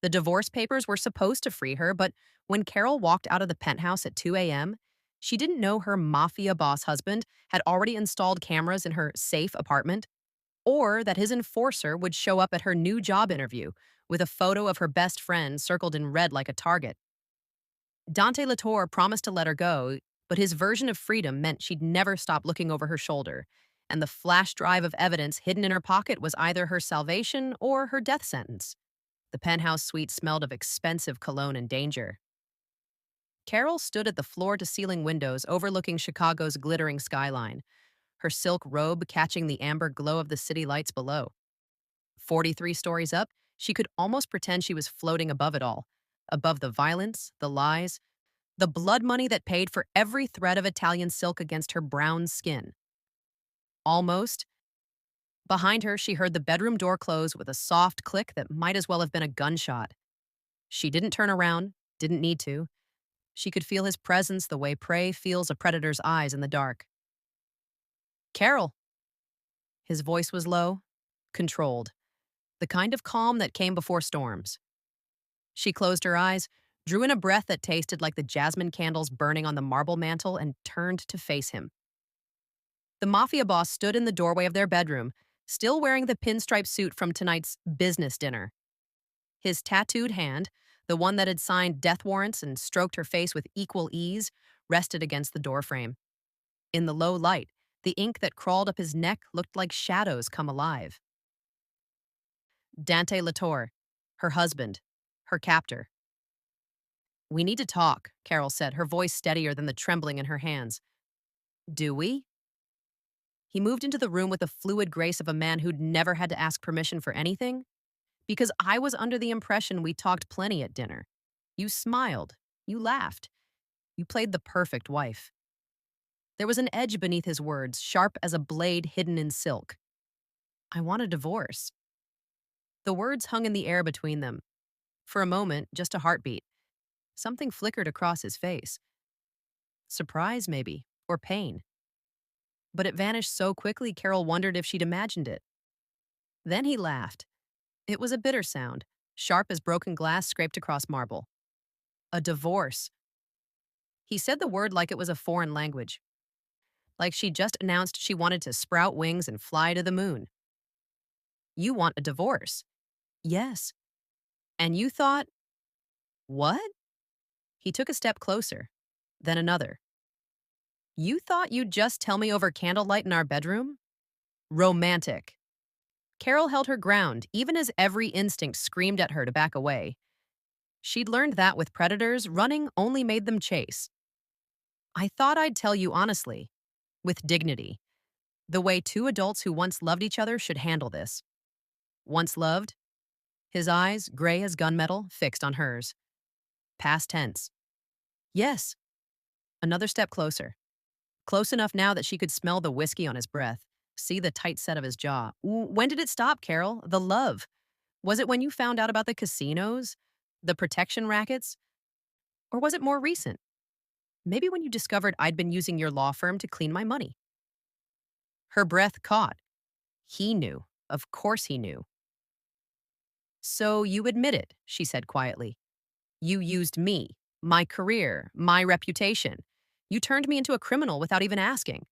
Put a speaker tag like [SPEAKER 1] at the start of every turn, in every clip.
[SPEAKER 1] The divorce papers were supposed to free her, but when Carol walked out of the penthouse at 2 a.m., she didn't know her mafia boss husband had already installed cameras in her safe apartment, or that his enforcer would show up at her new job interview with a photo of her best friend circled in red like a target. Dante Latour promised to let her go, but his version of freedom meant she'd never stop looking over her shoulder, and the flash drive of evidence hidden in her pocket was either her salvation or her death sentence. The penthouse suite smelled of expensive cologne and danger. Carol stood at the floor to ceiling windows overlooking Chicago's glittering skyline, her silk robe catching the amber glow of the city lights below. 43 stories up, she could almost pretend she was floating above it all, above the violence, the lies, the blood money that paid for every thread of Italian silk against her brown skin. Almost. Behind her, she heard the bedroom door close with a soft click that might as well have been a gunshot. She didn't turn around, didn't need to. She could feel his presence the way prey feels a predator's eyes in the dark. Carol! His voice was low, controlled, the kind of calm that came before storms. She closed her eyes, drew in a breath that tasted like the jasmine candles burning on the marble mantel, and turned to face him. The mafia boss stood in the doorway of their bedroom, still wearing the pinstripe suit from tonight's business dinner. His tattooed hand, the one that had signed death warrants and stroked her face with equal ease, rested against the doorframe. In the low light, the ink that crawled up his neck looked like shadows come alive. Dante Latour, her husband, her captor. "We need to talk," Carol said, her voice steadier than the trembling in her hands. "Do we?" He moved into the room with the fluid grace of a man who'd never had to ask permission for anything. "Because I was under the impression we talked plenty at dinner. You smiled. You laughed. You played the perfect wife." There was an edge beneath his words, sharp as a blade hidden in silk. "I want a divorce." The words hung in the air between them. For a moment, just a heartbeat. Something flickered across his face. Surprise, maybe, or pain. But it vanished so quickly, Carol wondered if she'd imagined it. Then he laughed. It was a bitter sound, sharp as broken glass scraped across marble. A divorce. He said the word like it was a foreign language, like she just announced she wanted to sprout wings and fly to the moon. "You want a divorce?" "Yes." "And you thought, what?" He took a step closer, then another. "You thought you'd just tell me over candlelight in our bedroom?" "Romantic." Carol held her ground, even as every instinct screamed at her to back away. She'd learned that with predators, running only made them chase. "I thought I'd tell you honestly, with dignity, the way two adults who once loved each other should handle this." "Once loved?" His eyes, gray as gunmetal, fixed on hers. Past tense. "Yes." Another step closer. Close enough now that she could smell the whiskey on his breath, see the tight set of his jaw. When did it stop, Carol? The love? Was it when you found out about the casinos? The protection rackets? Or was it more recent? Maybe when you discovered I'd been using your law firm to clean my money." Her breath caught. He knew. Of course he knew. "So you admit it," she said quietly. "You used me, my career, my reputation. You turned me into a criminal without even asking."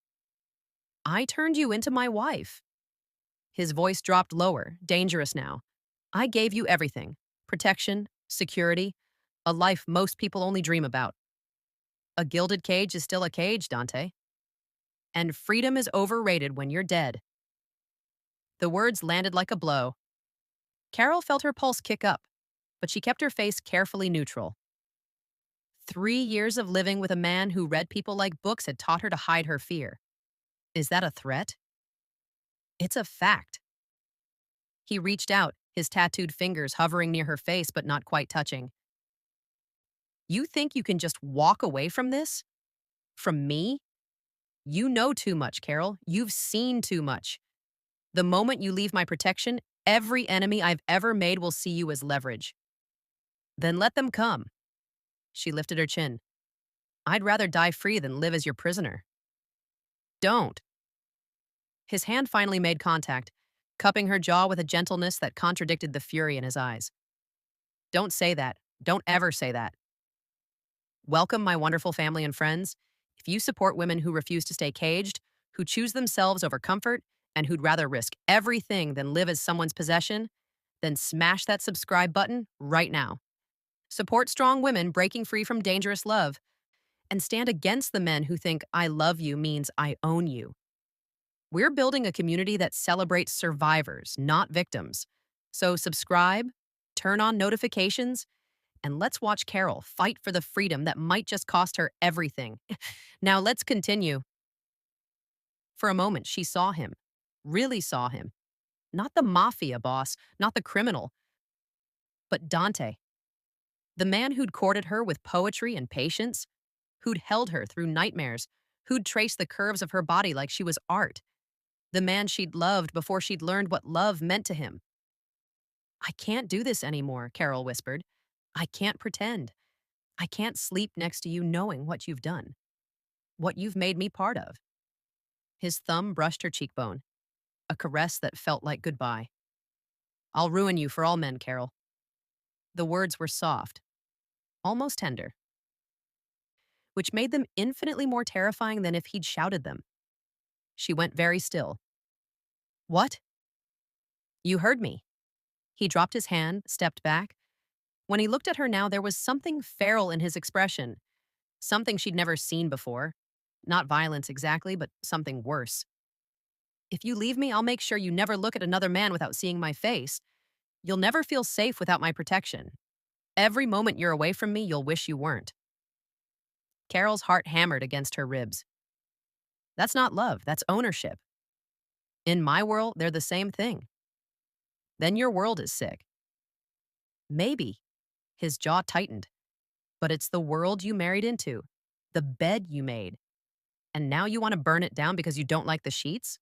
[SPEAKER 1] "I turned you into my wife." His voice dropped lower, dangerous now. "I gave you everything: protection, security, a life most people only dream about. A gilded cage is still a cage, Dante. And freedom is overrated when you're dead." The words landed like a blow. Carol felt her pulse kick up, but she kept her face carefully neutral. 3 years of living with a man who read people like books had taught her to hide her fear. Is that a threat? It's a fact. He reached out, his tattooed fingers hovering near her face but not quite touching. "You think you can just walk away from this? From me? You know too much, Carol. You've seen too much. The moment you leave my protection, every enemy I've ever made will see you as leverage. Then let them come." She lifted her chin. "I'd rather die free than live as your prisoner." "Don't." His hand finally made contact, cupping her jaw with a gentleness that contradicted the fury in his eyes. Don't say that. Don't ever say that. Welcome, my wonderful family and friends. If you support women who refuse to stay caged, who choose themselves over comfort, and who'd rather risk everything than live as someone's possession, then smash that subscribe button right now. Support strong women breaking free from dangerous love, and stand against the men who think I love you means I own you. We're building a community that celebrates survivors, not victims. So subscribe, turn on notifications, and let's watch Carol fight for the freedom that might just cost her everything. Now let's continue. For a moment, she saw him, really saw him. Not the mafia boss, not the criminal, but Dante, the man who'd courted her with poetry and patience, who'd held her through nightmares, who'd traced the curves of her body like she was art, the man she'd loved before she'd learned what love meant to him. I can't do this anymore, Carol whispered. I can't pretend. I can't sleep next to you knowing what you've done, what you've made me part of. His thumb brushed her cheekbone, a caress that felt like goodbye. I'll ruin you for all men, Carol. The words were soft, almost tender, which made them infinitely more terrifying than if he'd shouted them. She went very still. What? You heard me. He dropped his hand, stepped back. When he looked at her now, there was something feral in his expression, something she'd never seen before. Not violence exactly, but something worse. If you leave me, I'll make sure you never look at another man without seeing my face. You'll never feel safe without my protection. Every moment you're away from me, you'll wish you weren't. Carol's heart hammered against her ribs. That's not love, that's ownership. In my world, they're the same thing. Then your world is sick. Maybe. His jaw tightened. But it's the world you married into, the bed you made. And now you want to burn it down because you don't like the sheets?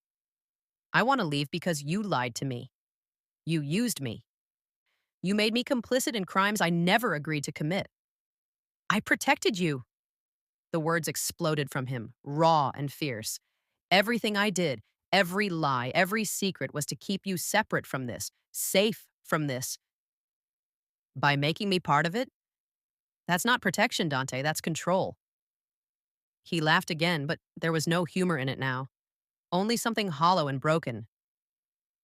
[SPEAKER 1] I want to leave because you lied to me. You used me. You made me complicit in crimes I never agreed to commit. I protected you. The words exploded from him, raw and fierce. Everything I did, every lie, every secret was to keep you separate from this, safe from this. By making me part of it? That's not protection, Dante, that's control. He laughed again, but there was no humor in it now. Only something hollow and broken.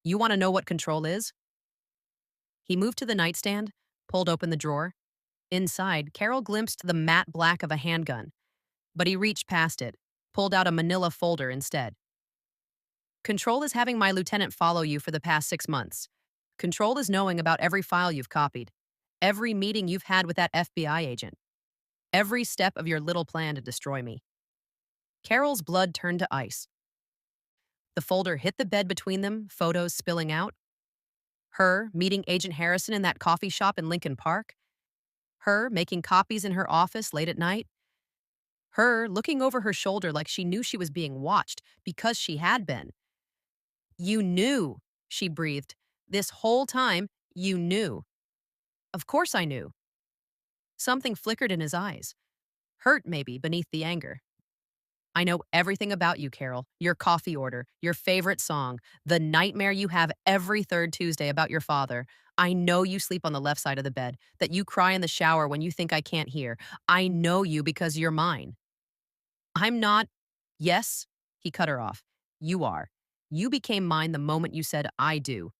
[SPEAKER 1] You want to know what control is? He moved to the nightstand, pulled open the drawer. Inside, Carol glimpsed the matte black of a handgun, but he reached past it, pulled out a manila folder instead. Control is having my lieutenant follow you for the past 6 months. Control is knowing about every file you've copied, every meeting you've had with that FBI agent, every step of your little plan to destroy me. Carol's blood turned to ice. The folder hit the bed between them, photos spilling out. Her meeting Agent Harrison in that coffee shop in Lincoln Park. Her making copies in her office late at night. Her looking over her shoulder like she knew she was being watched because she had been. You knew, she breathed. This whole time, you knew. Of course I knew. Something flickered in his eyes. Hurt, maybe, beneath the anger. I know everything about you, Carol. Your coffee order, your favorite song, the nightmare you have every third Tuesday about your father. I know you sleep on the left side of the bed, that you cry in the shower when you think I can't hear. I know you because you're mine. I'm not. Yes, he cut her off. You are. You became mine the moment you said, I do.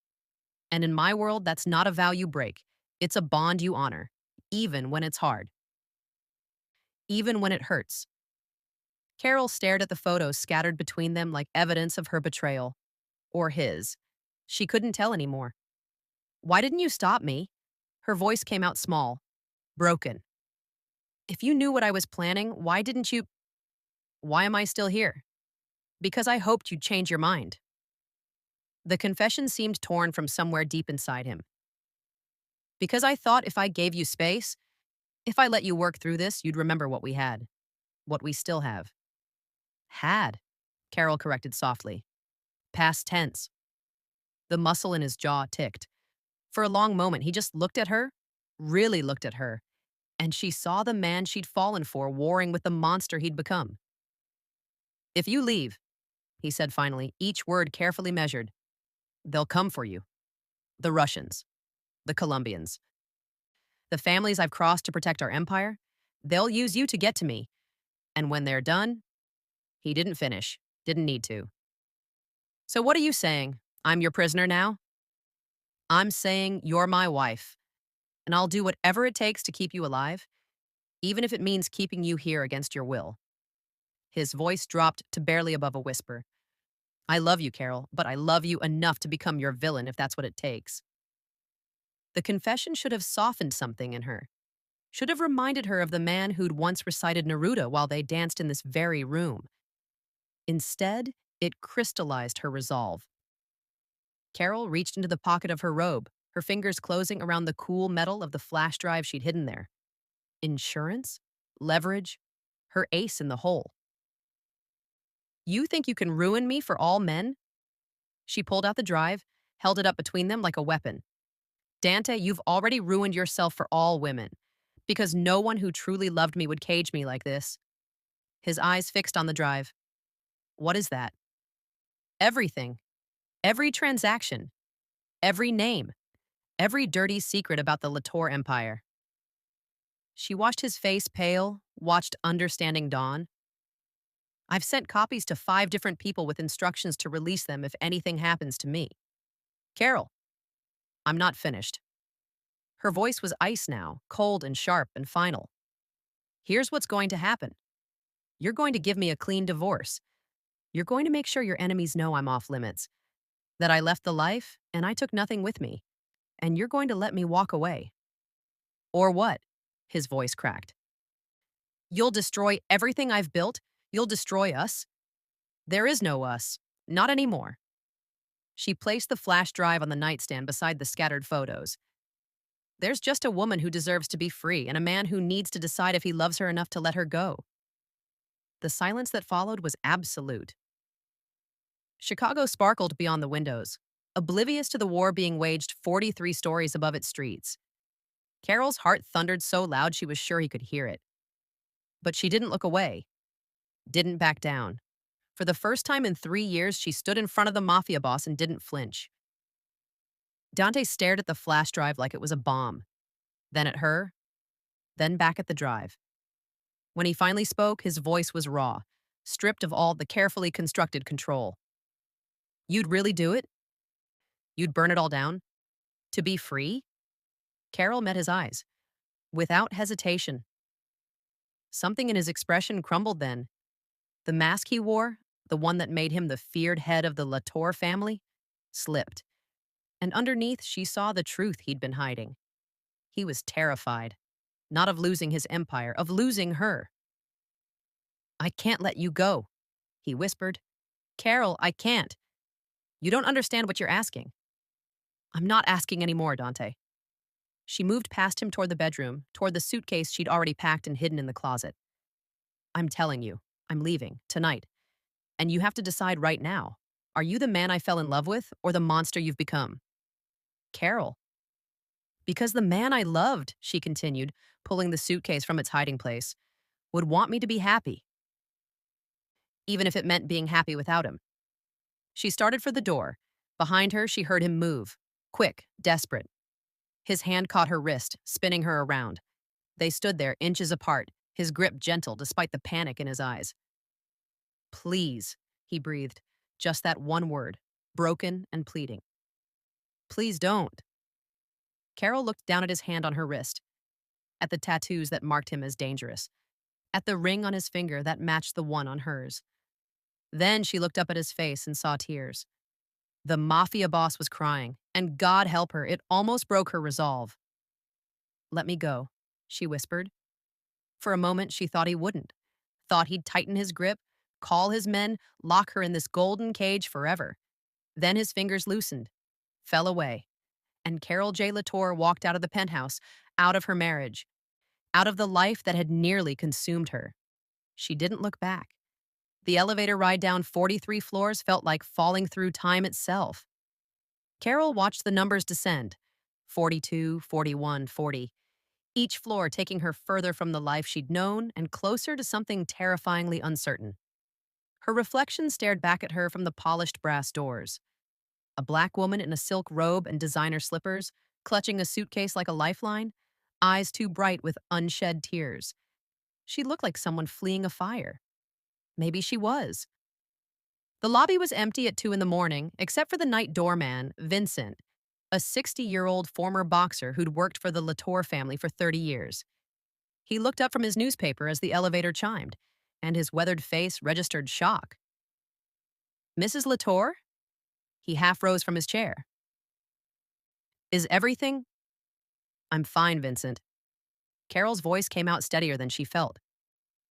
[SPEAKER 1] And in my world, that's not a vow you break. It's a bond you honor, even when it's hard, even when it hurts. Carol stared at the photos scattered between them like evidence of her betrayal. Or his. She couldn't tell anymore. Why didn't you stop me? Her voice came out small, broken. If you knew what I was planning, why didn't you? Why am I still here? Because I hoped you'd change your mind. The confession seemed torn from somewhere deep inside him. Because I thought if I gave you space, if I let you work through this, you'd remember what we had. What we still have. Had, Carol corrected softly. Past tense. The muscle in his jaw ticked. For a long moment, he just looked at her, really looked at her, and she saw the man she'd fallen for warring with the monster he'd become. If you leave, he said finally, each word carefully measured, they'll come for you. The Russians. The Colombians. The families I've crossed to protect our empire, they'll use you to get to me. And when they're done, he didn't finish. Didn't need to. So what are you saying? I'm your prisoner now? I'm saying you're my wife, and I'll do whatever it takes to keep you alive, even if it means keeping you here against your will. His voice dropped to barely above a whisper. I love you, Carol, but I love you enough to become your villain if that's what it takes. The confession should have softened something in her, should have reminded her of the man who'd once recited Neruda while they danced in this very room. Instead, it crystallized her resolve. Carol reached into the pocket of her robe, her fingers closing around the cool metal of the flash drive she'd hidden there. Insurance? Leverage? Her ace in the hole. You think you can ruin me for all men? She pulled out the drive, held it up between them like a weapon. Dante, you've already ruined yourself for all women, because no one who truly loved me would cage me like this. His eyes fixed on the drive. What is that? Everything. Every transaction. Every name. Every dirty secret about the Latour Empire. She watched his face pale, watched understanding dawn. I've sent copies to 5 different people with instructions to release them if anything happens to me. Carol, I'm not finished. Her voice was ice now, cold and sharp and final. Here's what's going to happen. You're going to give me a clean divorce. You're going to make sure your enemies know I'm off limits, that I left the life and I took nothing with me, and you're going to let me walk away. Or what? His voice cracked. You'll destroy everything I've built? You'll destroy us? There is no us. Not anymore. She placed the flash drive on the nightstand beside the scattered photos. There's just a woman who deserves to be free and a man who needs to decide if he loves her enough to let her go. The silence that followed was absolute. Chicago sparkled beyond the windows, oblivious to the war being waged 43 stories above its streets. Carol's heart thundered so loud she was sure he could hear it. But she didn't look away, didn't back down. For the first time in 3 years, she stood in front of the Mafia boss and didn't flinch. Dante stared at the flash drive like it was a bomb, then at her, then back at the drive. When he finally spoke, his voice was raw, stripped of all the carefully constructed control. You'd really do it? You'd burn it all down? To be free? Carol met his eyes, without hesitation. Something in his expression crumbled then. The mask he wore, the one that made him the feared head of the Latour family, slipped. And underneath, she saw the truth he'd been hiding. He was terrified, not of losing his empire, of losing her. I can't let you go, he whispered. Carol, I can't. You don't understand what you're asking. I'm not asking anymore, Dante. She moved past him toward the bedroom, toward the suitcase she'd already packed and hidden in the closet. I'm telling you, I'm leaving, tonight. And you have to decide right now. Are you the man I fell in love with, or the monster you've become? Carol. Because the man I loved, she continued, pulling the suitcase from its hiding place, would want me to be happy. Even if it meant being happy without him. She started for the door. Behind her, she heard him move. Quick, desperate. His hand caught her wrist, spinning her around. They stood there, inches apart, his grip gentle despite the panic in his eyes. Please, he breathed, just that one word, broken and pleading. Please don't. Carol looked down at his hand on her wrist, at the tattoos that marked him as dangerous, at the ring on his finger that matched the one on hers. Then she looked up at his face and saw tears. The Mafia boss was crying, and God help her, it almost broke her resolve. Let me go, she whispered. For a moment, she thought he wouldn't, thought he'd tighten his grip, call his men, lock her in this golden cage forever. Then his fingers loosened, fell away, and Carol J. Latour walked out of the penthouse, out of her marriage, out of the life that had nearly consumed her. She didn't look back. The elevator ride down 43 floors felt like falling through time itself. Carol watched the numbers descend, 42, 41, 40, each floor taking her further from the life she'd known and closer to something terrifyingly uncertain. Her reflection stared back at her from the polished brass doors. A black woman in a silk robe and designer slippers, clutching a suitcase like a lifeline, eyes too bright with unshed tears. She looked like someone fleeing a fire. Maybe she was. The lobby was empty at 2 in the morning, except for the night doorman, Vincent, a 60-year-old former boxer who'd worked for the Latour family for 30 years. He looked up from his newspaper as the elevator chimed, and his weathered face registered shock. Mrs. Latour? He half rose from his chair. Is everything? I'm fine, Vincent. Carol's voice came out steadier than she felt.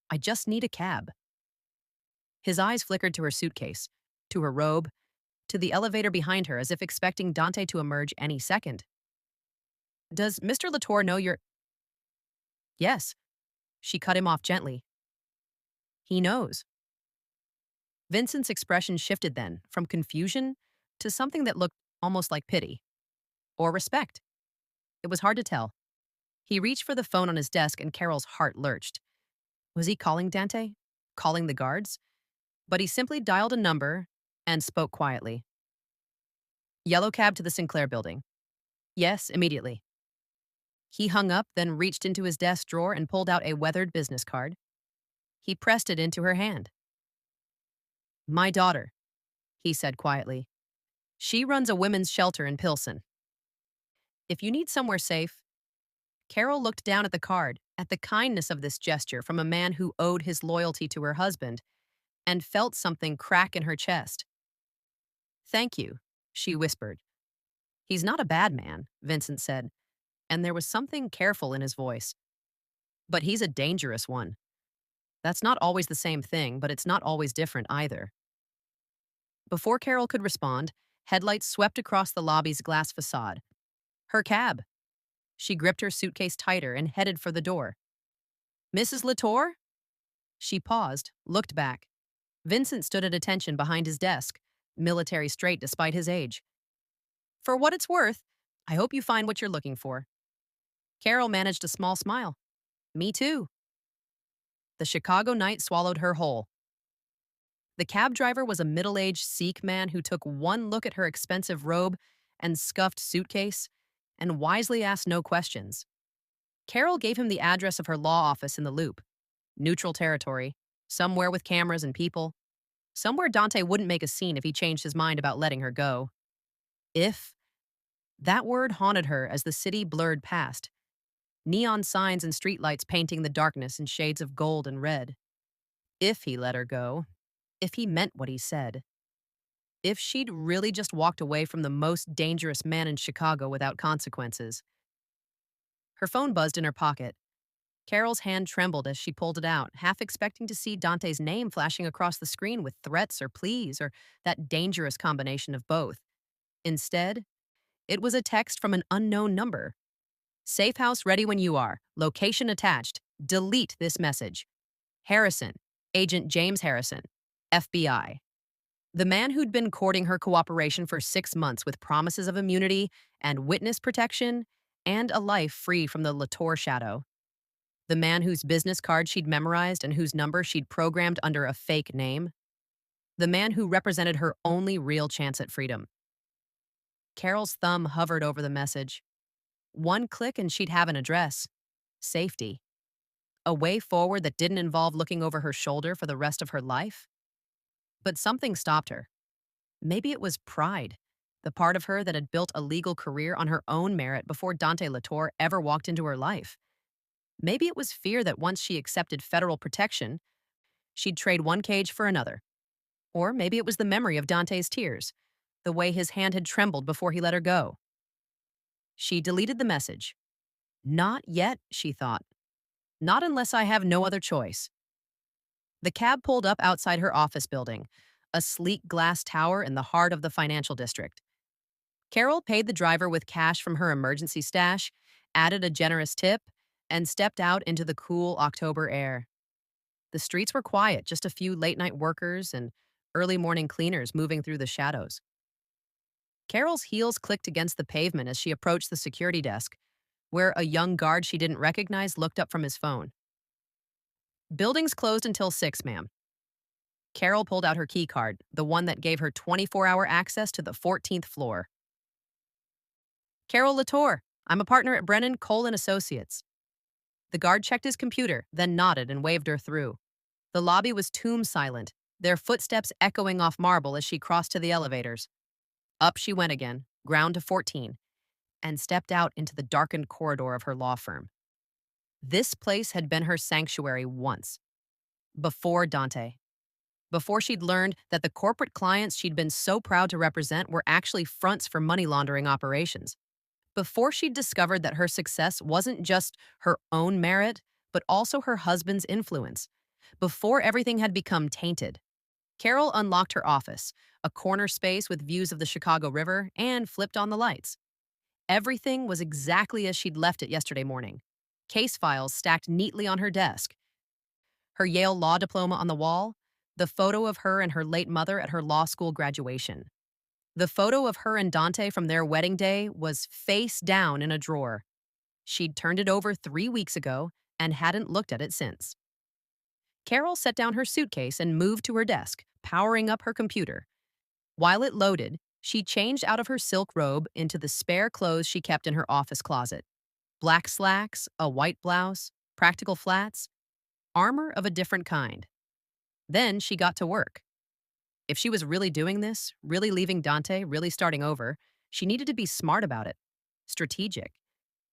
[SPEAKER 1] I just need a cab. His eyes flickered to her suitcase, to her robe, to the elevator behind her as if expecting Dante to emerge any second. Does Mr. Latour know you're— Yes. She cut him off gently. He knows. Vincent's expression shifted then, from confusion to something that looked almost like pity. Or respect. It was hard to tell. He reached for the phone on his desk and Carol's heart lurched. Was he calling Dante? Calling the guards? But he simply dialed a number and spoke quietly. Yellow cab to the Sinclair building. Yes, immediately. He hung up, then reached into his desk drawer and pulled out a weathered business card. He pressed it into her hand. My daughter, he said quietly. She runs a women's shelter in Pilsen. If you need somewhere safe— Carol looked down at the card, at the kindness of this gesture from a man who owed his loyalty to her husband, and felt something crack in her chest. Thank you, she whispered. He's not a bad man, Vincent said, and there was something careful in his voice. But he's a dangerous one. That's not always the same thing, but it's not always different either. Before Carol could respond, headlights swept across the lobby's glass facade. Her cab. She gripped her suitcase tighter and headed for the door. Mrs. Latour? She paused, looked back. Vincent stood at attention behind his desk, military straight despite his age. For what it's worth, I hope you find what you're looking for. Carol managed a small smile. Me too. The Chicago night swallowed her whole. The cab driver was a middle-aged Sikh man who took one look at her expensive robe and scuffed suitcase and wisely asked no questions. Carol gave him the address of her law office in the Loop. Neutral territory, somewhere with cameras and people, somewhere Dante wouldn't make a scene if he changed his mind about letting her go. If— that word haunted her as the city blurred past, neon signs and streetlights painting the darkness in shades of gold and red. If he let her go, if he meant what he said, if she'd really just walked away from the most dangerous man in Chicago without consequences. Her phone buzzed in her pocket. Carol's hand trembled as she pulled it out, half expecting to see Dante's name flashing across the screen with threats or pleas or that dangerous combination of both. Instead, it was a text from an unknown number. Safe house ready when you are. Location attached. Delete this message. Harrison. Agent James Harrison. FBI. The man who'd been courting her cooperation for 6 months with promises of immunity and witness protection and a life free from the Latour shadow. The man whose business card she'd memorized and whose number she'd programmed under a fake name. The man who represented her only real chance at freedom. Carol's thumb hovered over the message. One click and she'd have an address. Safety. A way forward that didn't involve looking over her shoulder for the rest of her life. But something stopped her. Maybe it was pride, the part of her that had built a legal career on her own merit before Dante Latour ever walked into her life. Maybe it was fear that once she accepted federal protection, she'd trade one cage for another. Or maybe it was the memory of Dante's tears, the way his hand had trembled before he let her go. She deleted the message. Not yet, she thought. Not unless I have no other choice. The cab pulled up outside her office building, a sleek glass tower in the heart of the financial district. Carol paid the driver with cash from her emergency stash, added a generous tip, and stepped out into the cool October air. The streets were quiet, just a few late-night workers and early morning cleaners moving through the shadows. Carol's heels clicked against the pavement as she approached the security desk, where a young guard she didn't recognize looked up from his phone. Building's closed until 6, ma'am. Carol pulled out her key card, the one that gave her 24-hour access to the 14th floor. Carol Latour, I'm a partner at Brennan, Cole and Associates. The guard checked his computer, then nodded and waved her through. The lobby was tomb silent, their footsteps echoing off marble as she crossed to the elevators. Up she went again, ground to 14, and stepped out into the darkened corridor of her law firm. This place had been her sanctuary once, before Dante. Before she'd learned that the corporate clients she'd been so proud to represent were actually fronts for money laundering operations. Before she'd discovered that her success wasn't just her own merit, but also her husband's influence. Before everything had become tainted. Carol unlocked her office, a corner space with views of the Chicago River, and flipped on the lights. Everything was exactly as she'd left it yesterday morning. Case files stacked neatly on her desk, her Yale law diploma on the wall, the photo of her and her late mother at her law school graduation. The photo of her and Dante from their wedding day was face down in a drawer. She'd turned it over 3 weeks ago and hadn't looked at it since. Carol set down her suitcase and moved to her desk, powering up her computer. While it loaded, she changed out of her silk robe into the spare clothes she kept in her office closet. Black slacks, a white blouse, practical flats, armor of a different kind. Then she got to work. If she was really doing this, really leaving Dante, really starting over, she needed to be smart about it. Strategic.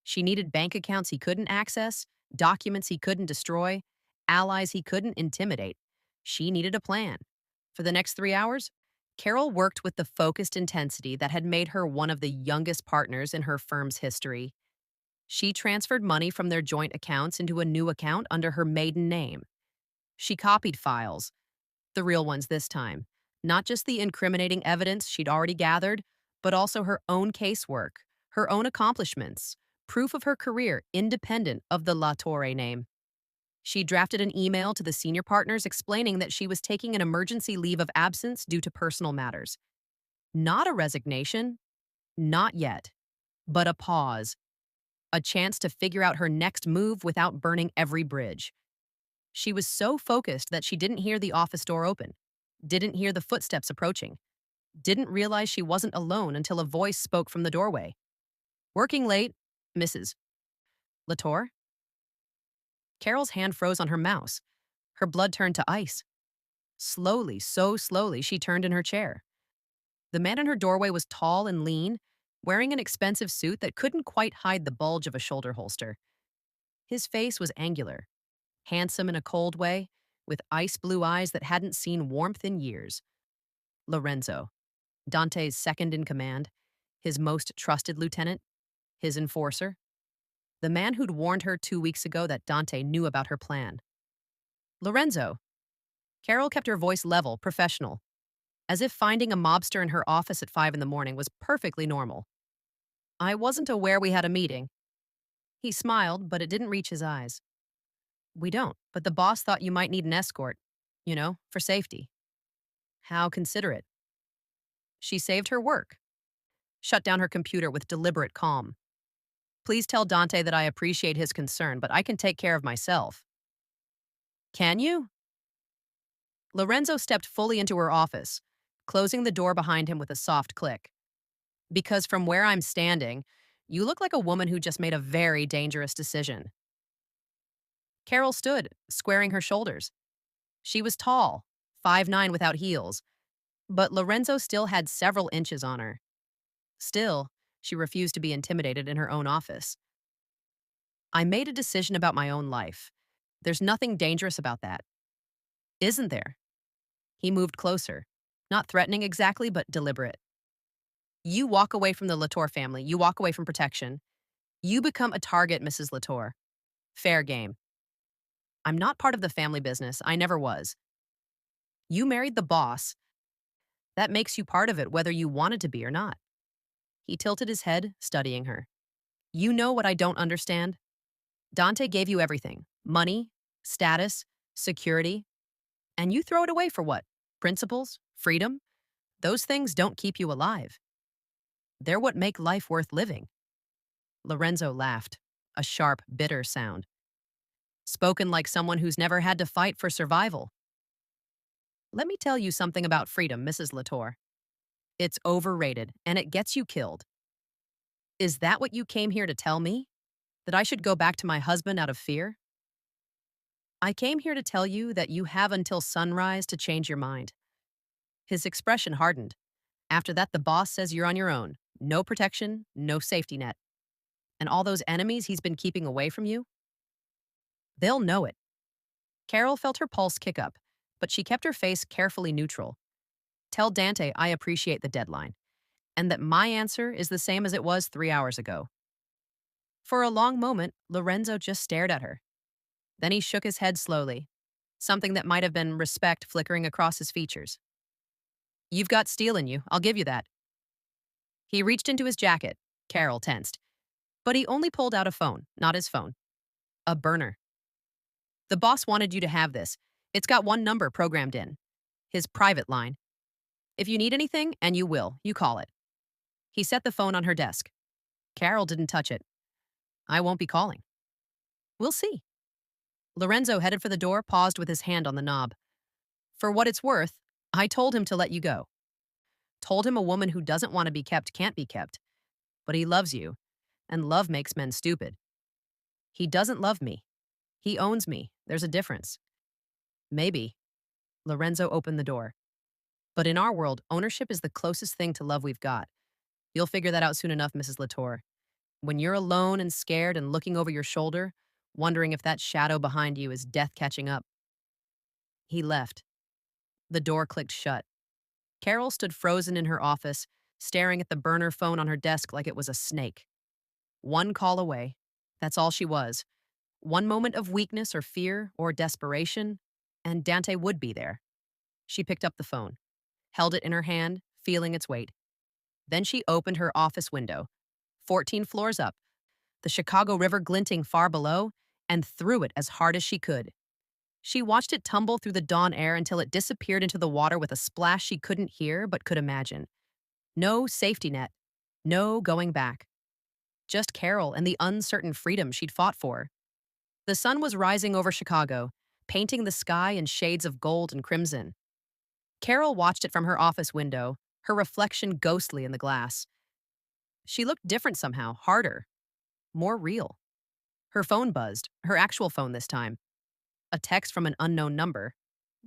[SPEAKER 1] She needed bank accounts he couldn't access, documents he couldn't destroy, allies he couldn't intimidate. She needed a plan. For the next 3 hours, Carol worked with the focused intensity that had made her one of the youngest partners in her firm's history. She transferred money from their joint accounts into a new account under her maiden name. She copied files, the real ones this time, not just the incriminating evidence she'd already gathered, but also her own casework, her own accomplishments, proof of her career independent of the La Torre name. She drafted an email to the senior partners explaining that she was taking an emergency leave of absence due to personal matters. Not a resignation, not yet, but a pause, a chance to figure out her next move without burning every bridge. She was so focused that she didn't hear the office door open, didn't hear the footsteps approaching, didn't realize she wasn't alone until a voice spoke from the doorway. Working late, Mrs. Latour? Carol's hand froze on her mouse. Her blood turned to ice. Slowly, so slowly, she turned in her chair. The man in her doorway was tall and lean, wearing an expensive suit that couldn't quite hide the bulge of a shoulder holster. His face was angular, handsome in a cold way, with ice blue eyes that hadn't seen warmth in years. Lorenzo, Dante's second in command, his most trusted lieutenant, his enforcer, the man who'd warned her 2 weeks ago that Dante knew about her plan. Lorenzo. Carol kept her voice level, professional, as if finding a mobster in her office at 5 in the morning was perfectly normal. I wasn't aware we had a meeting. He smiled, but it didn't reach his eyes. We don't, but the boss thought you might need an escort, for safety. How considerate. She saved her work, shut down her computer with deliberate calm. Please tell Dante that I appreciate his concern, but I can take care of myself. Can you? Lorenzo stepped fully into her office, closing the door behind him with a soft click. Because from where I'm standing, you look like a woman who just made a very dangerous decision. Carol stood, squaring her shoulders. She was tall, 5'9" without heels, but Lorenzo still had several inches on her. Still, she refused to be intimidated in her own office. I made a decision about my own life. There's nothing dangerous about that. Isn't there? He moved closer, not threatening exactly, but deliberate. You walk away from the Latour family. You walk away from protection. You become a target, Mrs. Latour. Fair game. I'm not part of the family business. I never was. You married the boss. That makes you part of it whether you wanted to be or not. He tilted his head, studying her. You know what I don't understand? Dante gave you everything. Money, status, security. And you throw it away for what? Principles? Freedom? Those things don't keep you alive. They're what make life worth living. Lorenzo laughed, a sharp, bitter sound. Spoken like someone who's never had to fight for survival. Let me tell you something about freedom, Mrs. Latour. It's overrated, and it gets you killed. Is that what you came here to tell me? That I should go back to my husband out of fear? I came here to tell you that you have until sunrise to change your mind. His expression hardened. After that, the boss says you're on your own. No protection, no safety net. And all those enemies he's been keeping away from you? They'll know it. Carol felt her pulse kick up, but she kept her face carefully neutral. Tell Dante I appreciate the deadline, and that my answer is the same as it was 3 hours ago. For a long moment, Lorenzo just stared at her. Then he shook his head slowly, something that might have been respect flickering across his features. You've got steel in you, I'll give you that. He reached into his jacket. Carol tensed. But he only pulled out a phone, not his phone. A burner. The boss wanted you to have this. It's got one number programmed in. His private line. If you need anything, and you will, you call it. He set the phone on her desk. Carol didn't touch it. I won't be calling. We'll see. Lorenzo headed for the door, paused with his hand on the knob. For what it's worth, I told him to let you go. Told him a woman who doesn't want to be kept can't be kept. But he loves you, and love makes men stupid. He doesn't love me. He owns me. There's a difference. Maybe. Lorenzo opened the door. But in our world, ownership is the closest thing to love we've got. You'll figure that out soon enough, Mrs. Latour. When you're alone and scared and looking over your shoulder, wondering if that shadow behind you is death catching up. He left. The door clicked shut. Carol stood frozen in her office, staring at the burner phone on her desk like it was a snake. One call away. That's all she was. One moment of weakness or fear or desperation, and Dante would be there. She picked up the phone, held it in her hand, feeling its weight. Then she opened her office window, 14 floors up, the Chicago River glinting far below, and threw it as hard as she could. She watched it tumble through the dawn air until it disappeared into the water with a splash she couldn't hear but could imagine. No safety net, no going back. Just Carol and the uncertain freedom she'd fought for. The sun was rising over Chicago, painting the sky in shades of gold and crimson. Carol watched it from her office window, her reflection ghostly in the glass. She looked different somehow, harder, more real. Her phone buzzed, her actual phone this time. A text from an unknown number,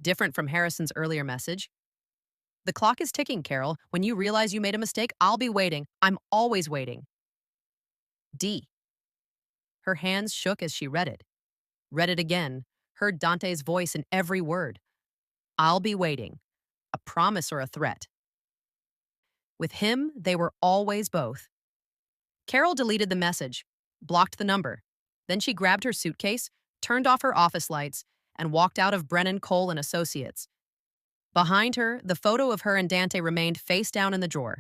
[SPEAKER 1] different from Harrison's earlier message. The clock is ticking, Carol. When you realize you made a mistake, I'll be waiting. I'm always waiting. D. Her hands shook as she read it. Read it again, heard Dante's voice in every word. I'll be waiting. A promise or a threat. With him, they were always both. Carol deleted the message, blocked the number. Then she grabbed her suitcase, turned off her office lights, and walked out of Brennan, Cole and Associates. Behind her, the photo of her and Dante remained face down in the drawer.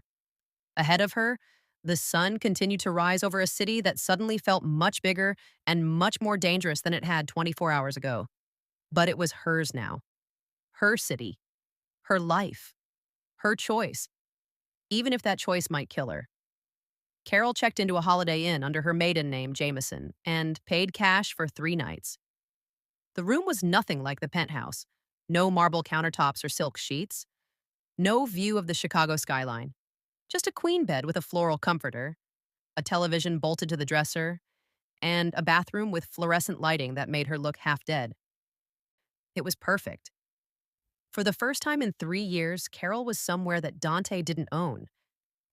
[SPEAKER 1] Ahead of her, the sun continued to rise over a city that suddenly felt much bigger and much more dangerous than it had 24 hours ago. But it was hers now. Her city. Her life. Her choice. Even if that choice might kill her. Carol checked into a Holiday Inn under her maiden name, Jameson, and paid cash for 3 nights. The room was nothing like the penthouse. No marble countertops or silk sheets. No view of the Chicago skyline. Just a queen bed with a floral comforter, a television bolted to the dresser, and a bathroom with fluorescent lighting that made her look half dead. It was perfect. For the first time in 3 years, Carol was somewhere that Dante didn't own.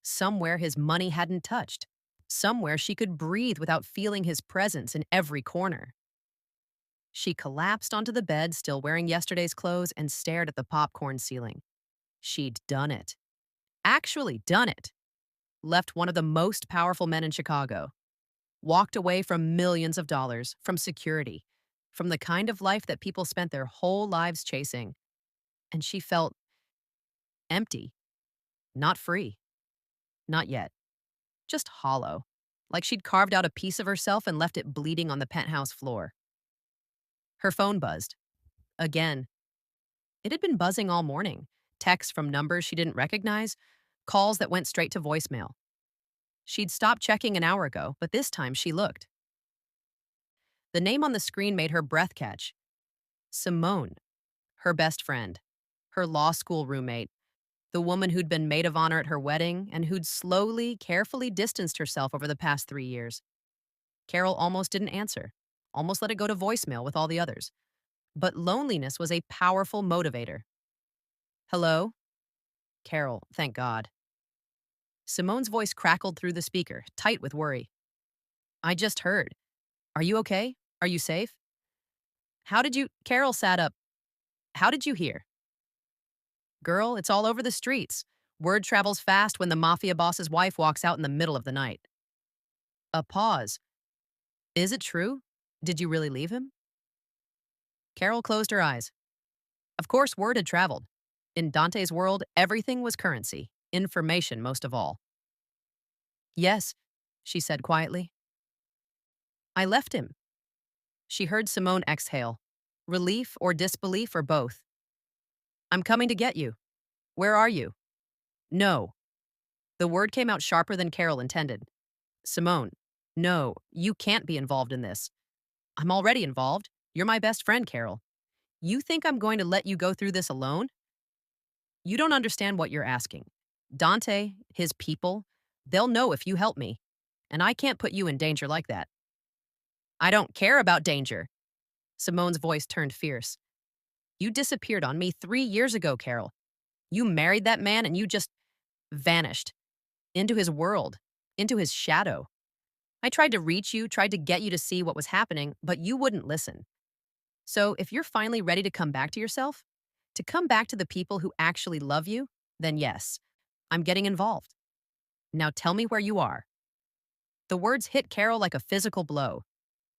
[SPEAKER 1] Somewhere his money hadn't touched. Somewhere she could breathe without feeling his presence in every corner. She collapsed onto the bed, still wearing yesterday's clothes, and stared at the popcorn ceiling. She'd done it. Actually done it. Left one of the most powerful men in Chicago. Walked away from millions of dollars, from security, from the kind of life that people spent their whole lives chasing. And she felt empty. Not free. Not yet. Just hollow. Like she'd carved out a piece of herself and left it bleeding on the penthouse floor. Her phone buzzed. Again. It had been buzzing all morning. Texts from numbers she didn't recognize. Calls that went straight to voicemail. She'd stopped checking an hour ago, but this time she looked. The name on the screen made her breath catch. Simone. Her best friend. Her law school roommate. The woman who'd been maid of honor at her wedding and who'd slowly, carefully distanced herself over the past 3 years. Carol almost didn't answer, almost let it go to voicemail with all the others. But loneliness was a powerful motivator. Hello? Carol, thank God. Simone's voice crackled through the speaker, tight with worry. I just heard. Are you okay? Are you safe? Carol sat up. How did you hear? Girl, it's all over the streets. Word travels fast when the mafia boss's wife walks out in the middle of the night. A pause. Is it true? Did you really leave him? Carol closed her eyes. Of course, word had traveled. In Dante's world, everything was currency, information most of all. Yes, she said quietly. I left him. She heard Simone exhale. Relief or disbelief or both. I'm coming to get you. Where are you? No. The word came out sharper than Carol intended. Simone, no, you can't be involved in this. I'm already involved. You're my best friend, Carol. You think I'm going to let you go through this alone? You don't understand what you're asking. Dante, his people, they'll know if you help me. And I can't put you in danger like that. I don't care about danger. Simone's voice turned fierce. You disappeared on me 3 years ago, Carol. You married that man and you just vanished. Into his world. Into his shadow. I tried to reach you, tried to get you to see what was happening, but you wouldn't listen. So if you're finally ready to come back to yourself, to come back to the people who actually love you, then yes, I'm getting involved. Now tell me where you are. The words hit Carol like a physical blow.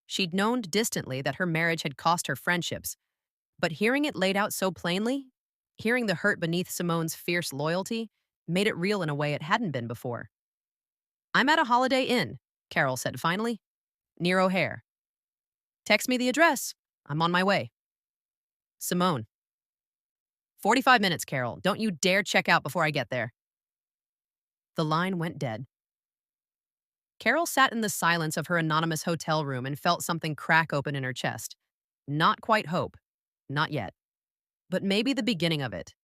[SPEAKER 1] She'd known distantly that her marriage had cost her friendships, but hearing it laid out so plainly, hearing the hurt beneath Simone's fierce loyalty, made it real in a way it hadn't been before. I'm at a Holiday Inn, Carol said finally, near O'Hare. Text me the address. I'm on my way. Simone. 45 minutes, Carol. Don't you dare check out before I get there. The line went dead. Carol sat in the silence of her anonymous hotel room and felt something crack open in her chest. Not quite hope. Not yet. But maybe the beginning of it.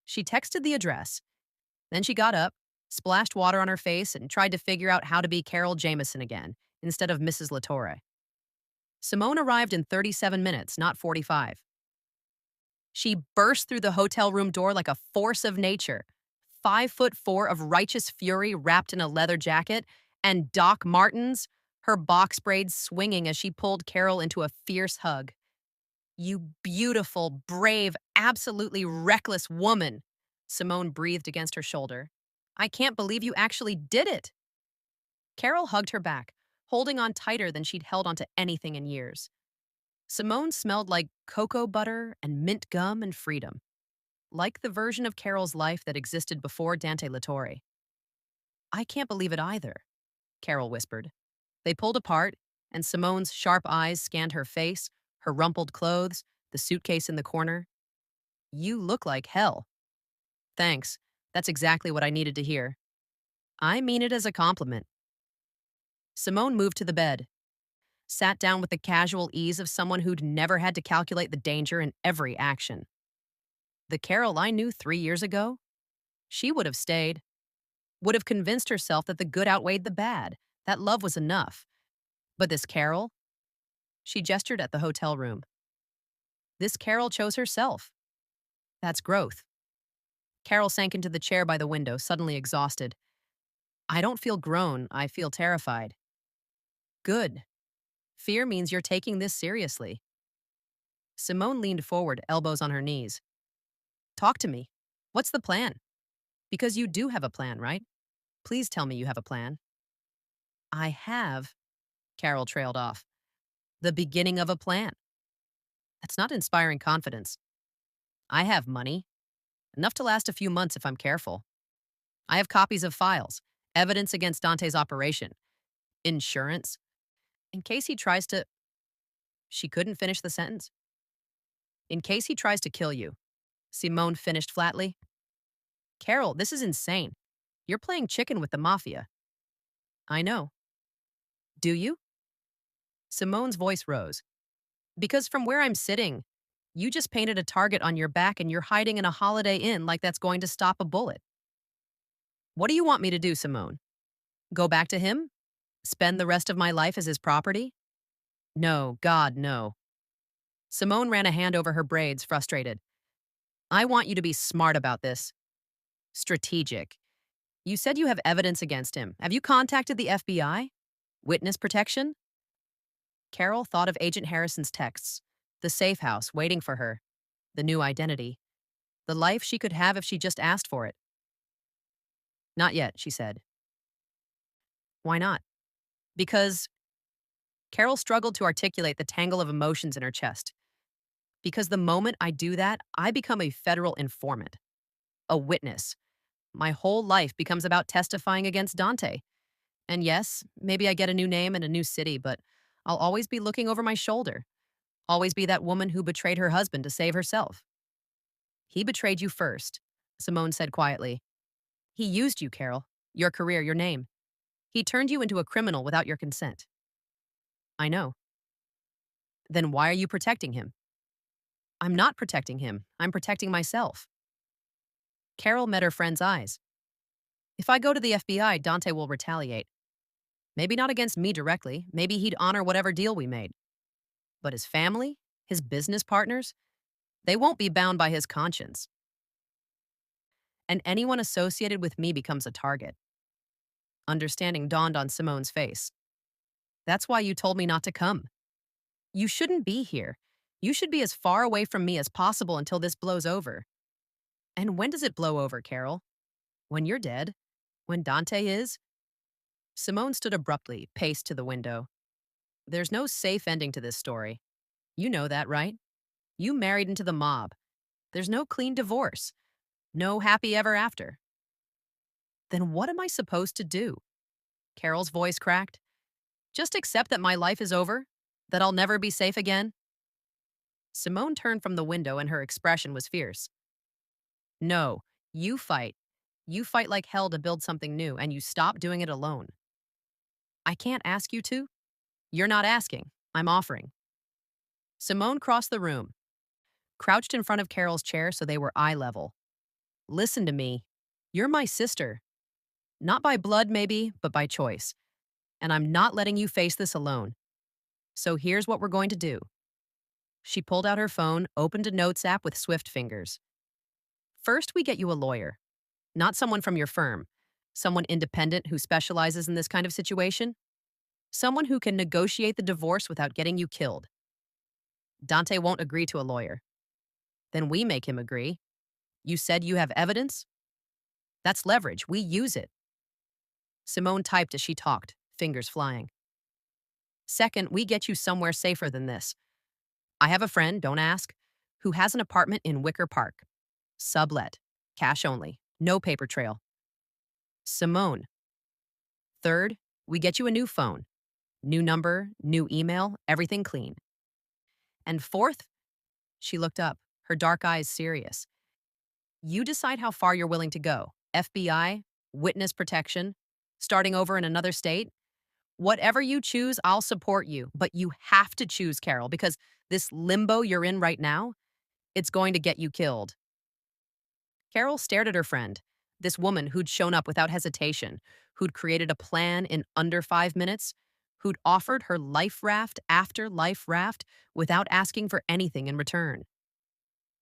[SPEAKER 1] She texted the address. Then she got up, splashed water on her face, and tried to figure out how to be Carol Jameson again, instead of Mrs. Latorre. Simone arrived in 37 minutes, not 45. She burst through the hotel room door like a force of nature, 5'4" of righteous fury wrapped in a leather jacket, and Doc Martens, her box braids swinging as she pulled Carol into a fierce hug. You beautiful, brave, absolutely reckless woman, Simone breathed against her shoulder. I can't believe you actually did it. Carol hugged her back, holding on tighter than she'd held onto anything in years. Simone smelled like cocoa butter and mint gum and freedom, like the version of Carol's life that existed before Dante Latorre. I can't believe it either, Carol whispered. They pulled apart, and Simone's sharp eyes scanned her face, her rumpled clothes, the suitcase in the corner. You look like hell. Thanks. That's exactly what I needed to hear. I mean it as a compliment. Simone moved to the bed, sat down with the casual ease of someone who'd never had to calculate the danger in every action. The Carol I knew 3 years ago, she would have stayed, would have convinced herself that the good outweighed the bad, that love was enough. But this Carol, she gestured at the hotel room. This Carol chose herself. That's growth. Carol sank into the chair by the window, suddenly exhausted. I don't feel grown, I feel terrified. Good. Fear means you're taking this seriously. Simone leaned forward, elbows on her knees. Talk to me. What's the plan? Because you do have a plan, right? Please tell me you have a plan. I have, Carol trailed off. The beginning of a plan. That's not inspiring confidence. I have money. Enough to last a few months if I'm careful. I have copies of files, evidence against Dante's operation, insurance. In case he tries to... She couldn't finish the sentence. In case he tries to kill you, Simone finished flatly. Carol, this is insane. You're playing chicken with the mafia. I know. Do you? Simone's voice rose. Because from where I'm sitting, You just painted a target on your back and you're hiding in a Holiday Inn like that's going to stop a bullet. What do you want me to do, Simone? Go back to him? Spend the rest of my life as his property? No, God, no. Simone ran a hand over her braids, frustrated. I want you to be smart about this. Strategic. You said you have evidence against him. Have you contacted the FBI? Witness protection? Carol thought of Agent Harrison's texts, the safe house waiting for her, the new identity, the life she could have if she just asked for it. Not yet, she said. Why not? Because Carol struggled to articulate the tangle of emotions in her chest. Because the moment I do that, I become a federal informant, a witness. My whole life becomes about testifying against Dante. And yes, maybe I get a new name and a new city, but I'll always be looking over my shoulder. Always be that woman who betrayed her husband to save herself. He betrayed you first, Simone said quietly. He used you, Carol, your career, your name. He turned you into a criminal without your consent. I know. Then why are you protecting him? I'm not protecting him. I'm protecting myself. Carol met her friend's eyes. If I go to the FBI, Dante will retaliate. Maybe not against me directly. Maybe he'd honor whatever deal we made. But his family, his business partners, they won't be bound by his conscience. And anyone associated with me becomes a target. Understanding dawned on Simone's face. That's why you told me not to come. You shouldn't be here. You should be as far away from me as possible until this blows over. And when does it blow over, Carol? When you're dead? When Dante is? Simone stood abruptly, paced to the window. There's no safe ending to this story. You know that, right? You married into the mob. There's no clean divorce. No happy ever after. Then what am I supposed to do? Carol's voice cracked. Just accept that my life is over? That I'll never be safe again? Simone turned from the window and her expression was fierce. No, you fight. You fight like hell to build something new, and you stop doing it alone. I can't ask you to. You're not asking. I'm offering. Simone crossed the room, crouched in front of Carol's chair so they were eye level. Listen to me. You're my sister. Not by blood, maybe, but by choice. And I'm not letting you face this alone. So here's what we're going to do. She pulled out her phone, opened a notes app with swift fingers. First, we get you a lawyer. Not someone from your firm. Someone independent who specializes in this kind of situation. Someone who can negotiate the divorce without getting you killed. Dante won't agree to a lawyer. Then we make him agree. You said you have evidence? That's leverage. We use it. Simone typed as she talked, fingers flying. Second, we get you somewhere safer than this. I have a friend, don't ask, who has an apartment in Wicker Park. Sublet. Cash only. No paper trail. Simone. Third, we get you a new phone. New number, new email, everything clean. And fourth, she looked up, her dark eyes serious. You decide how far you're willing to go. FBI, witness protection, starting over in another state. Whatever you choose, I'll support you. But you have to choose, Carol, because this limbo you're in right now, it's going to get you killed. Carol stared at her friend, this woman who'd shown up without hesitation, who'd created a plan in under 5 minutes, who'd offered her life raft after life raft without asking for anything in return.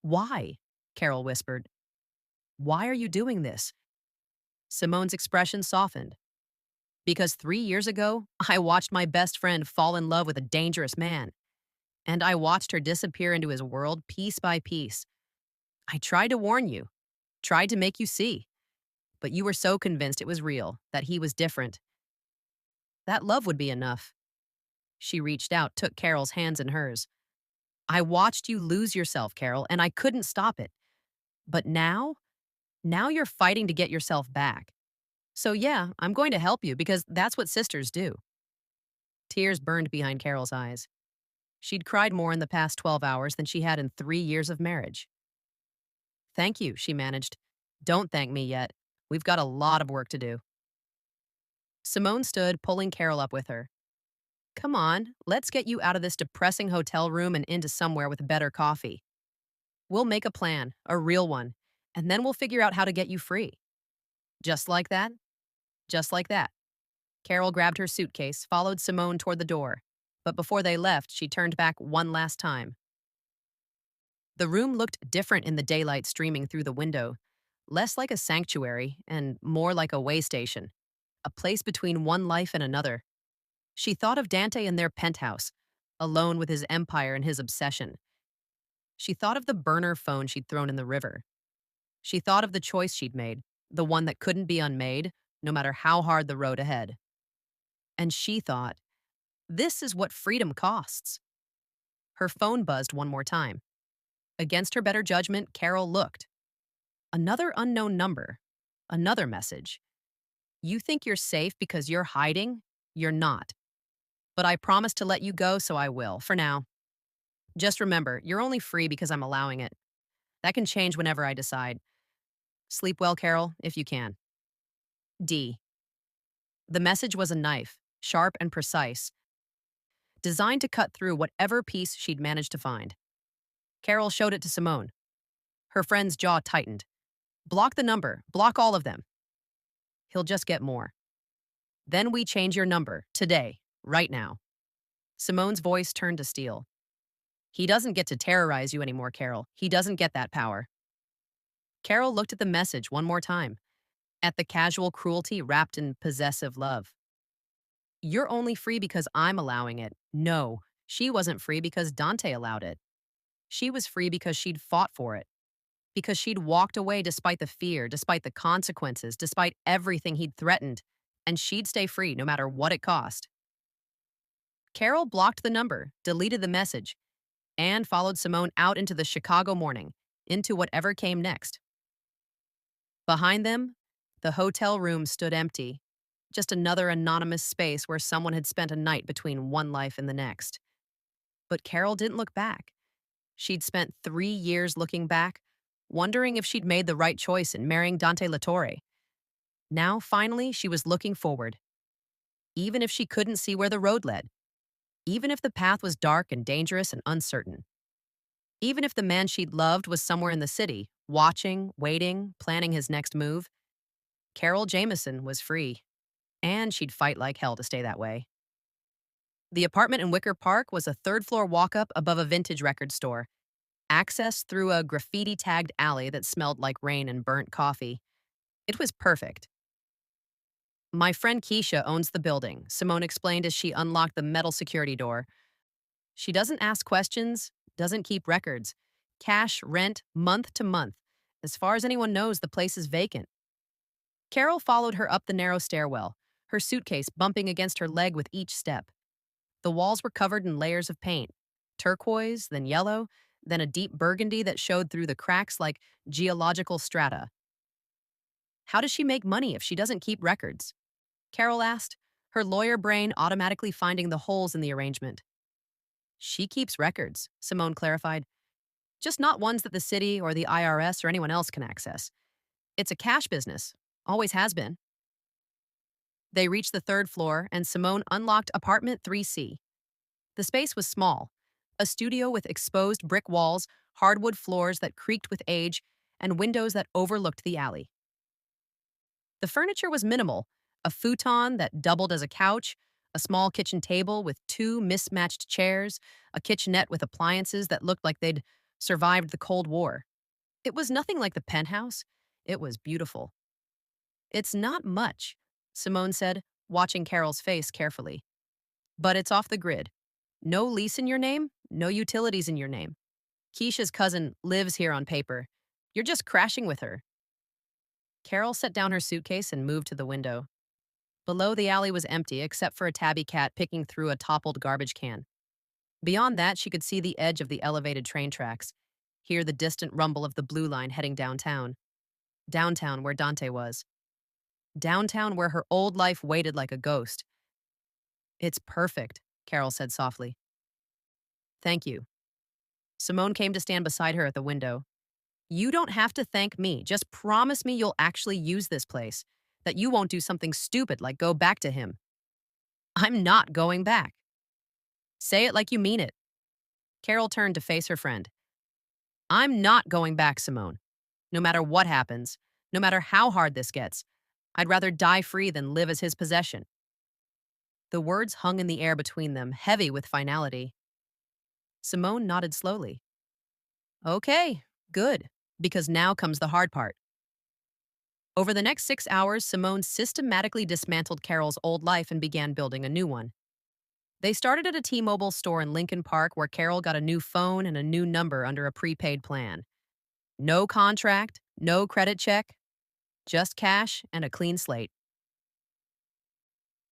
[SPEAKER 1] Why? Carol whispered. Why are you doing this? Simone's expression softened. Because 3 years ago, I watched my best friend fall in love with a dangerous man. And I watched her disappear into his world piece by piece. I tried to warn you, tried to make you see. But you were so convinced it was real, that he was different. That love would be enough. She reached out, took Carol's hands in hers. I watched you lose yourself, Carol, and I couldn't stop it. But now you're fighting to get yourself back. So yeah, I'm going to help you because that's what sisters do. Tears burned behind Carol's eyes. She'd cried more in the past 12 hours than she had in 3 years of marriage. Thank you, she managed. Don't thank me yet. We've got a lot of work to do. Simone stood, pulling Carol up with her. Come on, let's get you out of this depressing hotel room and into somewhere with better coffee. We'll make a plan, a real one, and then we'll figure out how to get you free. Just like that? Just like that. Carol grabbed her suitcase, followed Simone toward the door. But before they left, she turned back one last time. The room looked different in the daylight streaming through the window, less like a sanctuary and more like a way station, a place between one life and another. She thought of Dante in their penthouse, alone with his empire and his obsession. She thought of the burner phone she'd thrown in the river. She thought of the choice she'd made, the one that couldn't be unmade, no matter how hard the road ahead. And she thought, this is what freedom costs. Her phone buzzed one more time. Against her better judgment, Carol looked. Another unknown number. Another message. You think you're safe because you're hiding? You're not. But I promised to let you go, so I will, for now. Just remember, you're only free because I'm allowing it. That can change whenever I decide. Sleep well, Carol, if you can. D. The message was a knife, sharp and precise, designed to cut through whatever piece she'd managed to find. Carol showed it to Simone. Her friend's jaw tightened. Block the number. Block all of them. He'll just get more. Then we change your number, today, right now. Simone's voice turned to steel. He doesn't get to terrorize you anymore, Carol. He doesn't get that power. Carol looked at the message one more time, at the casual cruelty wrapped in possessive love. You're only free because I'm allowing it. No, she wasn't free because Dante allowed it. She was free because she'd fought for it. Because she'd walked away despite the fear, despite the consequences, despite everything he'd threatened, and she'd stay free no matter what it cost. Carol blocked the number, deleted the message, and followed Simone out into the Chicago morning, into whatever came next. Behind them, the hotel room stood empty, just another anonymous space where someone had spent a night between one life and the next. But Carol didn't look back. She'd spent 3 years looking back, wondering if she'd made the right choice in marrying Dante Latorre. Now, finally, she was looking forward. Even if she couldn't see where the road led. Even if the path was dark and dangerous and uncertain. Even if the man she'd loved was somewhere in the city, watching, waiting, planning his next move, Carol Jameson was free. And she'd fight like hell to stay that way. The apartment in Wicker Park was a third-floor walk-up above a vintage record store, access through a graffiti-tagged alley that smelled like rain and burnt coffee. It was perfect. My friend Keisha owns the building, Simone explained as she unlocked the metal security door. She doesn't ask questions, doesn't keep records. Cash, rent, month to month. As far as anyone knows, the place is vacant. Carol followed her up the narrow stairwell, her suitcase bumping against her leg with each step. The walls were covered in layers of paint, turquoise, then yellow, then a deep burgundy that showed through the cracks like geological strata. How does she make money if she doesn't keep records? Carol asked, her lawyer brain automatically finding the holes in the arrangement. She keeps records, Simone clarified. Just not ones that the city or the IRS or anyone else can access. It's a cash business, always has been. They reached the third floor, and Simone unlocked apartment 3C. The space was small, a studio with exposed brick walls, hardwood floors that creaked with age, and windows that overlooked the alley. The furniture was minimal, a futon that doubled as a couch, a small kitchen table with 2 mismatched chairs, a kitchenette with appliances that looked like they'd survived the Cold War. It was nothing like the penthouse. It was beautiful. It's not much, Simone said, watching Carol's face carefully. But it's off the grid. No lease in your name, no utilities in your name. Keisha's cousin lives here on paper. You're just crashing with her. Carol set down her suitcase and moved to the window. Below, the alley was empty except for a tabby cat picking through a toppled garbage can. Beyond that, she could see the edge of the elevated train tracks, hear the distant rumble of the Blue Line heading downtown. Downtown, where Dante was. Downtown, where her old life waited like a ghost. It's perfect, Carol said softly. Thank you. Simone came to stand beside her at the window. You don't have to thank me. Just promise me you'll actually use this place, that you won't do something stupid like go back to him. I'm not going back. Say it like you mean it. Carol turned to face her friend. I'm not going back, Simone. No matter what happens, no matter how hard this gets, I'd rather die free than live as his possession. The words hung in the air between them, heavy with finality. Simone nodded slowly. Okay, good, because now comes the hard part. Over the next 6 hours, Simone systematically dismantled Carol's old life and began building a new one. They started at a T-Mobile store in Lincoln Park where Carol got a new phone and a new number under a prepaid plan. No contract, no credit check, just cash and a clean slate.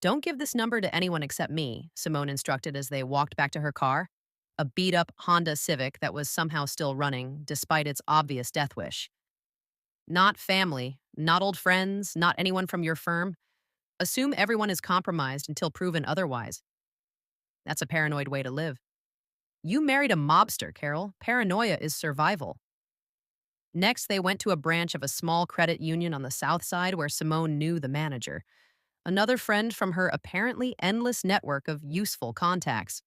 [SPEAKER 1] Don't give this number to anyone except me, Simone instructed as they walked back to her car, a beat-up Honda Civic that was somehow still running despite its obvious death wish. Not family, not old friends, not anyone from your firm. Assume everyone is compromised until proven otherwise. That's a paranoid way to live. You married a mobster, Carol. Paranoia is survival. Next, they went to a branch of a small credit union on the south side where Simone knew the manager, another friend from her apparently endless network of useful contacts.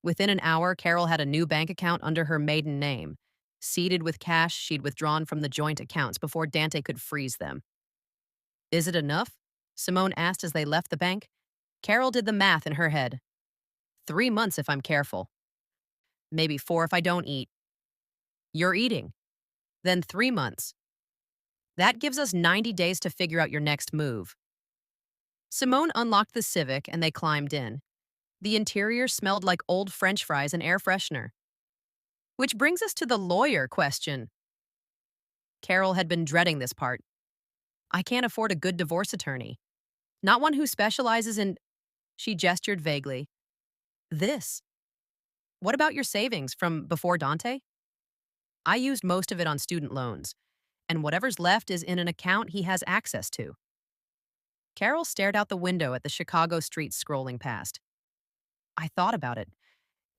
[SPEAKER 1] Within an hour, Carol had a new bank account under her maiden name, seeded with cash she'd withdrawn from the joint accounts before Dante could freeze them. Is it enough? Simone asked as they left the bank. Carol did the math in her head. 3 months if I'm careful. Maybe 4 if I don't eat. You're eating. Then 3 months. That gives us 90 days to figure out your next move. Simone unlocked the Civic and they climbed in. The interior smelled like old French fries and air freshener. Which brings us to the lawyer question. Carol had been dreading this part. I can't afford a good divorce attorney. Not one who specializes in. She gestured vaguely. This. What about your savings from before Dante? I used most of it on student loans, and whatever's left is in an account he has access to. Carol stared out the window at the Chicago streets scrolling past. I thought about it.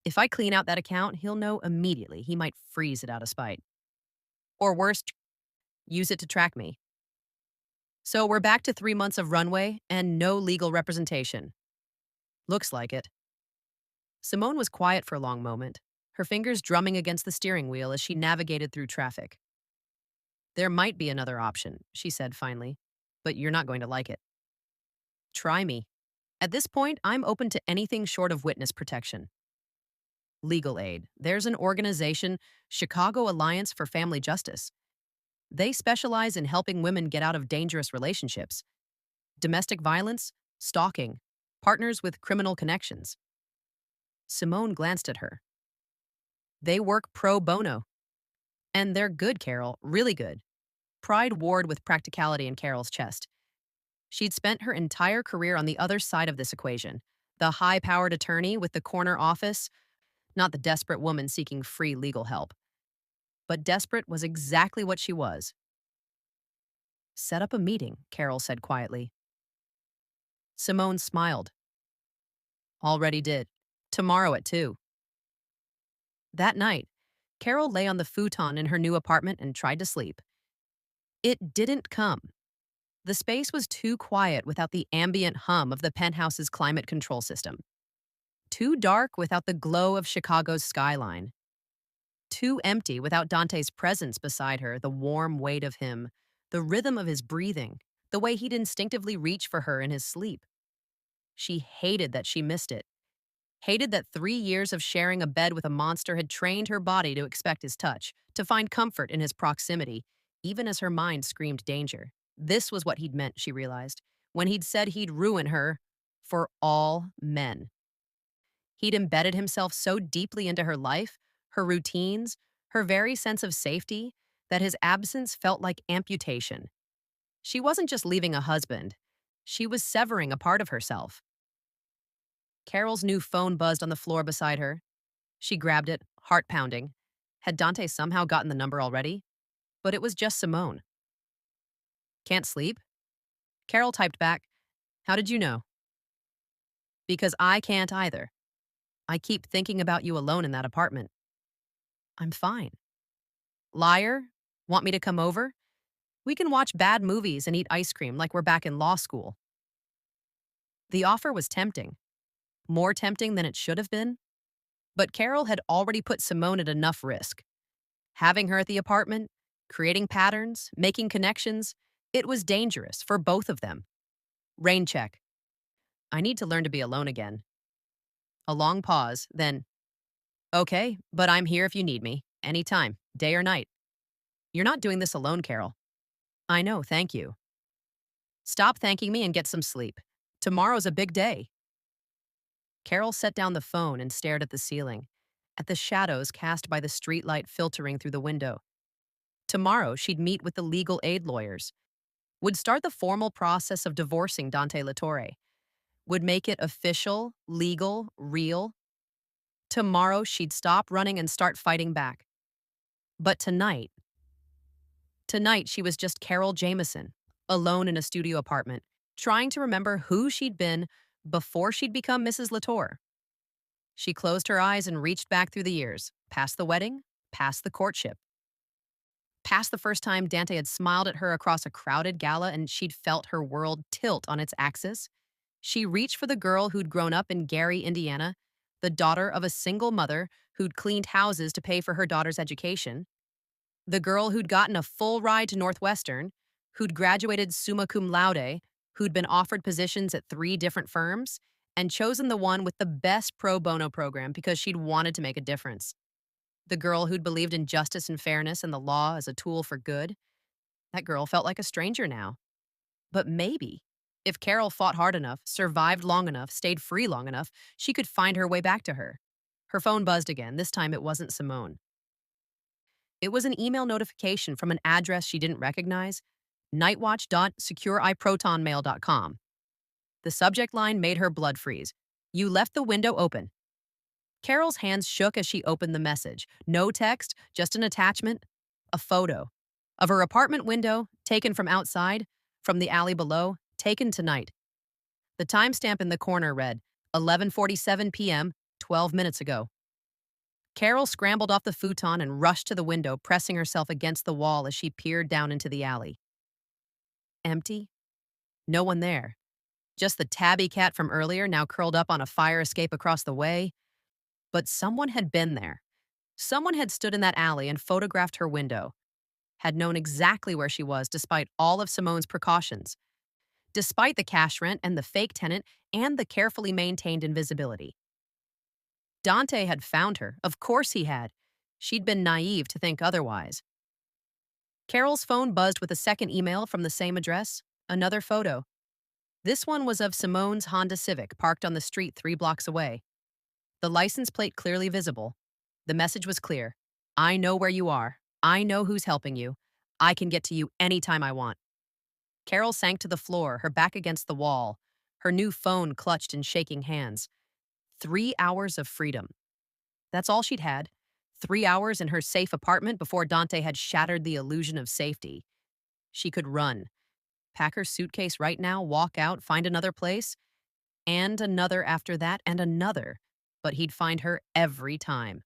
[SPEAKER 1] If I clean out that account, he'll know immediately. He might freeze it out of spite. Or worse, use it to track me. So we're back to 3 months of runway and no legal representation. Looks like it. Simone was quiet for a long moment, her fingers drumming against the steering wheel as she navigated through traffic. There might be another option, she said finally, but you're not going to like it. Try me. At this point, I'm open to anything short of witness protection. Legal aid. There's an organization, Chicago Alliance for Family Justice. They specialize in helping women get out of dangerous relationships, domestic violence, stalking, partners with criminal connections. Simone glanced at her. They work pro bono. And they're good, Carol, really good. Pride warred with practicality in Carol's chest. She'd spent her entire career on the other side of this equation, the high-powered attorney with the corner office, not the desperate woman seeking free legal help. But desperate was exactly what she was. Set up a meeting, Carol said quietly. Simone smiled. Already did. Tomorrow at 2. That night, Carol lay on the futon in her new apartment and tried to sleep. It didn't come. The space was too quiet without the ambient hum of the penthouse's climate control system. Too dark without the glow of Chicago's skyline. Too empty without Dante's presence beside her, the warm weight of him, the rhythm of his breathing, the way he'd instinctively reach for her in his sleep. She hated that she missed it. Hated that 3 years of sharing a bed with a monster had trained her body to expect his touch, to find comfort in his proximity, even as her mind screamed danger. This was what he'd meant, she realized, when he'd said he'd ruin her for all men. He'd embedded himself so deeply into her life, her routines, her very sense of safety, that his absence felt like amputation. She wasn't just leaving a husband. She was severing a part of herself. Carol's new phone buzzed on the floor beside her. She grabbed it, heart pounding. Had Dante somehow gotten the number already? But it was just Simone. Can't sleep? Carol typed back, How did you know? Because I can't either. I keep thinking about you alone in that apartment. I'm fine. Liar? Want me to come over? We can watch bad movies and eat ice cream like we're back in law school. The offer was tempting. More tempting than it should have been. But Carol had already put Simone at enough risk. Having her at the apartment, creating patterns, making connections, it was dangerous for both of them. Rain check. I need to learn to be alone again. A long pause, then, okay, but I'm here if you need me, anytime, day or night. You're not doing this alone, Carol. I know, thank you. Stop thanking me and get some sleep. Tomorrow's a big day. Carol set down the phone and stared at the ceiling, at the shadows cast by the streetlight filtering through the window. Tomorrow, she'd meet with the legal aid lawyers, would start the formal process of divorcing Dante Latorre, would make it official, legal, real. Tomorrow, she'd stop running and start fighting back. But tonight, she was just Carol Jameson, alone in a studio apartment, trying to remember who she'd been before she'd become Mrs. Latour. She closed her eyes and reached back through the years, past the wedding, past the courtship, past the first time Dante had smiled at her across a crowded gala and she'd felt her world tilt on its axis. She reached for the girl who'd grown up in Gary, Indiana, the daughter of a single mother who'd cleaned houses to pay for her daughter's education, the girl who'd gotten a full ride to Northwestern, who'd graduated summa cum laude, who'd been offered positions at 3 different firms, and chosen the one with the best pro bono program because she'd wanted to make a difference. The girl who'd believed in justice and fairness and the law as a tool for good. That girl felt like a stranger now. But maybe, if Carol fought hard enough, survived long enough, stayed free long enough, she could find her way back to her. Her phone buzzed again. This time it wasn't Simone. It was an email notification from an address she didn't recognize, nightwatch.secureiprotonmail.com. The subject line made her blood freeze. You left the window open. Carol's hands shook as she opened the message. No text, just an attachment, a photo of her apartment window, taken from outside, from the alley below, taken tonight. The timestamp in the corner read, 11:47 p.m., 12 minutes ago. Carol scrambled off the futon and rushed to the window, pressing herself against the wall as she peered down into the alley. Empty. No one there. Just the tabby cat from earlier, now curled up on a fire escape across the way. But someone had been there. Someone had stood in that alley and photographed her window, had known exactly where she was despite all of Simone's precautions, despite the cash rent and the fake tenant and the carefully maintained invisibility. Dante had found her. Of course he had. She'd been naive to think otherwise. Carol's phone buzzed with a second email from the same address, another photo. This one was of Simone's Honda Civic parked on the street 3 blocks away. The license plate clearly visible. The message was clear. I know where you are. I know who's helping you. I can get to you anytime I want. Carol sank to the floor, her back against the wall, her new phone clutched in shaking hands. 3 hours of freedom. That's all she'd had. 3 hours in her safe apartment before Dante had shattered the illusion of safety. She could run. Pack her suitcase right now, walk out, find another place, and another after that, and another. But he'd find her every time.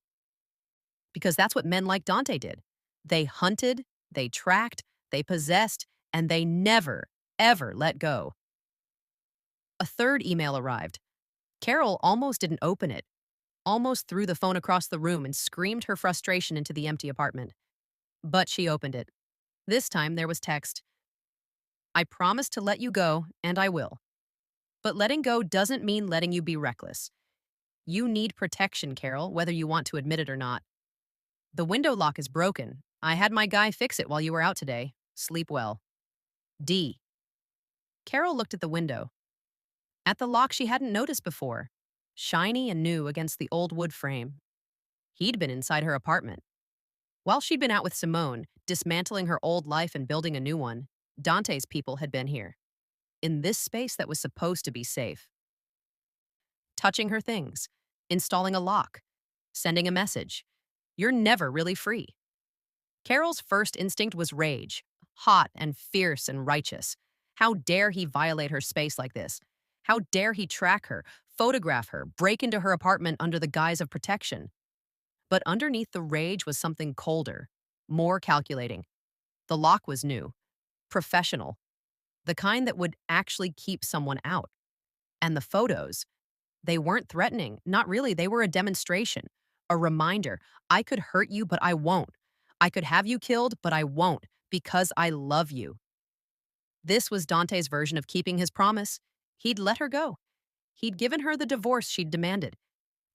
[SPEAKER 1] Because that's what men like Dante did. They hunted, they tracked, they possessed, and they never, ever let go. A third email arrived. Carol almost didn't open it, almost threw the phone across the room and screamed her frustration into the empty apartment. But she opened it. This time there was text. I promise to let you go, and I will. But letting go doesn't mean letting you be reckless. You need protection, Carol, whether you want to admit it or not. The window lock is broken. I had my guy fix it while you were out today. Sleep well. D. Carol looked at the window. At the lock she hadn't noticed before, shiny and new against the old wood frame. He'd been inside her apartment. While she'd been out with Simone, dismantling her old life and building a new one, Dante's people had been here, in this space that was supposed to be safe. Touching her things, installing a lock, sending a message. You're never really free. Carol's first instinct was rage, hot and fierce and righteous. How dare he violate her space like this? How dare he track her, photograph her, break into her apartment under the guise of protection? But underneath the rage was something colder, more calculating. The lock was new, professional, the kind that would actually keep someone out. And the photos, they weren't threatening. Not really. They were a demonstration, a reminder. I could hurt you, but I won't. I could have you killed, but I won't because I love you. This was Dante's version of keeping his promise. He'd let her go. He'd given her the divorce she'd demanded,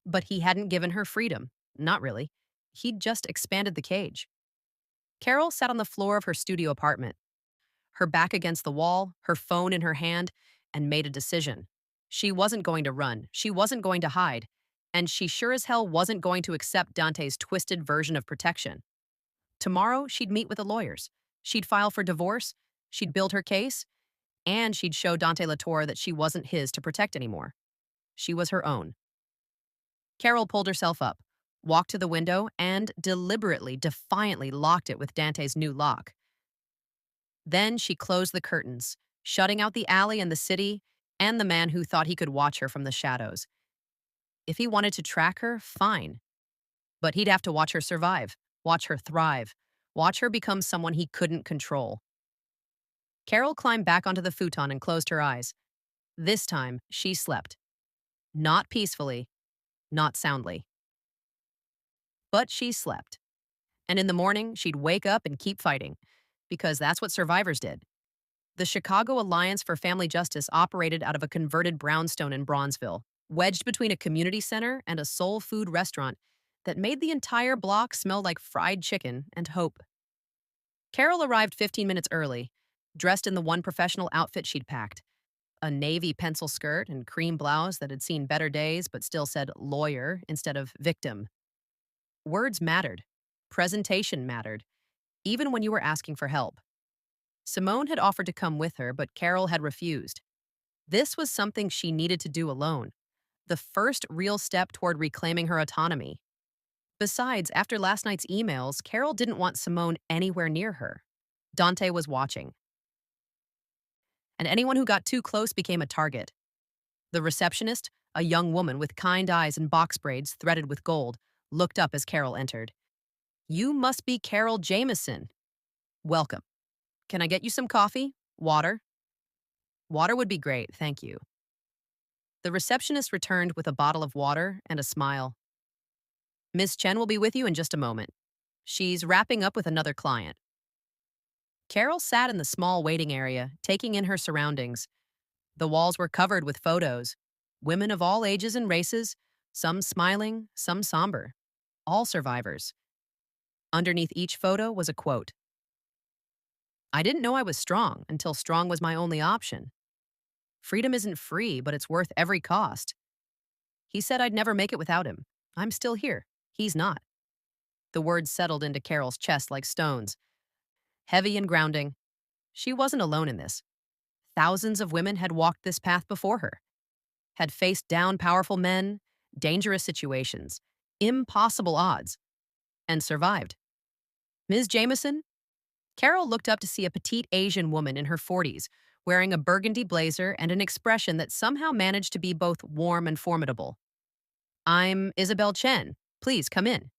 [SPEAKER 1] but he hadn't given her freedom. Not really. He'd just expanded the cage. Carol sat on the floor of her studio apartment, her back against the wall, her phone in her hand, and made a decision. She wasn't going to run. She wasn't going to hide. And she sure as hell wasn't going to accept Dante's twisted version of protection. Tomorrow, she'd meet with the lawyers. She'd file for divorce. She'd build her case. And she'd show Dante Latour that she wasn't his to protect anymore. She was her own. Carol pulled herself up, walked to the window, and deliberately, defiantly locked it with Dante's new lock. Then she closed the curtains, shutting out the alley and the city and the man who thought he could watch her from the shadows. If he wanted to track her, fine. But he'd have to watch her survive, watch her thrive, watch her become someone he couldn't control. Carol climbed back onto the futon and closed her eyes. This time, she slept. Not peacefully, not soundly. But she slept. And in the morning, she'd wake up and keep fighting, because that's what survivors did. The Chicago Alliance for Family Justice operated out of a converted brownstone in Bronzeville, wedged between a community center and a soul food restaurant that made the entire block smell like fried chicken and hope. Carol arrived 15 minutes early, dressed in the one professional outfit she'd packed, a navy pencil skirt and cream blouse that had seen better days but still said lawyer instead of victim. Words mattered. Presentation mattered, even when you were asking for help. Simone had offered to come with her, but Carol had refused. This was something she needed to do alone, the first real step toward reclaiming her autonomy. Besides, after last night's emails, Carol didn't want Simone anywhere near her. Dante was watching. And anyone who got too close became a target. The receptionist, a young woman with kind eyes and box braids threaded with gold, looked up as Carol entered. "You must be Carol Jameson. Welcome. Can I get you some coffee? Water?" "Water would be great, thank you." The receptionist returned with a bottle of water and a smile. "Miss Chen will be with you in just a moment. She's wrapping up with another client." Carol sat in the small waiting area, taking in her surroundings. The walls were covered with photos. Women of all ages and races, some smiling, some somber. All survivors. Underneath each photo was a quote. "I didn't know I was strong until strong was my only option. Freedom isn't free, but it's worth every cost. He said I'd never make it without him. I'm still here. He's not." The words settled into Carol's chest like stones. Heavy and grounding. She wasn't alone in this. Thousands of women had walked this path before her, had faced down powerful men, dangerous situations, impossible odds, and survived. "Ms. Jameson?" Carol looked up to see a petite Asian woman in her 40s, wearing a burgundy blazer and an expression that somehow managed to be both warm and formidable. "I'm Isabel Chen. Please come in."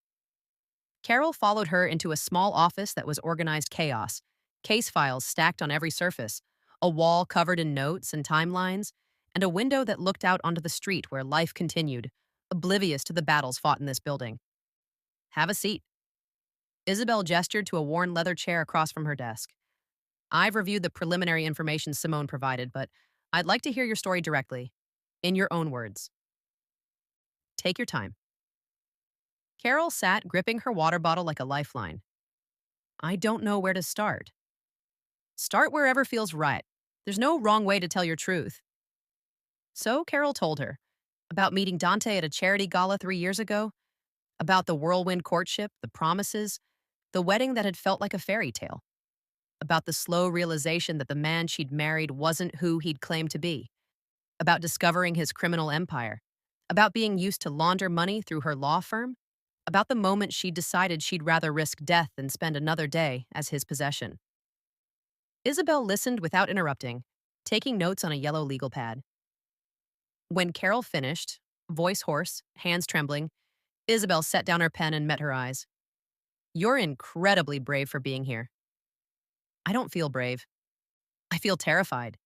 [SPEAKER 1] Carol followed her into a small office that was organized chaos, case files stacked on every surface, a wall covered in notes and timelines, and a window that looked out onto the street where life continued, oblivious to the battles fought in this building. "Have a seat." Isabel gestured to a worn leather chair across from her desk. "I've reviewed the preliminary information Simone provided, but I'd like to hear your story directly, in your own words. Take your time." Carol sat, gripping her water bottle like a lifeline. "I don't know where to start." "Start wherever feels right. There's no wrong way to tell your truth." So Carol told her about meeting Dante at a charity gala 3 years ago, about the whirlwind courtship, the promises, the wedding that had felt like a fairy tale, about the slow realization that the man she'd married wasn't who he'd claimed to be, about discovering his criminal empire, about being used to launder money through her law firm, about the moment she decided she'd rather risk death than spend another day as his possession. Isabel listened without interrupting, taking notes on a yellow legal pad. When Carol finished, voice hoarse, hands trembling, Isabel set down her pen and met her eyes. "You're incredibly brave for being here." "I don't feel brave. I feel terrified."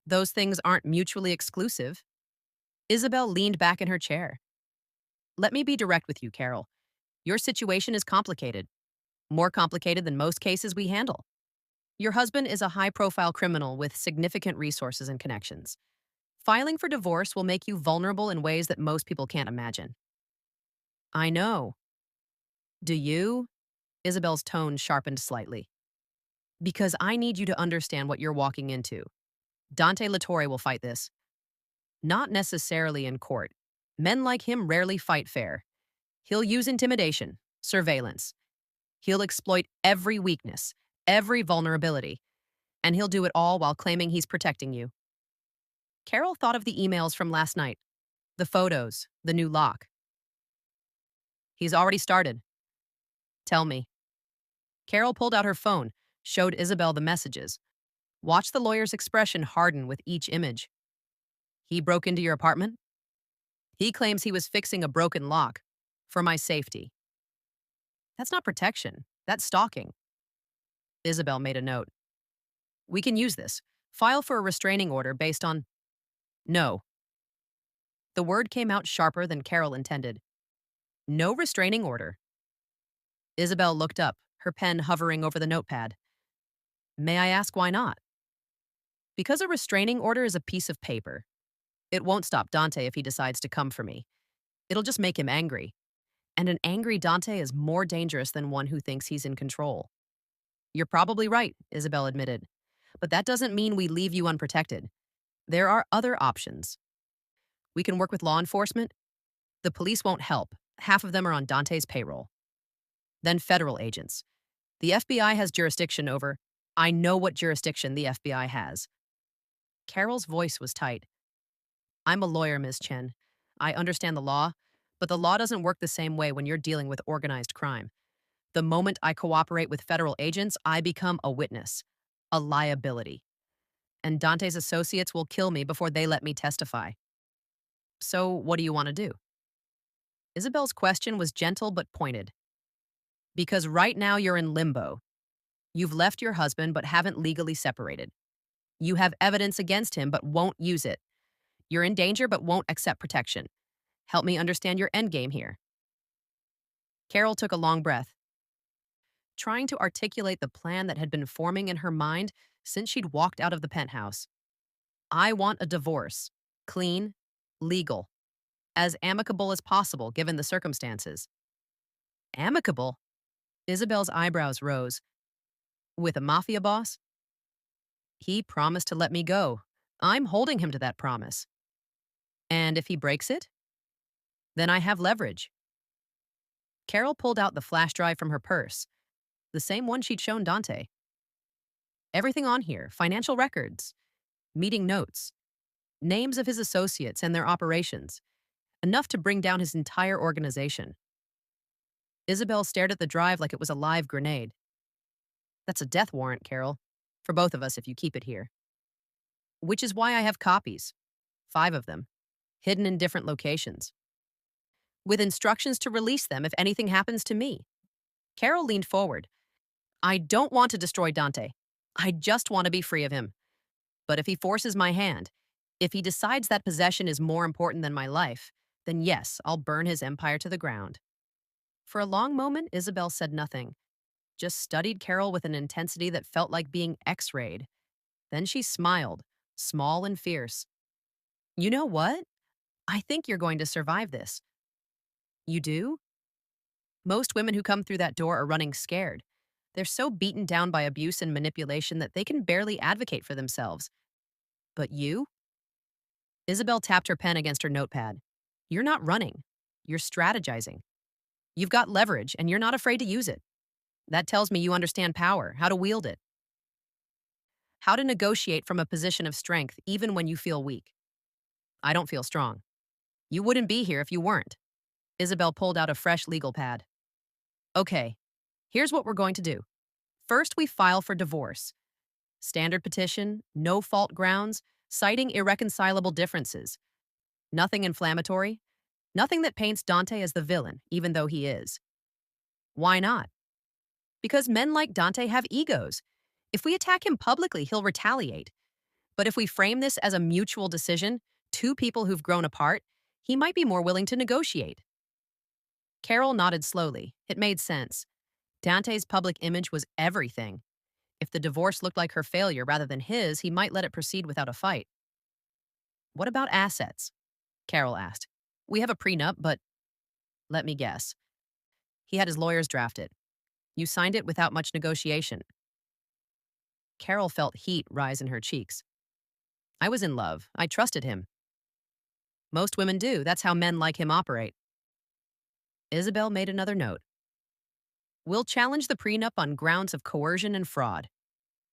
[SPEAKER 1] "Those things aren't mutually exclusive." Isabel leaned back in her chair. "Let me be direct with you, Carol. Your situation is complicated. More complicated than most cases we handle. Your husband is a high profile criminal with significant resources and connections. Filing for divorce will make you vulnerable in ways that most people can't imagine. I know. Do you? Isabel's tone sharpened slightly. Because I need you to understand what you're walking into. Dante Latore will fight this. Not necessarily in court. Men like him rarely fight fair. He'll use intimidation, surveillance. He'll exploit every weakness, every vulnerability, and he'll do it all while claiming he's protecting you. Carol thought of the emails from last night, the photos, the new lock. He's already started. Tell me. Carol pulled out her phone, showed Isabel the messages. Watch the lawyer's expression harden with each image. He broke into your apartment? He claims he was fixing a broken lock for my safety. That's not protection. That's stalking. Isabel made a note. We can use this. File for a restraining order based on... No. The word came out sharper than Carol intended. No restraining order. Isabel looked up, her pen hovering over the notepad. May I ask why not? Because a restraining order is a piece of paper. It won't stop Dante if he decides to come for me. It'll just make him angry. And an angry Dante is more dangerous than one who thinks he's in control. You're probably right, Isabel admitted. But that doesn't mean we leave you unprotected. There are other options. We can work with law enforcement. The police won't help. Half of them are on Dante's payroll. Then federal agents. The FBI has jurisdiction over... I know what jurisdiction the FBI has. Carol's voice was tight. I'm a lawyer, Ms. Chen. I understand the law, but the law doesn't work the same way when you're dealing with organized crime. The moment I cooperate with federal agents, I become a witness, a liability. And Dante's associates will kill me before they let me testify. So what do you want to do? Isabel's question was gentle but pointed. Because right now you're in limbo. You've left your husband but haven't legally separated. You have evidence against him but won't use it. You're in danger but won't accept protection. Help me understand your endgame here. Carol took a long breath, trying to articulate the plan that had been forming in her mind since she'd walked out of the penthouse. I want a divorce. Clean, legal, as amicable as possible given the circumstances. Amicable? Isabel's eyebrows rose. With a mafia boss? He promised to let me go. I'm holding him to that promise. And if he breaks it? Then I have leverage. Carol pulled out the flash drive from her purse, the same one she'd shown Dante. Everything on here, financial records, meeting notes, names of his associates and their operations, enough to bring down his entire organization. Isabel stared at the drive like it was a live grenade. That's a death warrant, Carol, for both of us if you keep it here. Which is why I have copies, 5 of them, hidden in different locations, with instructions to release them if anything happens to me. Carol leaned forward. I don't want to destroy Dante. I just want to be free of him. But if he forces my hand, if he decides that possession is more important than my life, then yes, I'll burn his empire to the ground. For a long moment, Isabel said nothing, just studied Carol with an intensity that felt like being X-rayed. Then she smiled, small and fierce. You know what? I think you're going to survive this. You do? Most women who come through that door are running scared. They're so beaten down by abuse and manipulation that they can barely advocate for themselves. But you? Isabel tapped her pen against her notepad. You're not running. You're strategizing. You've got leverage, and you're not afraid to use it. That tells me you understand power, how to wield it. How to negotiate from a position of strength even when you feel weak. I don't feel strong. You wouldn't be here if you weren't. Isabel pulled out a fresh legal pad. Okay, here's what we're going to do. First, we file for divorce. Standard petition, no fault grounds, citing irreconcilable differences. Nothing inflammatory. Nothing that paints Dante as the villain, even though he is. Why not? Because men like Dante have egos. If we attack him publicly, he'll retaliate. But if we frame this as a mutual decision, 2 people who've grown apart, he might be more willing to negotiate. Carol nodded slowly. It made sense. Dante's public image was everything. If the divorce looked like her failure rather than his, he might let it proceed without a fight. What about assets? Carol asked. We have a prenup, but let me guess. He had his lawyers draft it. You signed it without much negotiation. Carol felt heat rise in her cheeks. I was in love. I trusted him. Most women do. That's how men like him operate. Isabel made another note. We'll challenge the prenup on grounds of coercion and fraud.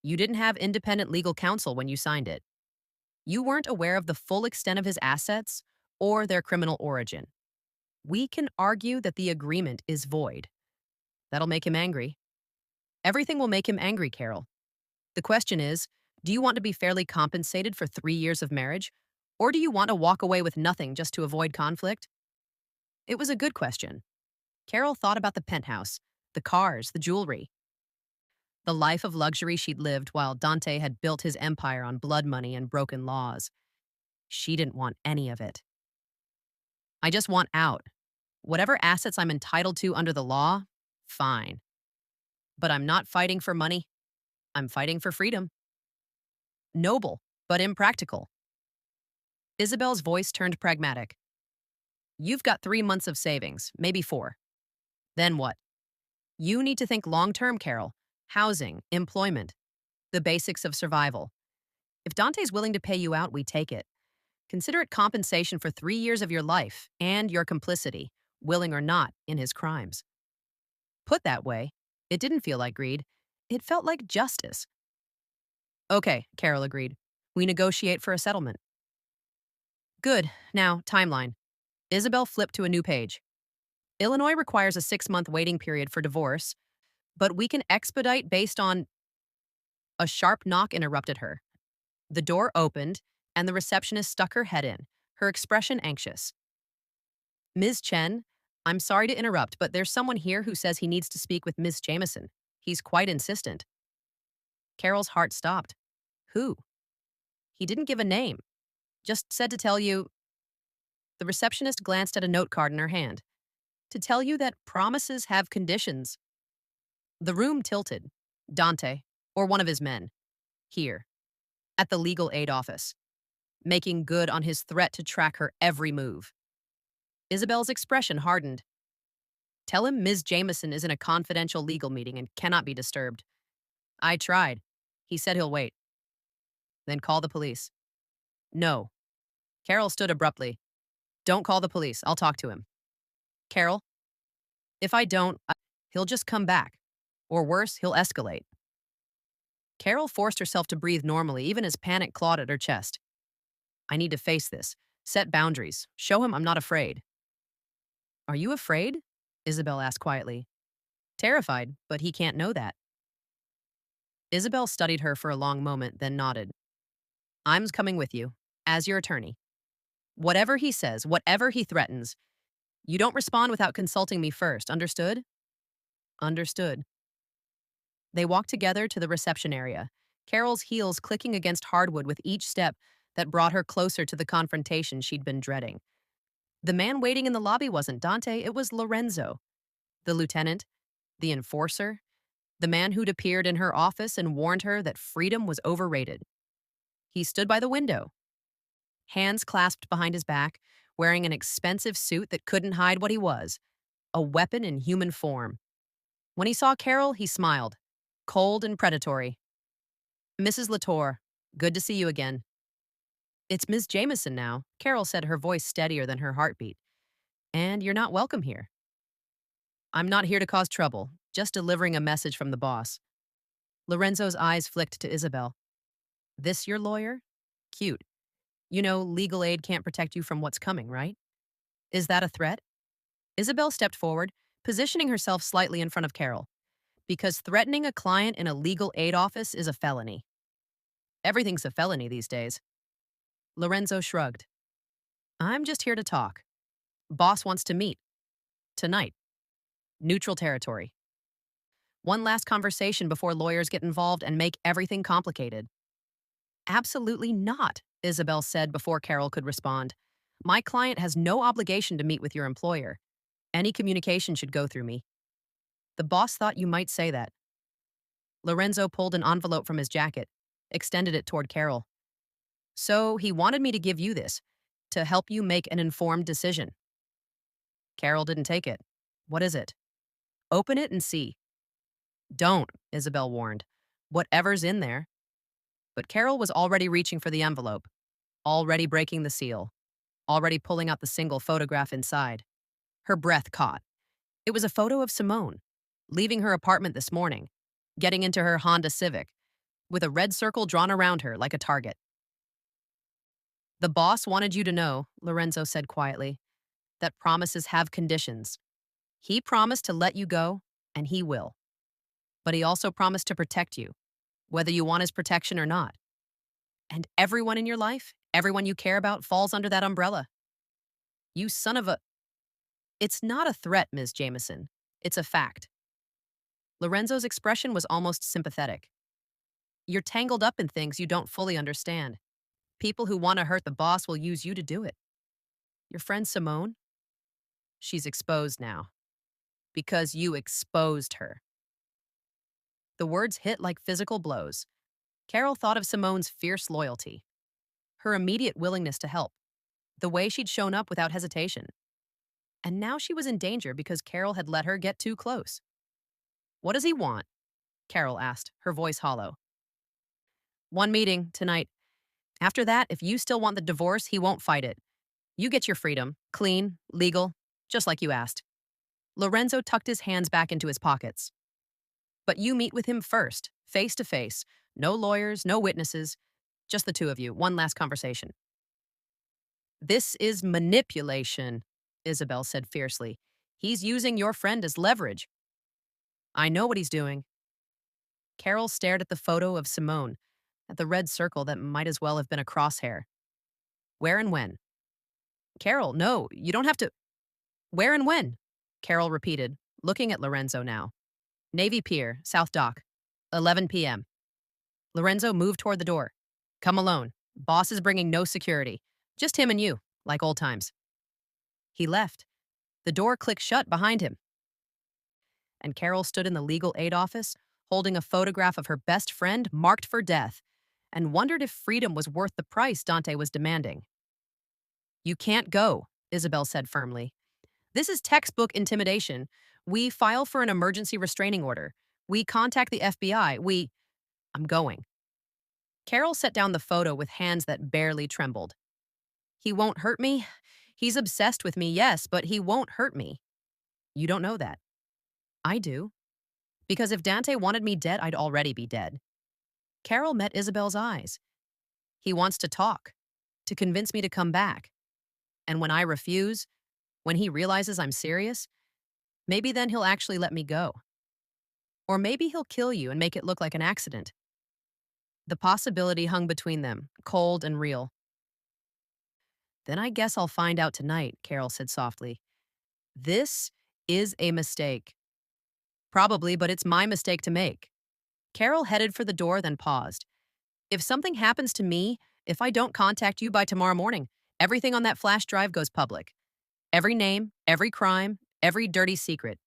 [SPEAKER 1] You didn't have independent legal counsel when you signed it. You weren't aware of the full extent of his assets or their criminal origin. We can argue that the agreement is void. That'll make him angry. Everything will make him angry, Carol. The question is, do you want to be fairly compensated for 3 years of marriage? Or do you want to walk away with nothing just to avoid conflict? It was a good question. Carol thought about the penthouse, the cars, the jewelry, the life of luxury she'd lived while Dante had built his empire on blood money and broken laws. She didn't want any of it. I just want out. Whatever assets I'm entitled to under the law, fine. But I'm not fighting for money. I'm fighting for freedom. Noble, but impractical. Isabel's voice turned pragmatic. You've got 3 months of savings, maybe 4. Then what? You need to think long-term, Carol. Housing, employment, the basics of survival. If Dante's willing to pay you out, we take it. Consider it compensation for 3 years of your life and your complicity, willing or not, in his crimes. Put that way, it didn't feel like greed. It felt like justice. Okay, Carol agreed. We negotiate for a settlement. Good. Now, timeline. Isabel flipped to a new page. Illinois requires a 6-month waiting period for divorce, but we can expedite based on... A sharp knock interrupted her. The door opened, and the receptionist stuck her head in, her expression anxious. Ms. Chen, I'm sorry to interrupt, but there's someone here who says he needs to speak with Ms. Jameson. He's quite insistent. Carol's heart stopped. Who? He didn't give a name. Just said to tell you... The receptionist glanced at a note card in her hand. To tell you that promises have conditions. The room tilted. Dante, or one of his men, here, at the legal aid office, making good on his threat to track her every move. Isabel's expression hardened. Tell him Ms. Jameson is in a confidential legal meeting and cannot be disturbed. I tried. He said he'll wait. Then call the police. No. Carol stood abruptly. Don't call the police. I'll talk to him. Carol, if I don't, he'll just come back. Or worse, he'll escalate. Carol forced herself to breathe normally, even as panic clawed at her chest. I need to face this. Set boundaries. Show him I'm not afraid. Are you afraid? Isabel asked quietly. Terrified, but he can't know that. Isabel studied her for a long moment, then nodded. I'm coming with you, as your attorney. Whatever he says, whatever he threatens, you don't respond without consulting me first, understood? Understood. They walked together to the reception area, Carol's heels clicking against hardwood with each step that brought her closer to the confrontation she'd been dreading. The man waiting in the lobby wasn't Dante, it was Lorenzo. The lieutenant, the enforcer, the man who'd appeared in her office and warned her that freedom was overrated. He stood by the window, hands clasped behind his back, wearing an expensive suit that couldn't hide what he was, a weapon in human form. When he saw Carol, he smiled, cold and predatory. Mrs. Latour, good to see you again. It's Ms. Jameson now, Carol said, her voice steadier than her heartbeat. And you're not welcome here. I'm not here to cause trouble, just delivering a message from the boss. Lorenzo's eyes flicked to Isabel. This your lawyer? Cute. You know, legal aid can't protect you from what's coming, right? Is that a threat? Isabel stepped forward, positioning herself slightly in front of Carol. Because threatening a client in a legal aid office is a felony. Everything's a felony these days. Lorenzo shrugged. I'm just here to talk. Boss wants to meet. Tonight. Neutral territory. One last conversation before lawyers get involved and make everything complicated. Absolutely not, Isabel said before Carol could respond. My client has no obligation to meet with your employer. Any communication should go through me. The boss thought you might say that. Lorenzo pulled an envelope from his jacket, extended it toward Carol. So he wanted me to give you this, to help you make an informed decision. Carol didn't take it. What is it? Open it and see. Don't, Isabel warned. Whatever's in there. But Carol was already reaching for the envelope, already breaking the seal, already pulling out the single photograph inside. Her breath caught. It was a photo of Simone, leaving her apartment this morning, getting into her Honda Civic, with a red circle drawn around her like a target. The boss wanted you to know, Lorenzo said quietly, that promises have conditions. He promised to let you go, and he will. But he also promised to protect you, whether you want his protection or not. And everyone in your life, everyone you care about, falls under that umbrella. You son of a... It's not a threat, Ms. Jameson. It's a fact. Lorenzo's expression was almost sympathetic. You're tangled up in things you don't fully understand. People who want to hurt the boss will use you to do it. Your friend Simone? She's exposed now. Because you exposed her. The words hit like physical blows. Carol thought of Simone's fierce loyalty, her immediate willingness to help, the way she'd shown up without hesitation. And now she was in danger because Carol had let her get too close. What does he want? Carol asked, her voice hollow. One meeting, tonight. After that, if you still want the divorce, he won't fight it. You get your freedom, clean, legal, just like you asked. Lorenzo tucked his hands back into his pockets. But you meet with him first, face to face. No lawyers, no witnesses, just the two of you, one last conversation. This is manipulation, Isabel said fiercely. He's using your friend as leverage. I know what he's doing. Carol stared at the photo of Simone, at the red circle that might as well have been a crosshair. Where and when? Carol, no, you don't have to. Where and when? Carol repeated, looking at Lorenzo now. Navy Pier, South Dock, 11 p.m. Lorenzo moved toward the door. Come alone. Boss is bringing no security. Just him and you, like old times. He left. The door clicked shut behind him. And Carol stood in the legal aid office, holding a photograph of her best friend marked for death, and wondered if freedom was worth the price Dante was demanding. You can't go, Isabel said firmly. This is textbook intimidation. We file for an emergency restraining order. We contact the FBI. I'm going. Carol set down the photo with hands that barely trembled. He won't hurt me. He's obsessed with me, yes, but he won't hurt me. You don't know that. I do. Because if Dante wanted me dead, I'd already be dead. Carol met Isabel's eyes. He wants to talk, to convince me to come back. And when I refuse, when he realizes I'm serious, maybe then he'll actually let me go. Or maybe he'll kill you and make it look like an accident. The possibility hung between them, cold and real. Then I guess I'll find out tonight, Carol said softly. This is a mistake. Probably, but it's my mistake to make. Carol headed for the door, then paused. If something happens to me, if I don't contact you by tomorrow morning, everything on that flash drive goes public. Every name, every crime, every dirty secret.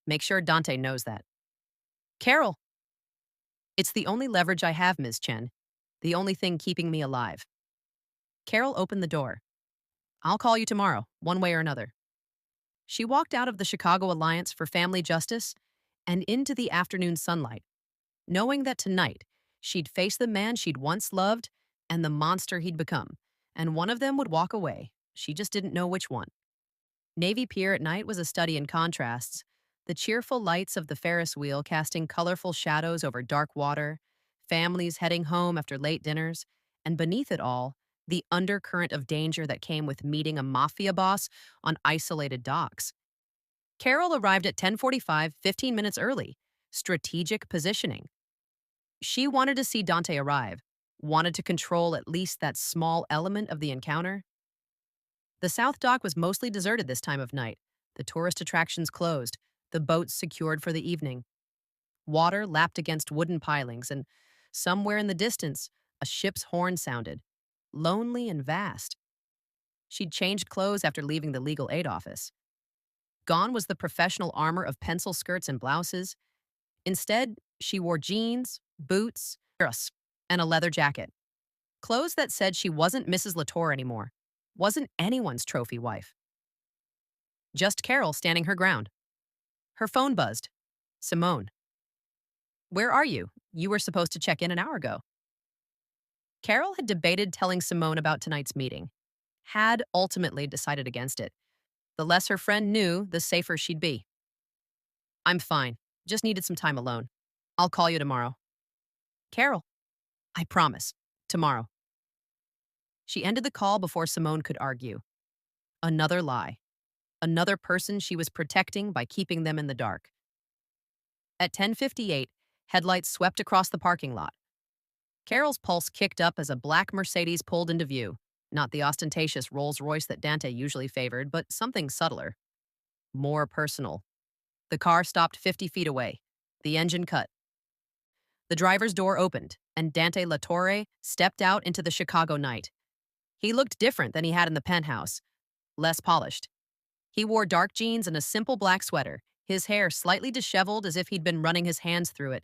[SPEAKER 1] Make sure Dante knows that. Carol! It's the only leverage I have, Ms. Chen. The only thing keeping me alive. Carol opened the door. I'll call you tomorrow, one way or another. She walked out of the Chicago Alliance for Family Justice and into the afternoon sunlight, knowing that tonight she'd face the man she'd once loved and the monster he'd become, and one of them would walk away. She just didn't know which one. Navy Pier at night was a study in contrasts, the cheerful lights of the Ferris wheel casting colorful shadows over dark water, families heading home after late dinners, and beneath it all, the undercurrent of danger that came with meeting a mafia boss on isolated docks. Carol arrived at 10:45, 15 minutes early. Strategic positioning. She wanted to see Dante arrive, wanted to control at least that small element of the encounter. The South Dock was mostly deserted this time of night, the tourist attractions closed, the boats secured for the evening. Water lapped against wooden pilings, and somewhere in the distance, a ship's horn sounded, lonely and vast. She'd changed clothes after leaving the legal aid office. Gone was the professional armor of pencil skirts and blouses. Instead, she wore jeans, boots, and a leather jacket. Clothes that said she wasn't Mrs. Latour anymore, wasn't anyone's trophy wife. Just Carol standing her ground. Her phone buzzed. Simone. Where are you? You were supposed to check in an hour ago. Carol had debated telling Simone about tonight's meeting, had ultimately decided against it. The less her friend knew, the safer she'd be. I'm fine. Just needed some time alone. I'll call you tomorrow. Carol. I promise. Tomorrow. She ended the call before Simone could argue. Another lie. Another person she was protecting by keeping them in the dark. At 10:58, headlights swept across the parking lot. Carol's pulse kicked up as a black Mercedes pulled into view. Not the ostentatious Rolls-Royce that Dante usually favored, but something subtler. More personal. The car stopped 50 feet away. The engine cut. The driver's door opened, and Dante Latorre stepped out into the Chicago night. He looked different than he had in the penthouse. Less polished. He wore dark jeans and a simple black sweater, his hair slightly disheveled as if he'd been running his hands through it.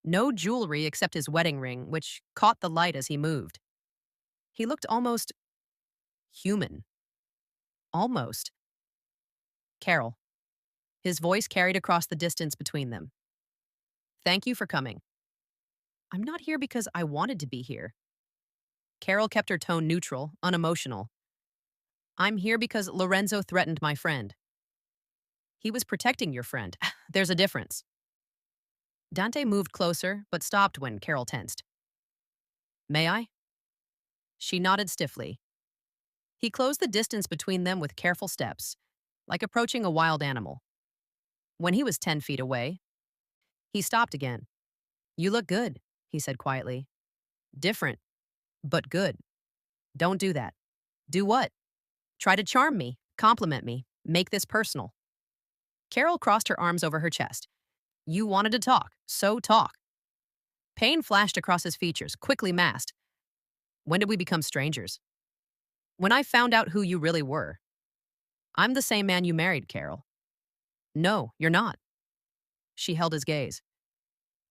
[SPEAKER 1] No jewelry except his wedding ring, which caught the light as he moved. He looked almost human. Almost. Carol. His voice carried across the distance between them. Thank you for coming. I'm not here because I wanted to be here. Carol kept her tone neutral, unemotional. I'm here because Lorenzo threatened my friend. He was protecting your friend. There's a difference. Dante moved closer, but stopped when Carol tensed. May I? She nodded stiffly. He closed the distance between them with careful steps, like approaching a wild animal. When he was 10 feet away, he stopped again. You look good, he said quietly. Different, but good. Don't do that. Do what? Try to charm me, compliment me, make this personal. Carol crossed her arms over her chest. You wanted to talk, so talk. Pain flashed across his features, quickly masked. When did we become strangers? When I found out who you really were. I'm the same man you married, Carol. No, you're not. She held his gaze.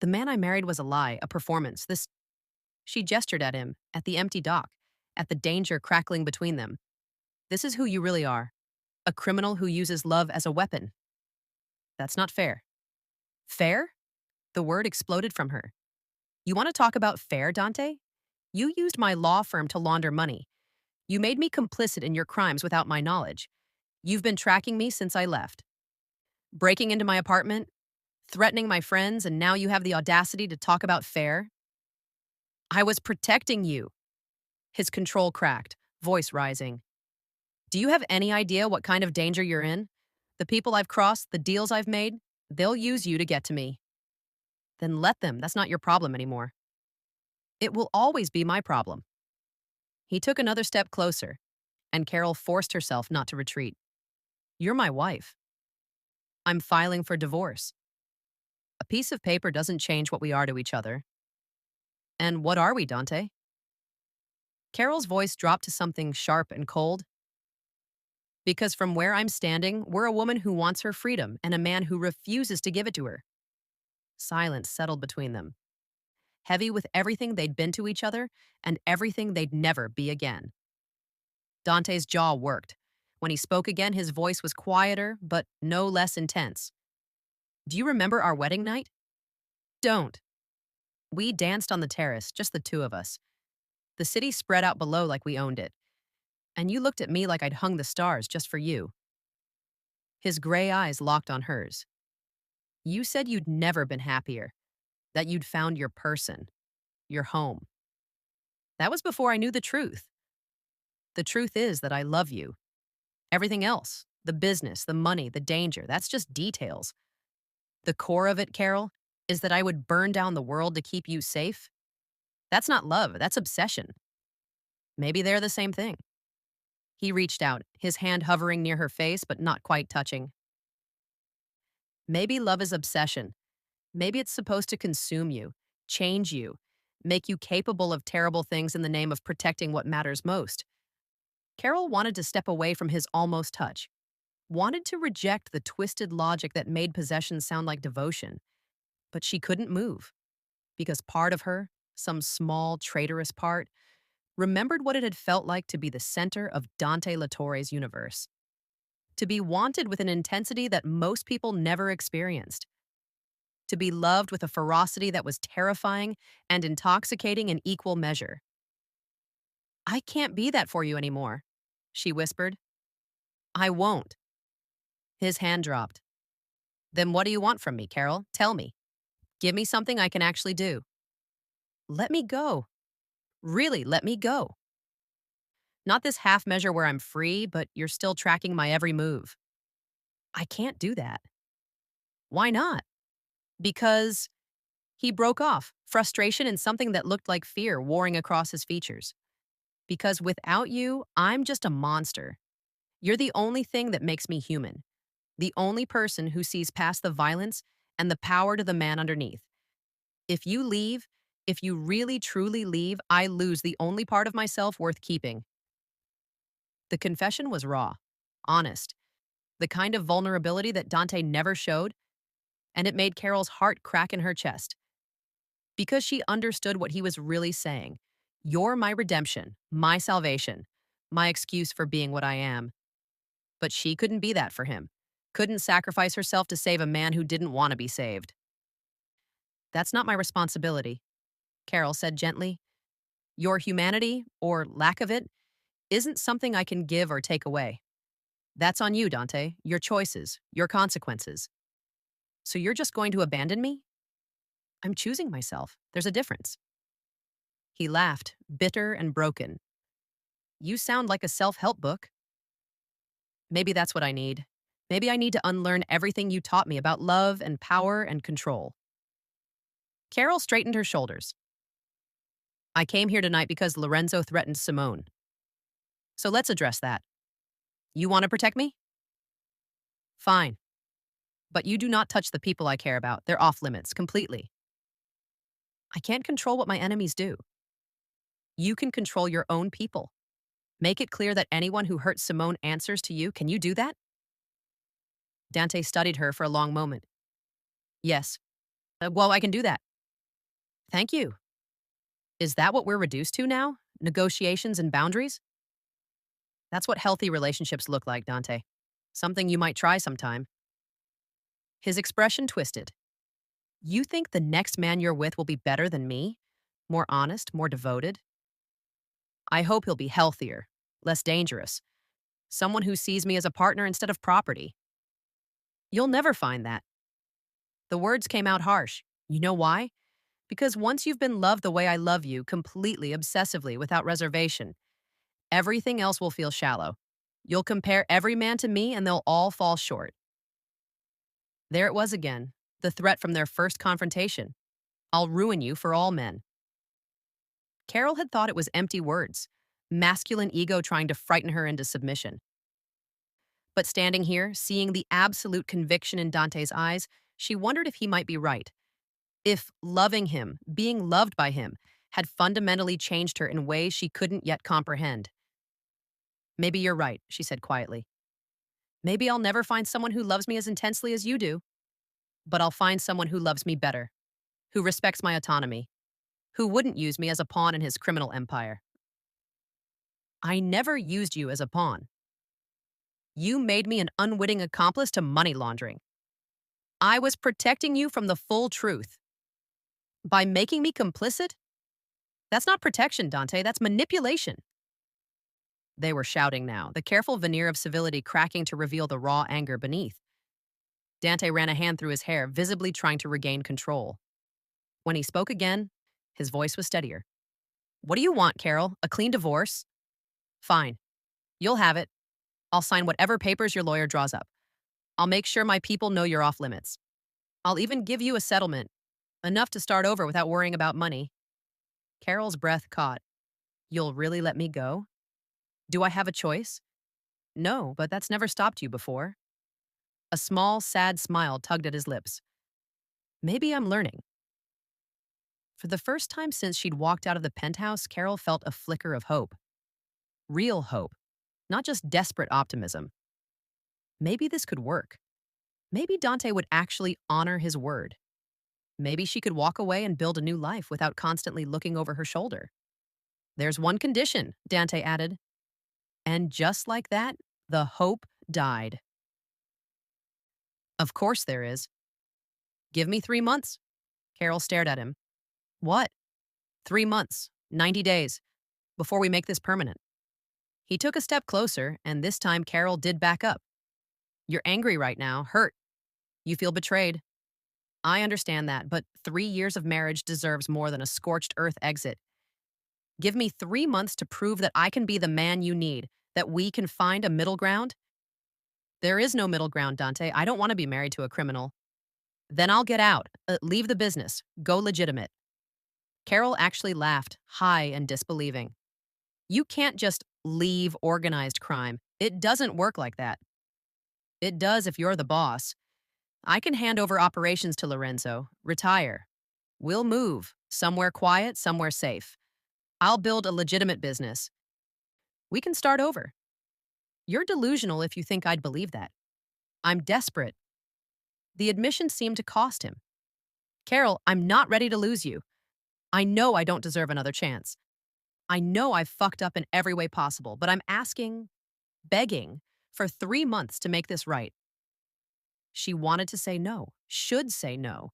[SPEAKER 1] The man I married was a lie, a performance. She gestured at him, at the empty dock, at the danger crackling between them. This is who you really are. A criminal who uses love as a weapon. That's not fair. Fair? The word exploded from her. You want to talk about fair, Dante? You used my law firm to launder money. You made me complicit in your crimes without my knowledge. You've been tracking me since I left. Breaking into my apartment, threatening my friends, and now you have the audacity to talk about fair? I was protecting you. His control cracked, voice rising. Do you have any idea what kind of danger you're in? The people I've crossed, the deals I've made, they'll use you to get to me. Then let them. That's not your problem anymore. It will always be my problem. He took another step closer, and Carol forced herself not to retreat. You're my wife. I'm filing for divorce. A piece of paper doesn't change what we are to each other. And what are we, Dante? Carol's voice dropped to something sharp and cold. Because from where I'm standing, we're a woman who wants her freedom and a man who refuses to give it to her. Silence settled between them, heavy with everything they'd been to each other and everything they'd never be again. Dante's jaw worked. When he spoke again, his voice was quieter, but no less intense. Do you remember our wedding night? Don't. We danced on the terrace, just the two of us. The city spread out below like we owned it. And you looked at me like I'd hung the stars just for you. His gray eyes locked on hers. You said you'd never been happier, that you'd found your person, your home. That was before I knew the truth. The truth is that I love you. Everything else, the business, the money, the danger, that's just details. The core of it, Carol, is that I would burn down the world to keep you safe. That's not love, that's obsession. Maybe they're the same thing. He reached out, his hand hovering near her face but not quite touching. Maybe love is obsession. Maybe it's supposed to consume you, change you, make you capable of terrible things in the name of protecting what matters most. Carol wanted to step away from his almost touch. wanted to reject the twisted logic that made possession sound like devotion, but she couldn't move because part of her, some small, traitorous part, remembered what it had felt like to be the center of Dante Lattore's universe, to be wanted with an intensity that most people never experienced, to be loved with a ferocity that was terrifying and intoxicating in equal measure. I can't be that for you anymore, she whispered. I won't. His hand dropped. Then what do you want from me, Carol? Tell me. Give me something I can actually do. Let me go. Really, let me go. Not this half measure where I'm free, but you're still tracking my every move. I can't do that. Why not? Because he broke off, frustration and something that looked like fear warring across his features. Because without you, I'm just a monster. You're the only thing that makes me human. The only person who sees past the violence and the power to the man underneath. If you leave, if you really truly leave, I lose the only part of myself worth keeping. The confession was raw, honest, the kind of vulnerability that Dante never showed, and it made Carol's heart crack in her chest. Because she understood what he was really saying. You're my redemption, my salvation, my excuse for being what I am. But she couldn't be that for him, couldn't sacrifice herself to save a man who didn't want to be saved. That's not my responsibility, Carol said gently. Your humanity, or lack of it, isn't something I can give or take away. That's on you, Dante, your choices, your consequences. So you're just going to abandon me? I'm choosing myself. There's a difference. He laughed, bitter and broken. You sound like a self-help book. Maybe that's what I need. Maybe I need to unlearn everything you taught me about love and power and control. Carol straightened her shoulders. I came here tonight because Lorenzo threatened Simone. So let's address that. You want to protect me? Fine. But you do not touch the people I care about. They're off limits, completely. I can't control what my enemies do. You can control your own people. Make it clear that anyone who hurts Simone answers to you. Can you do that? Dante studied her for a long moment. Yes. Well, I can do that. Thank you. Is that what we're reduced to now? Negotiations and boundaries? That's what healthy relationships look like, Dante. Something you might try sometime. His expression twisted. You think the next man you're with will be better than me? More honest, more devoted? I hope he'll be healthier, less dangerous. Someone who sees me as a partner instead of property. You'll never find that. The words came out harsh. You know why? Because once you've been loved the way I love you, completely, obsessively, without reservation, everything else will feel shallow. You'll compare every man to me and they'll all fall short. There it was again, the threat from their first confrontation. I'll ruin you for all men. Carol had thought it was empty words, masculine ego trying to frighten her into submission. But standing here, seeing the absolute conviction in Dante's eyes, she wondered if he might be right. If loving him, being loved by him, had fundamentally changed her in ways she couldn't yet comprehend. Maybe you're right, she said quietly. Maybe I'll never find someone who loves me as intensely as you do. But I'll find someone who loves me better, who respects my autonomy, who wouldn't use me as a pawn in his criminal empire. I never used you as a pawn. You made me an unwitting accomplice to money laundering. I was protecting you from the full truth. By making me complicit? That's not protection, Dante, that's manipulation. They were shouting now, the careful veneer of civility cracking to reveal the raw anger beneath. Dante ran a hand through his hair, visibly trying to regain control. When he spoke again, his voice was steadier. What do you want, Carol? A clean divorce? Fine. You'll have it. I'll sign whatever papers your lawyer draws up. I'll make sure my people know you're off limits. I'll even give you a settlement, enough to start over without worrying about money. Carol's breath caught. You'll really let me go? Do I have a choice? No, but that's never stopped you before. A small, sad smile tugged at his lips. Maybe I'm learning. For the first time since she'd walked out of the penthouse, Carol felt a flicker of hope. Real hope, not just desperate optimism. Maybe this could work. Maybe Dante would actually honor his word. Maybe she could walk away and build a new life without constantly looking over her shoulder. There's one condition, Dante added. And just like that, the hope died. Of course there is. Give me 3 months. Carol stared at him. What? 3 months, 90 days, before we make this permanent. He took a step closer, and this time Carol did back up. You're angry right now, hurt. You feel betrayed. I understand that, but 3 years of marriage deserves more than a scorched earth exit. Give me 3 months to prove that I can be the man you need, that we can find a middle ground. There is no middle ground, Dante. I don't want to be married to a criminal. Then I'll get out, leave the business, go legitimate. Carol actually laughed, high and disbelieving. You can't just leave organized crime. It doesn't work like that. It does if you're the boss. I can hand over operations to Lorenzo, retire. We'll move, somewhere quiet, somewhere safe. I'll build a legitimate business. We can start over. You're delusional if you think I'd believe that. I'm desperate. The admission seemed to cost him. Carol, I'm not ready to lose you. I know I don't deserve another chance. I know I've fucked up in every way possible, but I'm asking, begging, for 3 months to make this right. She wanted to say no, should say no.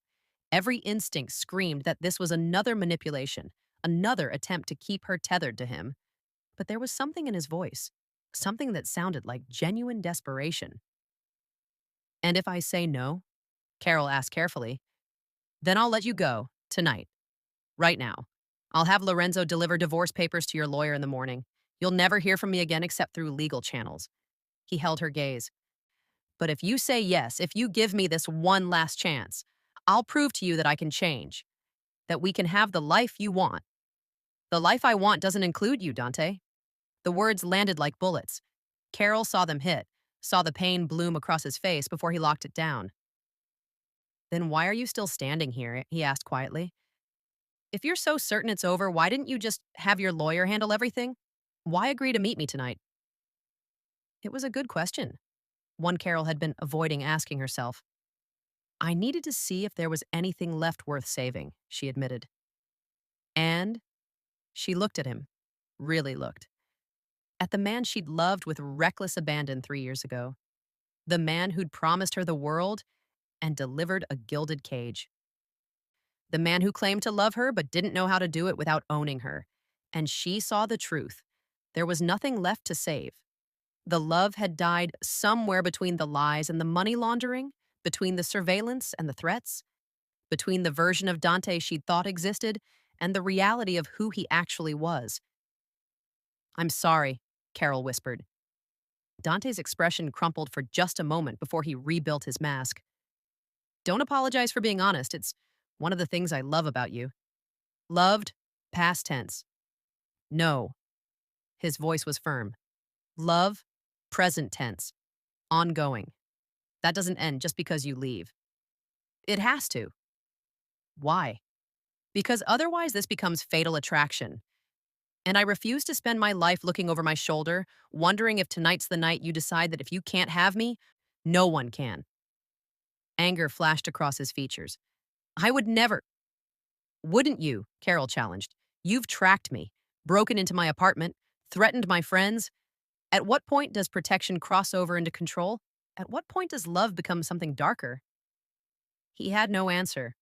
[SPEAKER 1] Every instinct screamed that this was another manipulation, another attempt to keep her tethered to him. But there was something in his voice, something that sounded like genuine desperation. And if I say no, Carol asked carefully, then I'll let you go, tonight, right now. I'll have Lorenzo deliver divorce papers to your lawyer in the morning. You'll never hear from me again except through legal channels. He held her gaze. But if you say yes, if you give me this one last chance, I'll prove to you that I can change, that we can have the life you want. The life I want doesn't include you, Dante. The words landed like bullets. Carol saw them hit, saw the pain bloom across his face before he locked it down. Then why are you still standing here? He asked quietly. If you're so certain it's over, why didn't you just have your lawyer handle everything? Why agree to meet me tonight? It was a good question, one Carol had been avoiding asking herself. I needed to see if there was anything left worth saving, she admitted. And she looked at him, really looked, at the man she'd loved with reckless abandon 3 years ago, the man who'd promised her the world and delivered a gilded cage. The man who claimed to love her but didn't know how to do it without owning her. And she saw the truth. There was nothing left to save. The love had died somewhere between the lies and the money laundering, between the surveillance and the threats, between the version of Dante she'd thought existed and the reality of who he actually was. I'm sorry, Carol whispered. Dante's expression crumpled for just a moment before he rebuilt his mask. Don't apologize for being honest. It's one of the things I love about you. Loved, past tense. No. His voice was firm. Love, present tense. Ongoing. That doesn't end just because you leave. It has to. Why? Because otherwise this becomes fatal attraction. And I refuse to spend my life looking over my shoulder, wondering if tonight's the night you decide that if you can't have me, no one can. Anger flashed across his features. I would never. Wouldn't you? Carol challenged. You've tracked me, broken into my apartment, threatened my friends. At what point does protection cross over into control? At what point does love become something darker? He had no answer.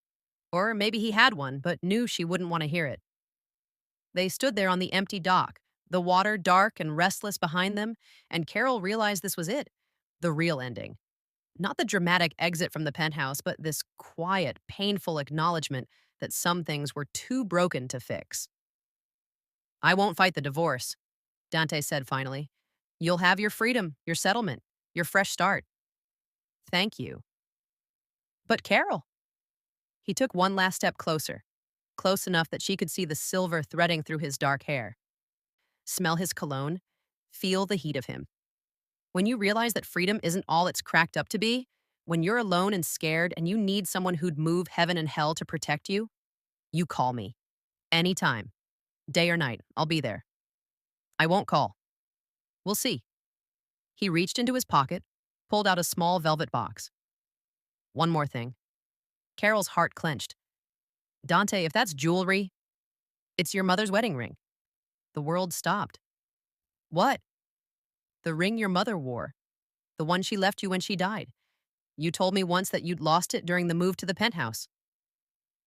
[SPEAKER 1] Or maybe he had one, but knew she wouldn't want to hear it. They stood there on the empty dock, the water dark and restless behind them, and Carol realized this was it, the real ending. Not the dramatic exit from the penthouse, but this quiet, painful acknowledgement that some things were too broken to fix. I won't fight the divorce, Dante said finally. You'll have your freedom, your settlement, your fresh start. Thank you. But Carol. He took one last step closer, close enough that she could see the silver threading through his dark hair. Smell his cologne, feel the heat of him. When you realize that freedom isn't all it's cracked up to be, when you're alone and scared and you need someone who'd move heaven and hell to protect you, you call me. Anytime. Day or night, I'll be there. I won't call. We'll see. He reached into his pocket, pulled out a small velvet box. One more thing. Carol's heart clenched. Dante, if that's jewelry, it's your mother's wedding ring. The world stopped. What? The ring your mother wore. The one she left you when she died. You told me once that you'd lost it during the move to the penthouse.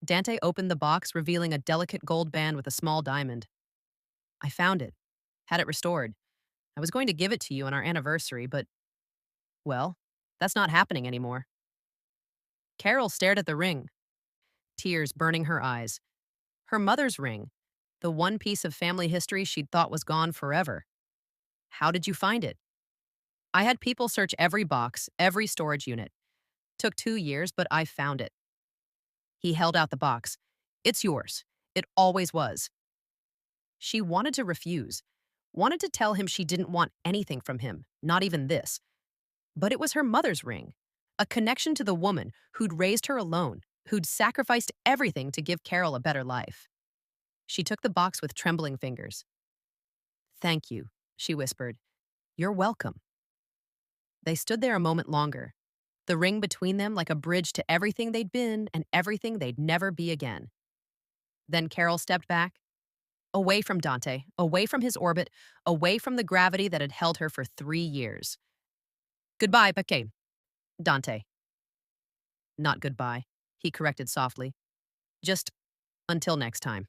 [SPEAKER 1] Dante opened the box, revealing a delicate gold band with a small diamond. I found it. Had it restored. I was going to give it to you on our anniversary, but, well, that's not happening anymore. Carol stared at the ring, tears burning her eyes. Her mother's ring, the one piece of family history she'd thought was gone forever. How did you find it? I had people search every box, every storage unit. Took 2 years, but I found it. He held out the box. It's yours. It always was. She wanted to refuse, wanted to tell him she didn't want anything from him, not even this. But it was her mother's ring, a connection to the woman who'd raised her alone, who'd sacrificed everything to give Carol a better life. She took the box with trembling fingers. Thank you, she whispered. You're welcome. They stood there a moment longer, the ring between them like a bridge to everything they'd been and everything they'd never be again. Then Carol stepped back, away from Dante, away from his orbit, away from the gravity that had held her for 3 years. Goodbye, Paquet. Dante. Not goodbye, he corrected softly. Just until next time.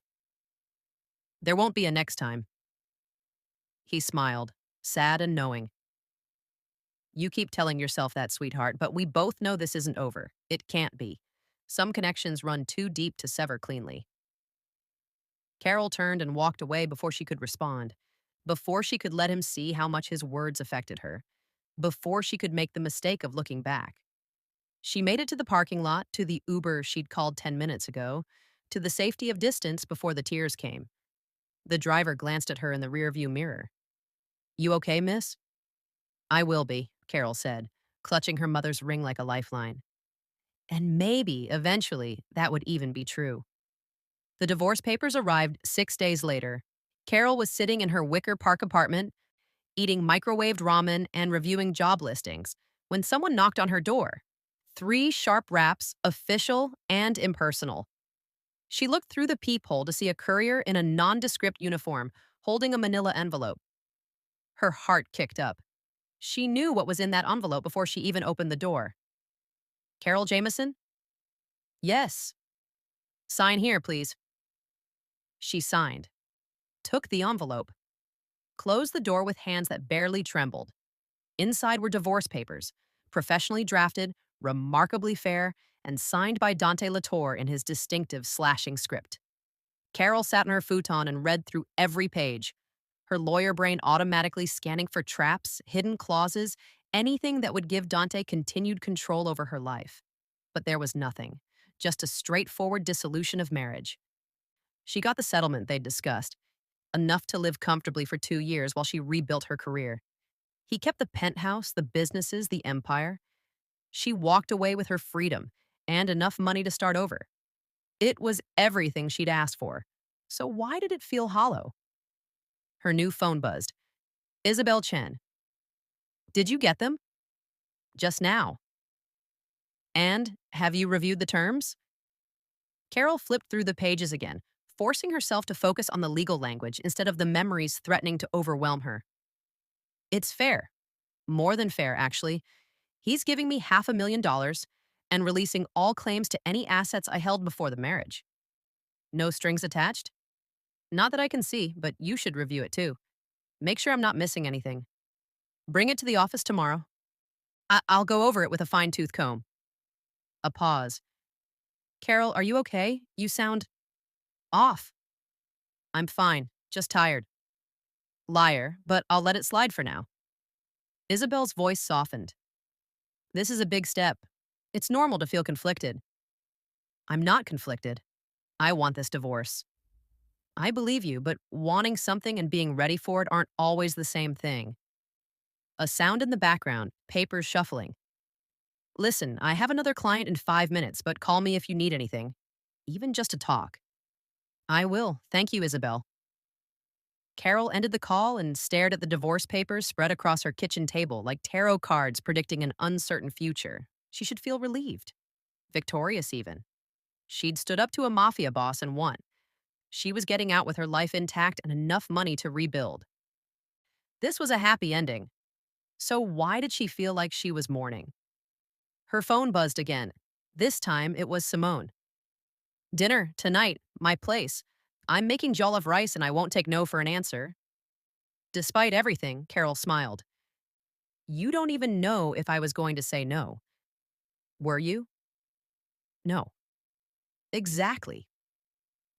[SPEAKER 1] There won't be a next time. He smiled, sad and knowing. You keep telling yourself that, sweetheart, but we both know this isn't over. It can't be. Some connections run too deep to sever cleanly. Carol turned and walked away before she could respond, before she could let him see how much his words affected her, before she could make the mistake of looking back. She made it to the parking lot, to the Uber she'd called 10 minutes ago, to the safety of distance before the tears came. The driver glanced at her in the rearview mirror. You okay, miss? I will be, Carol said, clutching her mother's ring like a lifeline. And maybe, eventually, that would even be true. The divorce papers arrived 6 days later. Carol was sitting in her Wicker Park apartment, eating microwaved ramen and reviewing job listings, when someone knocked on her door. 3 sharp raps, official and impersonal. She looked through the peephole to see a courier in a nondescript uniform, holding a manila envelope. Her heart kicked up. She knew what was in that envelope before she even opened the door. Carol Jameson? Yes. Sign here, please. She signed, took the envelope, closed the door with hands that barely trembled. Inside were divorce papers, professionally drafted, remarkably fair, and signed by Dante Latour in his distinctive slashing script. Carol sat in her futon and read through every page, her lawyer brain automatically scanning for traps, hidden clauses, anything that would give Dante continued control over her life. But there was nothing, just a straightforward dissolution of marriage. She got the settlement they'd discussed, enough to live comfortably for 2 years while she rebuilt her career. He kept the penthouse, the businesses, the empire. She walked away with her freedom and enough money to start over. It was everything she'd asked for. So why did it feel hollow? Her new phone buzzed. Isabel Chen. Did you get them? Just now. And have you reviewed the terms? Carol flipped through the pages again, forcing herself to focus on the legal language instead of the memories threatening to overwhelm her. It's fair. More than fair, actually. He's giving me $500,000 and releasing all claims to any assets I held before the marriage. No strings attached? Not that I can see, but you should review it too. Make sure I'm not missing anything. Bring it to the office tomorrow. I'll go over it with a fine-tooth comb. A pause. Carol, are you okay? You sound off. I'm fine, just tired. Liar, but I'll let it slide for now. Isabel's voice softened. This is a big step. It's normal to feel conflicted. I'm not conflicted. I want this divorce. I believe you, but wanting something and being ready for it aren't always the same thing. A sound in the background, papers shuffling. Listen, I have another client in 5 minutes, but call me if you need anything, even just to talk. I will. Thank you, Isabel. Carol ended the call and stared at the divorce papers spread across her kitchen table like tarot cards predicting an uncertain future. She should feel relieved, victorious even. She'd stood up to a mafia boss and won. She was getting out with her life intact and enough money to rebuild. This was a happy ending. So why did she feel like she was mourning? Her phone buzzed again. This time it was Simone. Dinner, tonight, my place. I'm making jollof rice and I won't take no for an answer. Despite everything, Carol smiled. You don't even know if I was going to say no. Were you? No. Exactly.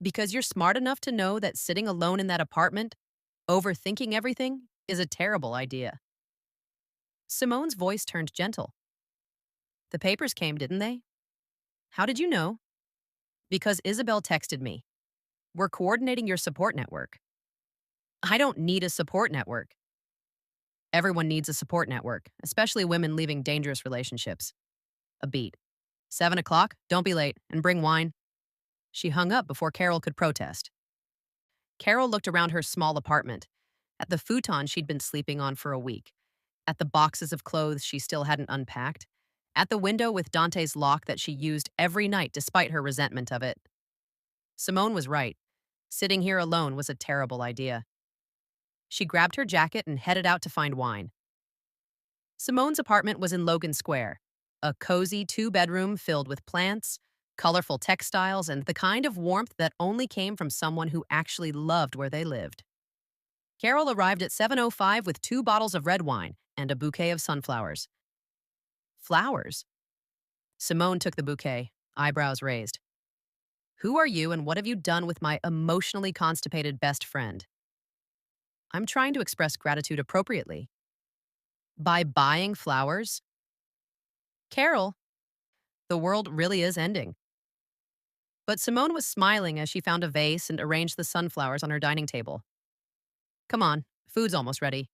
[SPEAKER 1] Because you're smart enough to know that sitting alone in that apartment, overthinking everything, is a terrible idea. Simone's voice turned gentle. The papers came, didn't they? How did you know? Because Isabel texted me. We're coordinating your support network. I don't need a support network. Everyone needs a support network, especially women leaving dangerous relationships. A beat. 7 o'clock, don't be late, and bring wine. She hung up before Carol could protest. Carol looked around her small apartment, at the futon she'd been sleeping on for a week, at the boxes of clothes she still hadn't unpacked, at the window with Dante's lock that she used every night despite her resentment of it. Simone was right. Sitting here alone was a terrible idea. She grabbed her jacket and headed out to find wine. Simone's apartment was in Logan Square, a cozy two-bedroom filled with plants, colorful textiles, and the kind of warmth that only came from someone who actually loved where they lived. Carol arrived at 7:05 with 2 bottles of red wine and a bouquet of sunflowers. Flowers? Simone took the bouquet, eyebrows raised. Who are you and what have you done with my emotionally constipated best friend? I'm trying to express gratitude appropriately. By buying flowers? Carol, the world really is ending. But Simone was smiling as she found a vase and arranged the sunflowers on her dining table. Come on, food's almost ready.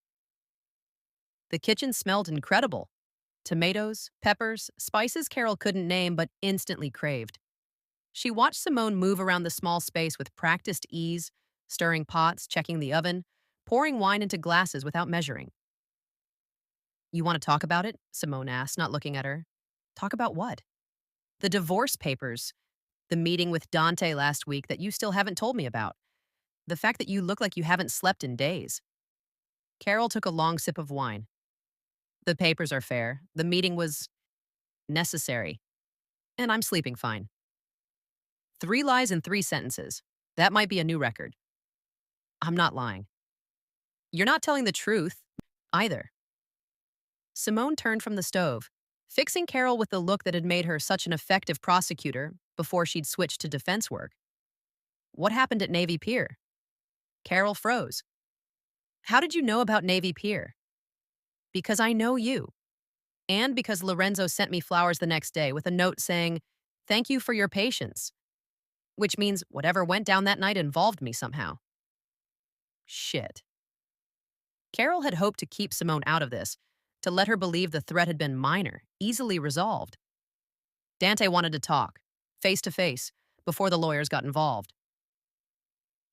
[SPEAKER 1] The kitchen smelled incredible. Tomatoes, peppers, spices Carol couldn't name but instantly craved. She watched Simone move around the small space with practiced ease, stirring pots, checking the oven, pouring wine into glasses without measuring. You want to talk about it? Simone asked, not looking at her. Talk about what? The divorce papers. The meeting with Dante last week that you still haven't told me about. The fact that you look like you haven't slept in days. Carol took a long sip of wine. The papers are fair. The meeting was necessary. And I'm sleeping fine. 3 lies in 3 sentences. That might be a new record. I'm not lying. You're not telling the truth either. Simone turned from the stove, fixing Carol with the look that had made her such an effective prosecutor before she'd switched to defense work. What happened at Navy Pier? Carol froze. How did you know about Navy Pier? Because I know you. And because Lorenzo sent me flowers the next day with a note saying, "Thank you for your patience," which means whatever went down that night involved me somehow. Shit. Carol had hoped to keep Simone out of this, to let her believe the threat had been minor, easily resolved. Dante wanted to talk, face to face, before the lawyers got involved.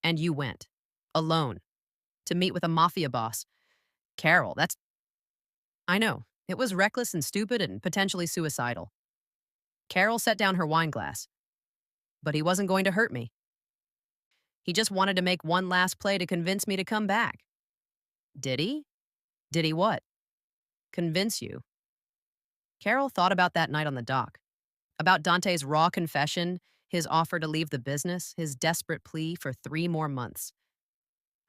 [SPEAKER 1] And you went, alone, to meet with a mafia boss. Carol, that's... I know, it was reckless and stupid and potentially suicidal. Carol set down her wine glass. But he wasn't going to hurt me. He just wanted to make one last play to convince me to come back. Did he? Did he what? Convince you. Carol thought about that night on the dock. About Dante's raw confession, his offer to leave the business, his desperate plea for 3 more months.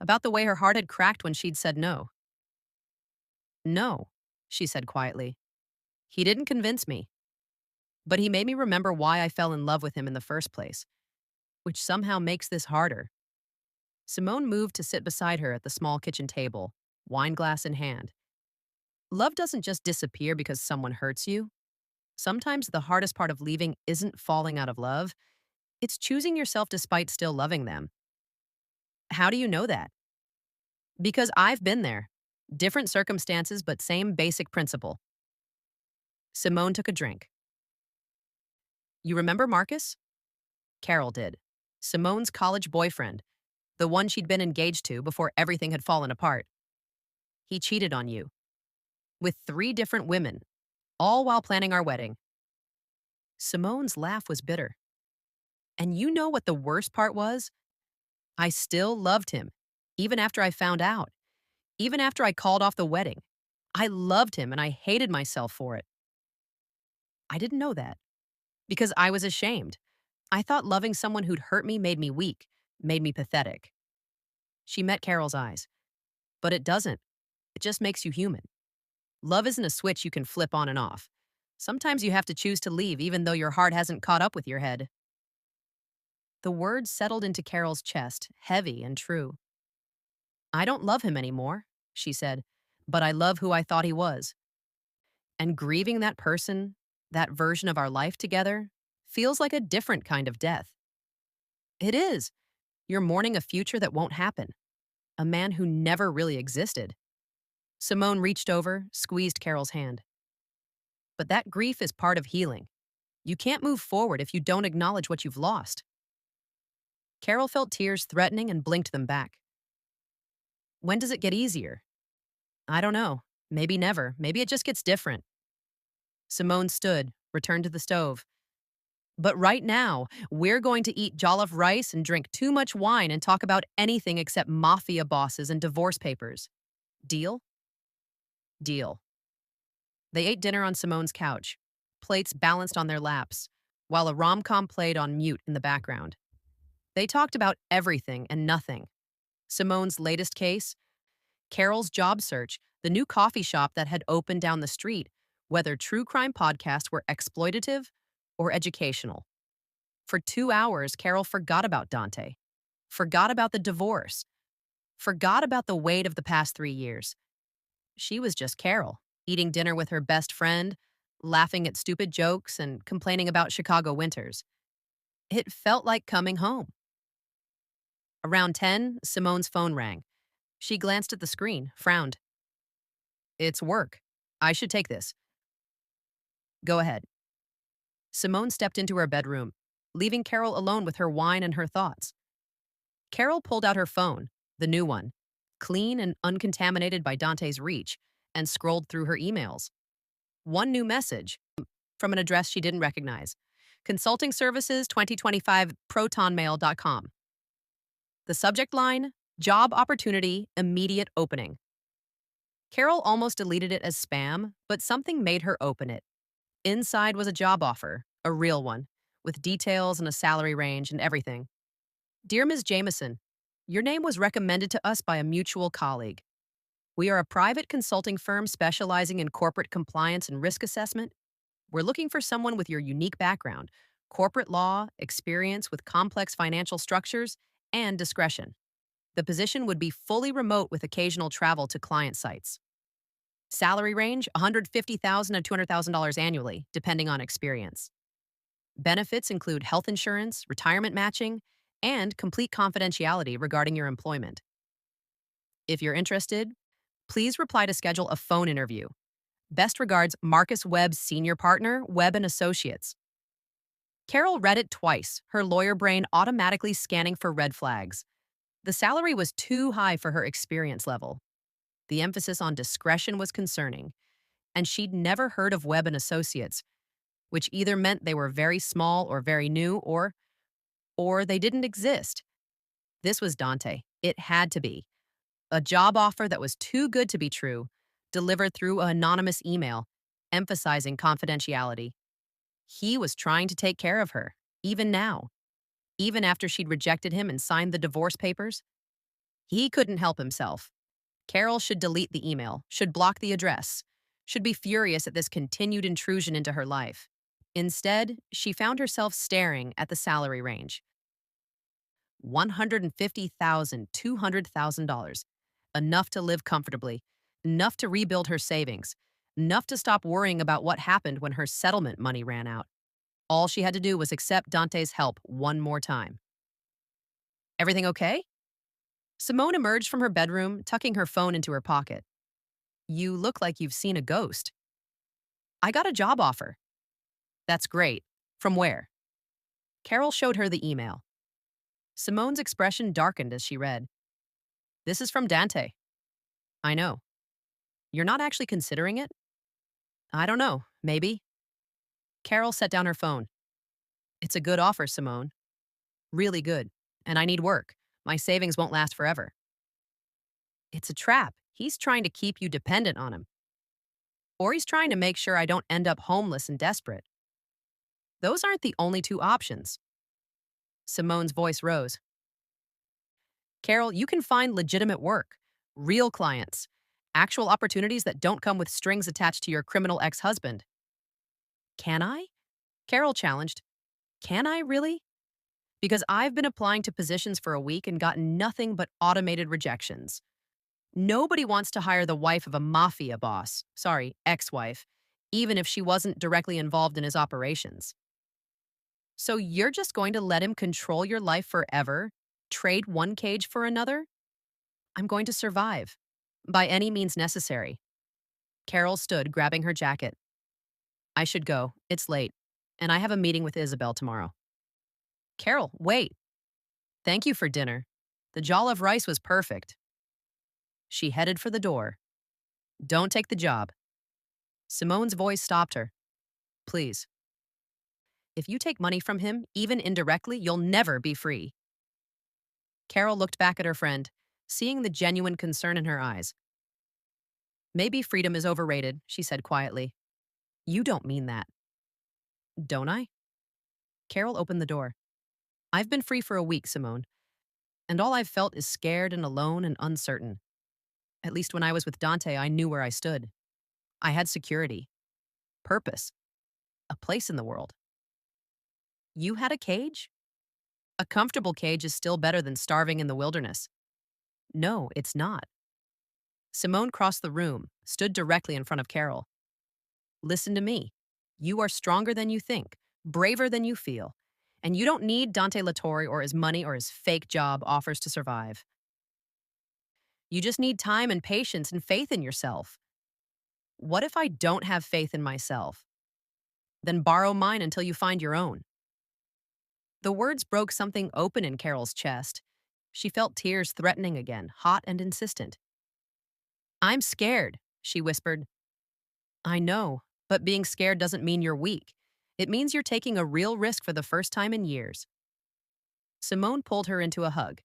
[SPEAKER 1] About the way her heart had cracked when she'd said no. No, she said quietly. He didn't convince me. But he made me remember why I fell in love with him in the first place, which somehow makes this harder. Simone moved to sit beside her at the small kitchen table, wine glass in hand. Love doesn't just disappear because someone hurts you. Sometimes the hardest part of leaving isn't falling out of love. It's choosing yourself despite still loving them. How do you know that? Because I've been there. Different circumstances, but same basic principle. Simone took a drink. You remember Marcus? Carol did. Simone's college boyfriend. the one she'd been engaged to before everything had fallen apart. He cheated on you with 3 different women, all while planning our wedding. Simone's laugh was bitter. And you know what the worst part was? I still loved him, even after I found out, even after I called off the wedding. I loved him and I hated myself for it. I didn't know that because I was ashamed. I thought loving someone who'd hurt me made me weak, made me pathetic. She met Carol's eyes. But it doesn't. It just makes you human. Love isn't a switch you can flip on and off. Sometimes you have to choose to leave even though your heart hasn't caught up with your head. The words settled into Carol's chest, heavy and true. I don't love him anymore, she said, but I love who I thought he was. And grieving that person, that version of our life together, feels like a different kind of death. It is. You're mourning a future that won't happen. A man who never really existed. Simone reached over, squeezed Carol's hand. But that grief is part of healing. You can't move forward if you don't acknowledge what you've lost. Carol felt tears threatening and blinked them back. When does it get easier? I don't know. Maybe never. Maybe it just gets different. Simone stood, returned to the stove. But right now, we're going to eat jollof rice and drink too much wine and talk about anything except mafia bosses and divorce papers. Deal? Deal. They ate dinner on Simone's couch, plates balanced on their laps, while a rom-com played on mute in the background. They talked about everything and nothing. Simone's latest case, Carol's job search, the new coffee shop that had opened down the street, whether true crime podcasts were exploitative or educational. For 2 hours, Carol forgot about Dante, forgot about the divorce, forgot about the weight of the past 3 years. She was just Carol, eating dinner with her best friend, laughing at stupid jokes, and complaining about Chicago winters. It felt like coming home. Around 10, Simone's phone rang. She glanced at the screen, frowned. It's work. I should take this. Go ahead. Simone stepped into her bedroom, leaving Carol alone with her wine and her thoughts. Carol pulled out her phone, the new one, clean and uncontaminated by Dante's reach, and scrolled through her emails. One new message from an address she didn't recognize. Consulting Services 2025 protonmail.com. The subject line, job opportunity, immediate opening. Carol almost deleted it as spam, but something made her open it. Inside was a job offer, a real one, with details and a salary range and everything. Dear Ms. Jameson, your name was recommended to us by a mutual colleague. We are a private consulting firm specializing in corporate compliance and risk assessment. We're looking for someone with your unique background, corporate law, experience with complex financial structures, and discretion. The position would be fully remote with occasional travel to client sites. Salary range, $150,000 to $200,000 annually, depending on experience. Benefits include health insurance, retirement matching, and complete confidentiality regarding your employment. If you're interested, please reply to schedule a phone interview. Best regards, Marcus Webb's senior partner, Webb and Associates. Carol read it twice, her lawyer brain automatically scanning for red flags. The salary was too high for her experience level. The emphasis on discretion was concerning, and she'd never heard of Webb and Associates, which either meant they were very small or very new, or they didn't exist. This was Dante. It had to be. A job offer that was too good to be true, delivered through an anonymous email, emphasizing confidentiality. He was trying to take care of her, even now. Even after she'd rejected him and signed the divorce papers. He couldn't help himself. Carol should delete the email, should block the address, should be furious at this continued intrusion into her life. Instead, she found herself staring at the salary range. $150,000, $200,000. Enough to live comfortably, enough to rebuild her savings, enough to stop worrying about what happened when her settlement money ran out. All she had to do was accept Dante's help one more time. Everything okay? Simone emerged from her bedroom, tucking her phone into her pocket. You look like you've seen a ghost. I got a job offer. That's great. From where? Carol showed her the email. Simone's expression darkened as she read. This is from Dante. I know. You're not actually considering it? I don't know. Maybe. Carol set down her phone. It's a good offer, Simone. Really good. And I need work. My savings won't last forever. It's a trap. He's trying to keep you dependent on him. Or he's trying to make sure I don't end up homeless and desperate. Those aren't the only two options. Simone's voice rose. Carol, you can find legitimate work, real clients, actual opportunities that don't come with strings attached to your criminal ex-husband. Can I? Carol challenged. Can I really? Because I've been applying to positions for a week and gotten nothing but automated rejections. Nobody wants to hire the wife of a mafia boss, sorry, ex-wife, even if she wasn't directly involved in his operations. So you're just going to let him control your life forever? Trade one cage for another? I'm going to survive. By any means necessary. Carol stood, grabbing her jacket. I should go. It's late. And I have a meeting with Isabel tomorrow. Carol, wait. Thank you for dinner. The jollof rice was perfect. She headed for the door. Don't take the job. Simone's voice stopped her. Please. If you take money from him, even indirectly, you'll never be free. Carol looked back at her friend, seeing the genuine concern in her eyes. Maybe freedom is overrated, she said quietly. You don't mean that. Don't I? Carol opened the door. I've been free for a week, Simone, and all I've felt is scared and alone and uncertain. At least when I was with Dante, I knew where I stood. I had security, purpose, a place in the world. You had a cage? A comfortable cage is still better than starving in the wilderness. No, it's not. Simone crossed the room, stood directly in front of Carol. Listen to me. You are stronger than you think, braver than you feel, and you don't need Dante Latore or his money or his fake job offers to survive. You just need time and patience and faith in yourself. What if I don't have faith in myself? Then borrow mine until you find your own. The words broke something open in Carol's chest. She felt tears threatening again, hot and insistent. I'm scared, she whispered. I know, but being scared doesn't mean you're weak. It means you're taking a real risk for the first time in years. Simone pulled her into a hug.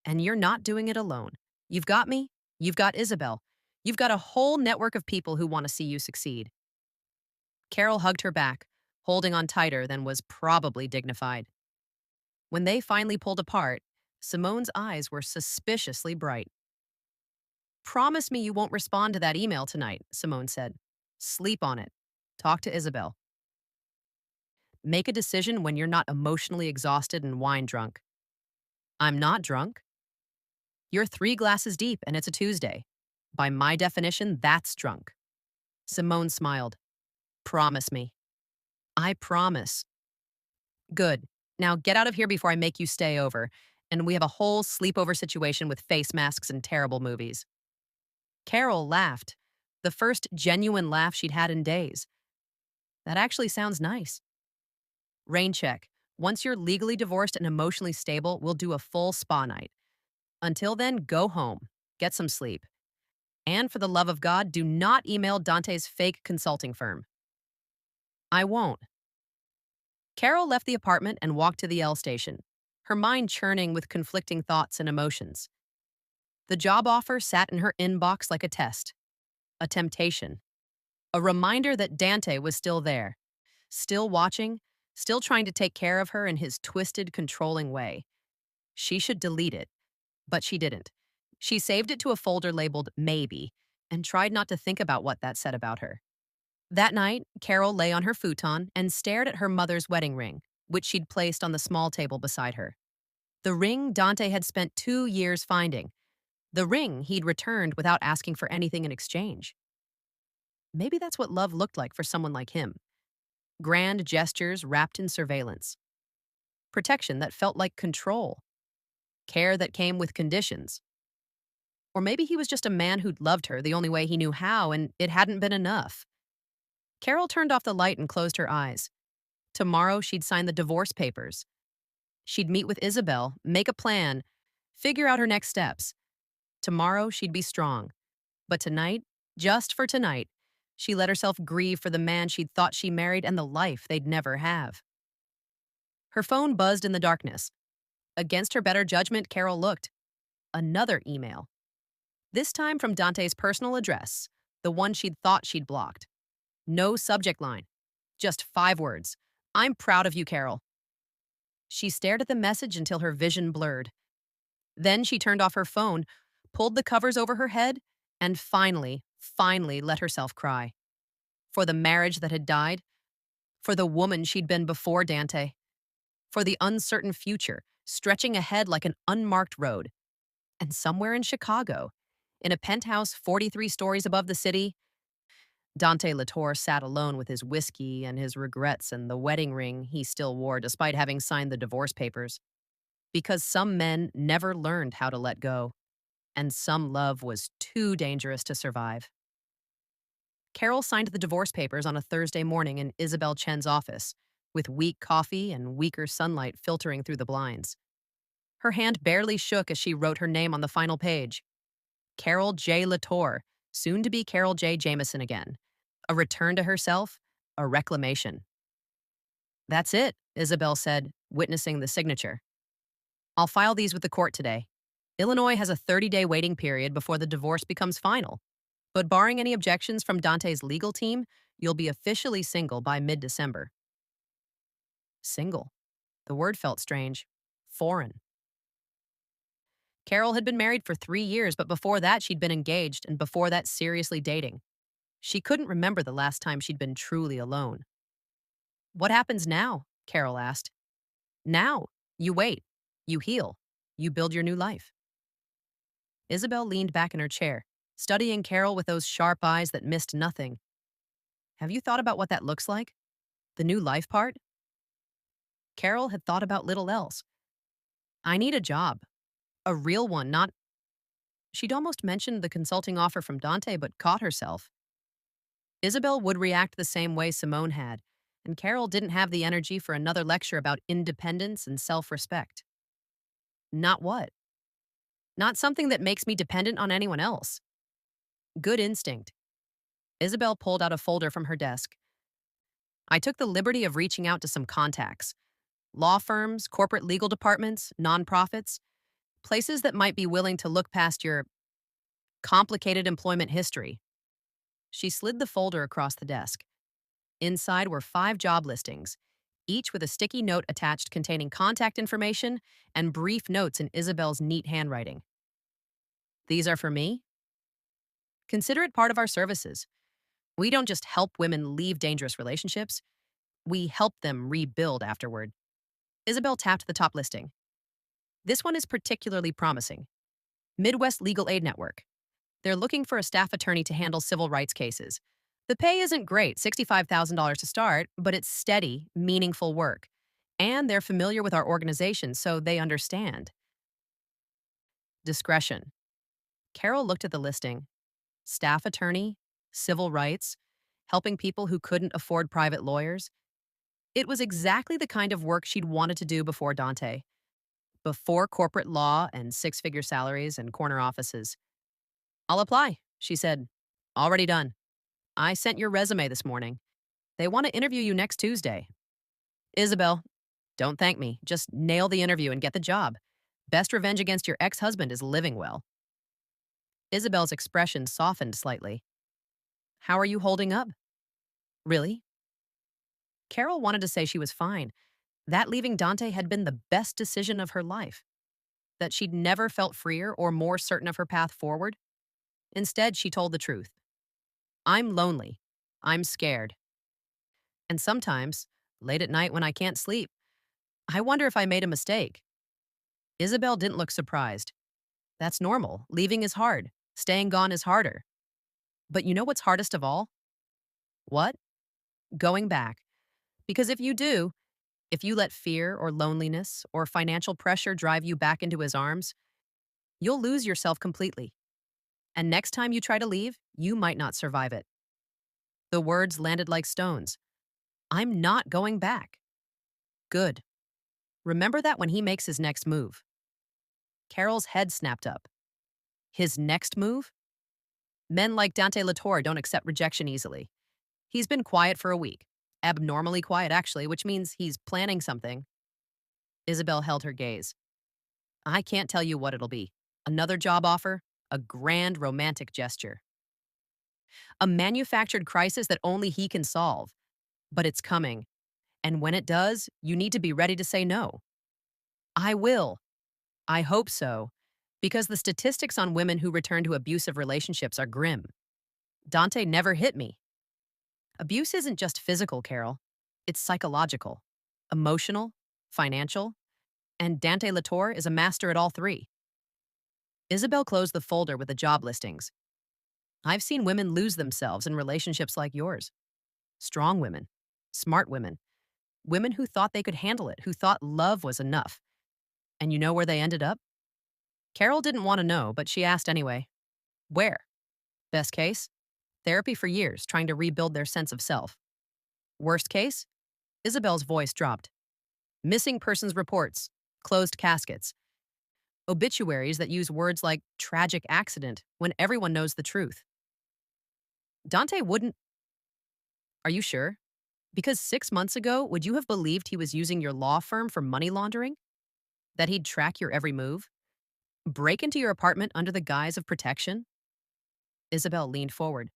[SPEAKER 1] And you're not doing it alone. You've got me. You've got Isabel. You've got a whole network of people who want to see you succeed. Carol hugged her back, holding on tighter than was probably dignified. When they finally pulled apart, Simone's eyes were suspiciously bright. Promise me you won't respond to that email tonight, Simone said. Sleep on it. Talk to Isabel. Make a decision when you're not emotionally exhausted and wine drunk. I'm not drunk. You're 3 glasses deep and it's a Tuesday. By my definition, that's drunk. Simone smiled. Promise me. I promise. Good. Now get out of here before I make you stay over, and we have a whole sleepover situation with face masks and terrible movies. Carol laughed, the first genuine laugh she'd had in days. That actually sounds nice. Rain check. Once you're legally divorced and emotionally stable, we'll do a full spa night. Until then, go home. Get some sleep. And for the love of God, do not email Dante's fake consulting firm. I won't. Carol left the apartment and walked to the L station, her mind churning with conflicting thoughts and emotions. The job offer sat in her inbox like a test, a temptation, a reminder that Dante was still there, still watching, still trying to take care of her in his twisted, controlling way. She should delete it, but she didn't. She saved it to a folder labeled Maybe and tried not to think about what that said about her. That night, Carol lay on her futon and stared at her mother's wedding ring, which she'd placed on the small table beside her. The ring Dante had spent 2 years finding. The ring he'd returned without asking for anything in exchange. Maybe that's what love looked like for someone like him. Grand gestures wrapped in surveillance. Protection that felt like control. Care that came with conditions. Or maybe he was just a man who'd loved her the only way he knew how, and it hadn't been enough. Carol turned off the light and closed her eyes. Tomorrow she'd sign the divorce papers. She'd meet with Isabel, make a plan, figure out her next steps. Tomorrow, she'd be strong. But tonight, just for tonight, she let herself grieve for the man she'd thought she married and the life they'd never have. Her phone buzzed in the darkness. Against her better judgment, Carol looked. Another email. This time from Dante's personal address, the one she'd thought she'd blocked. No subject line. Just 5 words. I'm proud of you, Carol. She stared at the message until her vision blurred. Then she turned off her phone, pulled the covers over her head, and finally let herself cry. For the marriage that had died, for the woman she'd been before Dante, for the uncertain future stretching ahead like an unmarked road. And somewhere in Chicago, in a penthouse 43 stories above the city, Dante Latour sat alone with his whiskey and his regrets and the wedding ring he still wore despite having signed the divorce papers. Because some men never learned how to let go, and some love was too dangerous to survive. Carol signed the divorce papers on a Thursday morning in Isabel Chen's office, with weak coffee and weaker sunlight filtering through the blinds. Her hand barely shook as she wrote her name on the final page. Carol J. Latour, soon to be Carol J. Jameson again. A return to herself, a reclamation. That's it, Isabel said, witnessing the signature. I'll file these with the court today. Illinois has a 30-day waiting period before the divorce becomes final. But barring any objections from Dante's legal team, you'll be officially single by mid-December. Single. The word felt strange. Foreign. Carol had been married for 3 years, but before that she'd been engaged, and before that seriously dating. She couldn't remember the last time she'd been truly alone. What happens now? Carol asked. Now, you wait. You heal. You build your new life. Isabel leaned back in her chair, studying Carol with those sharp eyes that missed nothing. Have you thought about what that looks like? The new life part? Carol had thought about little else. I need a job. A real one, not... She'd almost mentioned the consulting offer from Dante, but caught herself. Isabel would react the same way Simone had, and Carol didn't have the energy for another lecture about independence and self-respect. Not what? Not something that makes me dependent on anyone else. Good instinct. Isabel pulled out a folder from her desk. I took the liberty of reaching out to some contacts. Law firms, corporate legal departments, nonprofits, places that might be willing to look past your complicated employment history. She slid the folder across the desk. Inside were 5 job listings, each with a sticky note attached containing contact information and brief notes in Isabel's neat handwriting. These are for me? Consider it part of our services. We don't just help women leave dangerous relationships, we help them rebuild afterward. Isabel tapped the top listing. This one is particularly promising. Midwest Legal Aid Network. They're looking for a staff attorney to handle civil rights cases. The pay isn't great, $65,000 to start, but it's steady, meaningful work. And they're familiar with our organization, so they understand. Discretion. Carol looked at the listing. Staff attorney, civil rights, helping people who couldn't afford private lawyers. It was exactly the kind of work she'd wanted to do before Dante. Before corporate law and 6-figure salaries and corner offices. I'll apply, she said. Already done. I sent your resume this morning. They want to interview you next Tuesday. Isabel, don't thank me. Just nail the interview and get the job. Best revenge against your ex-husband is living well. Isabel's expression softened slightly. How are you holding up? Really? Carol wanted to say she was fine. That leaving Dante had been the best decision of her life. That she'd never felt freer or more certain of her path forward. Instead, she told the truth. I'm lonely. I'm scared. And sometimes, late at night when I can't sleep, I wonder if I made a mistake. Isabel didn't look surprised. That's normal. Leaving is hard. Staying gone is harder. But you know what's hardest of all? What? Going back. Because if you do, if you let fear or loneliness or financial pressure drive you back into his arms, you'll lose yourself completely. And next time you try to leave, you might not survive it. The words landed like stones. I'm not going back. Good. Remember that when he makes his next move. Carol's head snapped up. His next move? Men like Dante Latour don't accept rejection easily. He's been quiet for a week. Abnormally quiet, actually, which means he's planning something. Isabel held her gaze. I can't tell you what it'll be. Another job offer? A grand romantic gesture. A manufactured crisis that only he can solve. But it's coming. And when it does, you need to be ready to say no. I will. I hope so. Because the statistics on women who return to abusive relationships are grim. Dante never hit me. Abuse isn't just physical, Carol. It's psychological, emotional, financial, and Dante Latour is a master at all three. Isabel closed the folder with the job listings. I've seen women lose themselves in relationships like yours. Strong women, smart women, women who thought they could handle it, who thought love was enough. And you know where they ended up? Carol didn't want to know, but she asked anyway. Where? Best case? Therapy for years, trying to rebuild their sense of self. Worst case? Isabel's voice dropped. Missing persons reports, closed caskets, obituaries that use words like tragic accident when everyone knows the truth. Dante wouldn't. Are you sure? Because 6 months ago, would you have believed he was using your law firm for money laundering? That he'd track your every move? Break into your apartment under the guise of protection? Isabel leaned forward.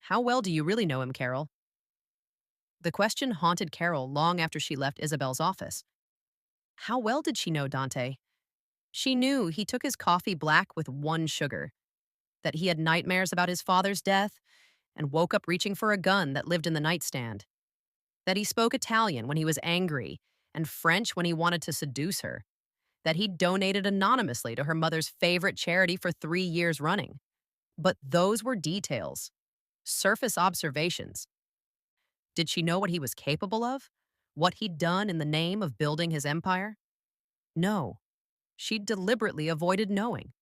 [SPEAKER 1] How well do you really know him, Carol? The question haunted Carol long after she left Isabel's office. How well did she know Dante? She knew he took his coffee black with one sugar, that he had nightmares about his father's death and woke up reaching for a gun that lived in the nightstand, that he spoke Italian when he was angry and French when he wanted to seduce her, that he donated anonymously to her mother's favorite charity for 3 years running. But those were details, surface observations. Did she know what he was capable of? What he'd done in the name of building his empire? No. She deliberately avoided knowing.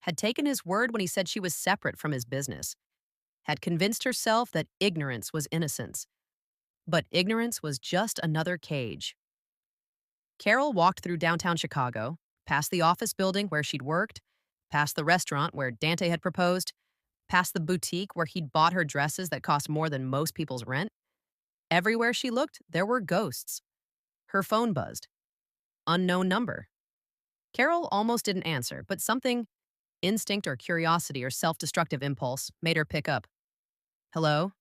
[SPEAKER 1] Had taken his word when he said she was separate from his business. Had convinced herself that ignorance was innocence. But ignorance was just another cage. Carol walked through downtown Chicago, past the office building where she'd worked, past the restaurant where Dante had proposed, past the boutique where he'd bought her dresses that cost more than most people's rent. Everywhere she looked, there were ghosts. Her phone buzzed. Unknown number. Carol almost didn't answer, but something, instinct or curiosity or self-destructive impulse, made her pick up. Hello?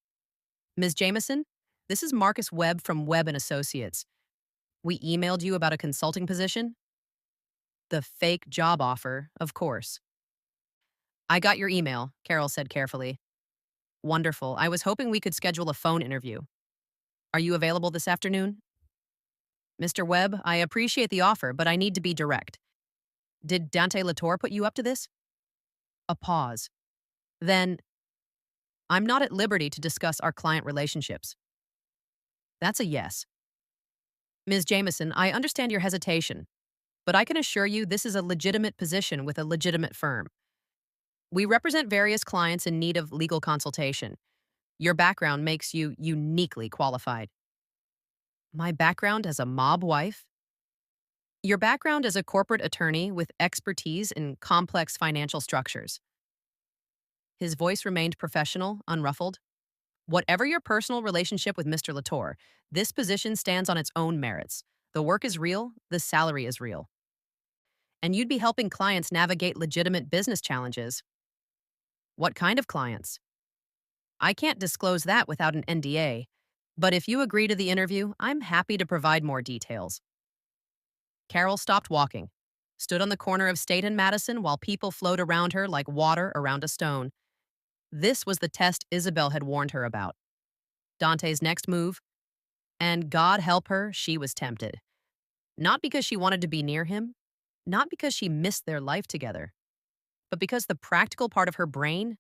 [SPEAKER 1] Ms. Jameson? This is Marcus Webb from Webb and Associates. We emailed you about a consulting position? The fake job offer, of course. I got your email, Carol said carefully. Wonderful. I was hoping we could schedule a phone interview. Are you available this afternoon? Mr. Webb, I appreciate the offer, but I need to be direct. Did Dante Latour put you up to this? A pause. Then, I'm not at liberty to discuss our client relationships. That's a yes. Ms. Jameson, I understand your hesitation, but I can assure you this is a legitimate position with a legitimate firm. We represent various clients in need of legal consultation. Your background makes you uniquely qualified. My background as a mob wife? Your background as a corporate attorney with expertise in complex financial structures. His voice remained professional, unruffled. Whatever your personal relationship with Mr. Latour, this position stands on its own merits. The work is real, the salary is real. And you'd be helping clients navigate legitimate business challenges. What kind of clients? I can't disclose that without an NDA, but if you agree to the interview, I'm happy to provide more details. Carol stopped walking, stood on the corner of State and Madison while people flowed around her like water around a stone. This was the test Isabel had warned her about. Dante's next move, and God help her, she was tempted. Not because she wanted to be near him, not because she missed their life together, but because the practical part of her brain,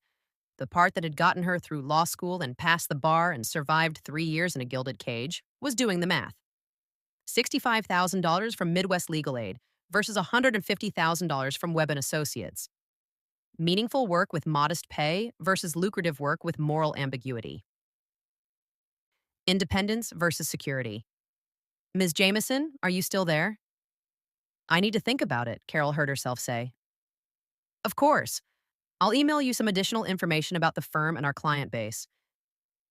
[SPEAKER 1] the part that had gotten her through law school and passed the bar and survived 3 years in a gilded cage, was doing the math. $65,000 from Midwest Legal Aid versus $150,000 from Webb and Associates. Meaningful work with modest pay versus lucrative work with moral ambiguity. Independence versus security. Ms. Jameson, are you still there? I need to think about it, Carol heard herself say. Of course. I'll email you some additional information about the firm and our client base.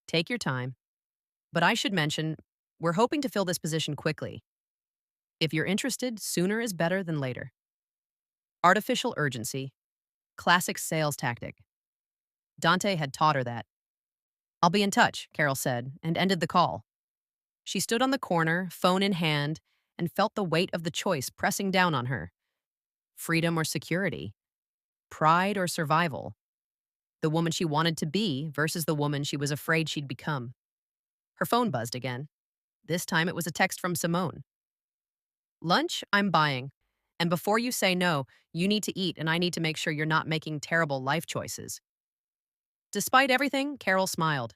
[SPEAKER 1] Take your time. But I should mention, we're hoping to fill this position quickly. If you're interested, sooner is better than later. Artificial urgency. Classic sales tactic. Dante had taught her that. I'll be in touch, Carol said, and ended the call. She stood on the corner, phone in hand, and felt the weight of the choice pressing down on her. Freedom or security? Pride or survival? The woman she wanted to be versus the woman she was afraid she'd become. Her phone buzzed again. This time it was a text from Simone. Lunch, I'm buying. And before you say no, you need to eat and I need to make sure you're not making terrible life choices. Despite everything, Carol smiled.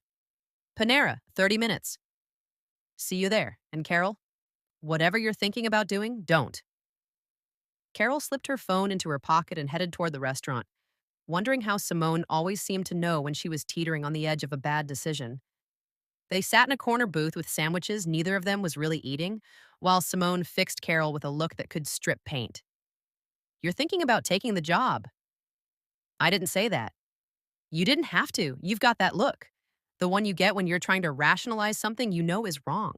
[SPEAKER 1] Panera, 30 minutes. See you there. And Carol, whatever you're thinking about doing, don't. Carol slipped her phone into her pocket and headed toward the restaurant, wondering how Simone always seemed to know when she was teetering on the edge of a bad decision. They sat in a corner booth with sandwiches neither of them was really eating, while Simone fixed Carol with a look that could strip paint. You're thinking about taking the job. I didn't say that. You didn't have to. You've got that look. The one you get when you're trying to rationalize something you know is wrong.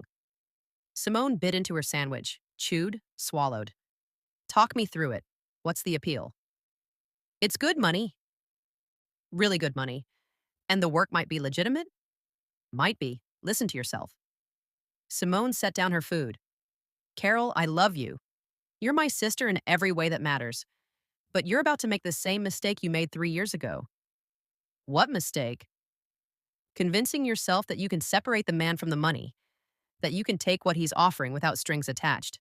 [SPEAKER 1] Simone bit into her sandwich, chewed, swallowed. Talk me through it. What's the appeal? It's good money. Really good money. And the work might be legitimate? Might be. Listen to yourself. Simone set down her food. Carol, I love you. You're my sister in every way that matters. But you're about to make the same mistake you made 3 years ago. What mistake? Convincing yourself that you can separate the man from the money, that you can take what he's offering without strings attached.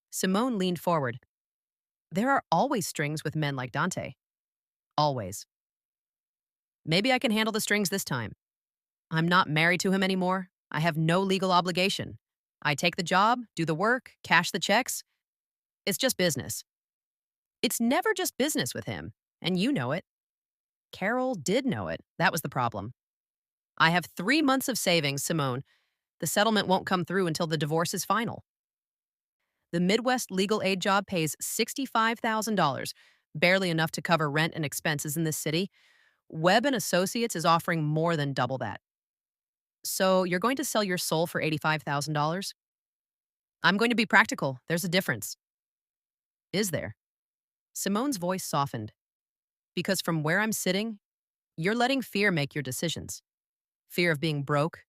[SPEAKER 1] Simone leaned forward. There are always strings with men like Dante. Always. Maybe I can handle the strings this time. I'm not married to him anymore. I have no legal obligation. I take the job, do the work, cash the checks. It's just business. It's never just business with him, and you know it. Carol did know it. That was the problem. I have 3 months of savings, Simone. The settlement won't come through until the divorce is final. The Midwest legal aid job pays $65,000, barely enough to cover rent and expenses in this city. Webb and Associates is offering more than double that. So you're going to sell your soul for $85,000? I'm going to be practical. There's a difference. Is there? Simone's voice softened. Because from where I'm sitting, you're letting fear make your decisions. Fear of being broke,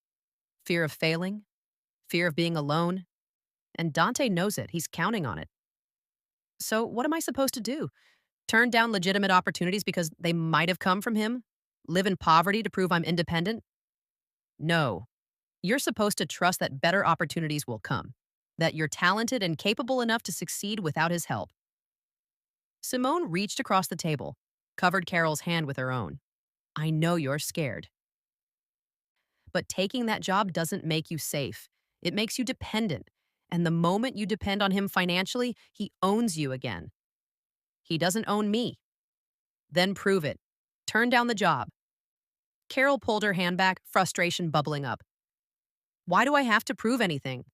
[SPEAKER 1] fear of failing, fear of being alone. And Dante knows it. He's counting on it. So what am I supposed to do? Turn down legitimate opportunities because they might have come from him? Live in poverty to prove I'm independent? No. You're supposed to trust that better opportunities will come, that you're talented and capable enough to succeed without his help. Simone reached across the table, covered Carol's hand with her own. I know you're scared. But taking that job doesn't make you safe. It makes you dependent. And the moment you depend on him financially, he owns you again. He doesn't own me. Then prove it. Turn down the job. Carol pulled her hand back, frustration bubbling up. Why do I have to prove anything?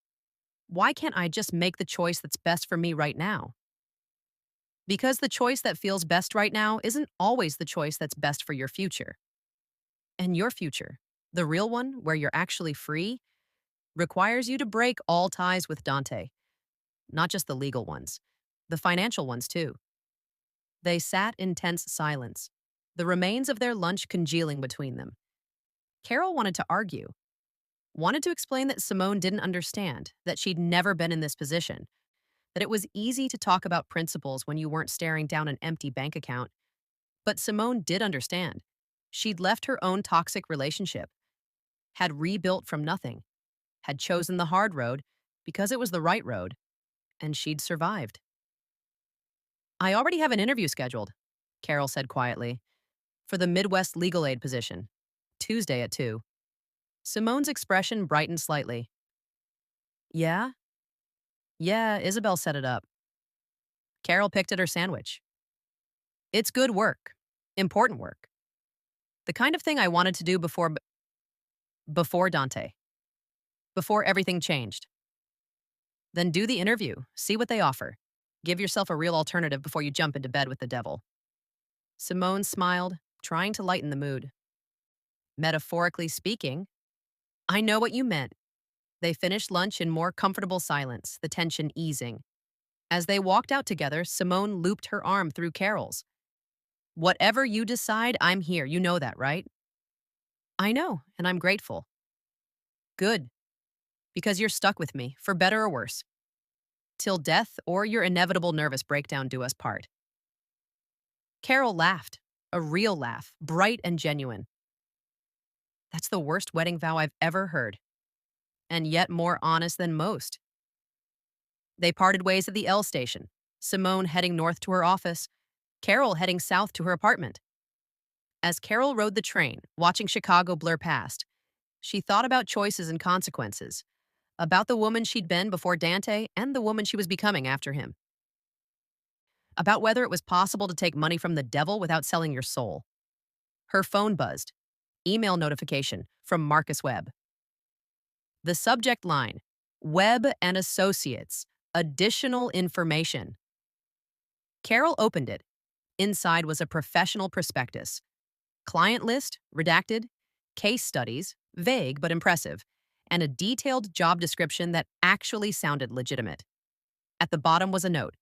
[SPEAKER 1] Why can't I just make the choice that's best for me right now? Because the choice that feels best right now isn't always the choice that's best for your future. And your future, the real one where you're actually free, requires you to break all ties with Dante. Not just the legal ones, the financial ones too. They sat in tense silence, the remains of their lunch congealing between them. Carol wanted to argue, wanted to explain that Simone didn't understand, that she'd never been in this position, that it was easy to talk about principles when you weren't staring down an empty bank account. But Simone did understand. She'd left her own toxic relationship, had rebuilt from nothing, had chosen the hard road because it was the right road, and she'd survived. I already have an interview scheduled, Carol said quietly, for the Midwest legal aid position, Tuesday at 2. Simone's expression brightened slightly. Yeah? Yeah, Isabel set it up. Carol picked at her sandwich. It's good work. Important work. The kind of thing I wanted to do before Dante. Before everything changed. Then do the interview, see what they offer. Give yourself a real alternative before you jump into bed with the devil. Simone smiled, trying to lighten the mood. Metaphorically speaking, I know what you meant. They finished lunch in more comfortable silence, the tension easing. As they walked out together, Simone looped her arm through Carol's. Whatever you decide, I'm here. You know that, right? I know, and I'm grateful. Good, because you're stuck with me, for better or worse. Till death or your inevitable nervous breakdown do us part. Carol laughed, a real laugh, bright and genuine. That's the worst wedding vow I've ever heard, and yet more honest than most. They parted ways at the L station, Simone heading north to her office, Carol heading south to her apartment. As Carol rode the train, watching Chicago blur past, she thought about choices and consequences, about the woman she'd been before Dante and the woman she was becoming after him, about whether it was possible to take money from the devil without selling your soul. Her phone buzzed. Email notification from Marcus Webb. The subject line, Webb and Associates, additional information. Carol opened it. Inside was a professional prospectus. Client list, redacted, case studies, vague but impressive, and a detailed job description that actually sounded legitimate. At the bottom was a note.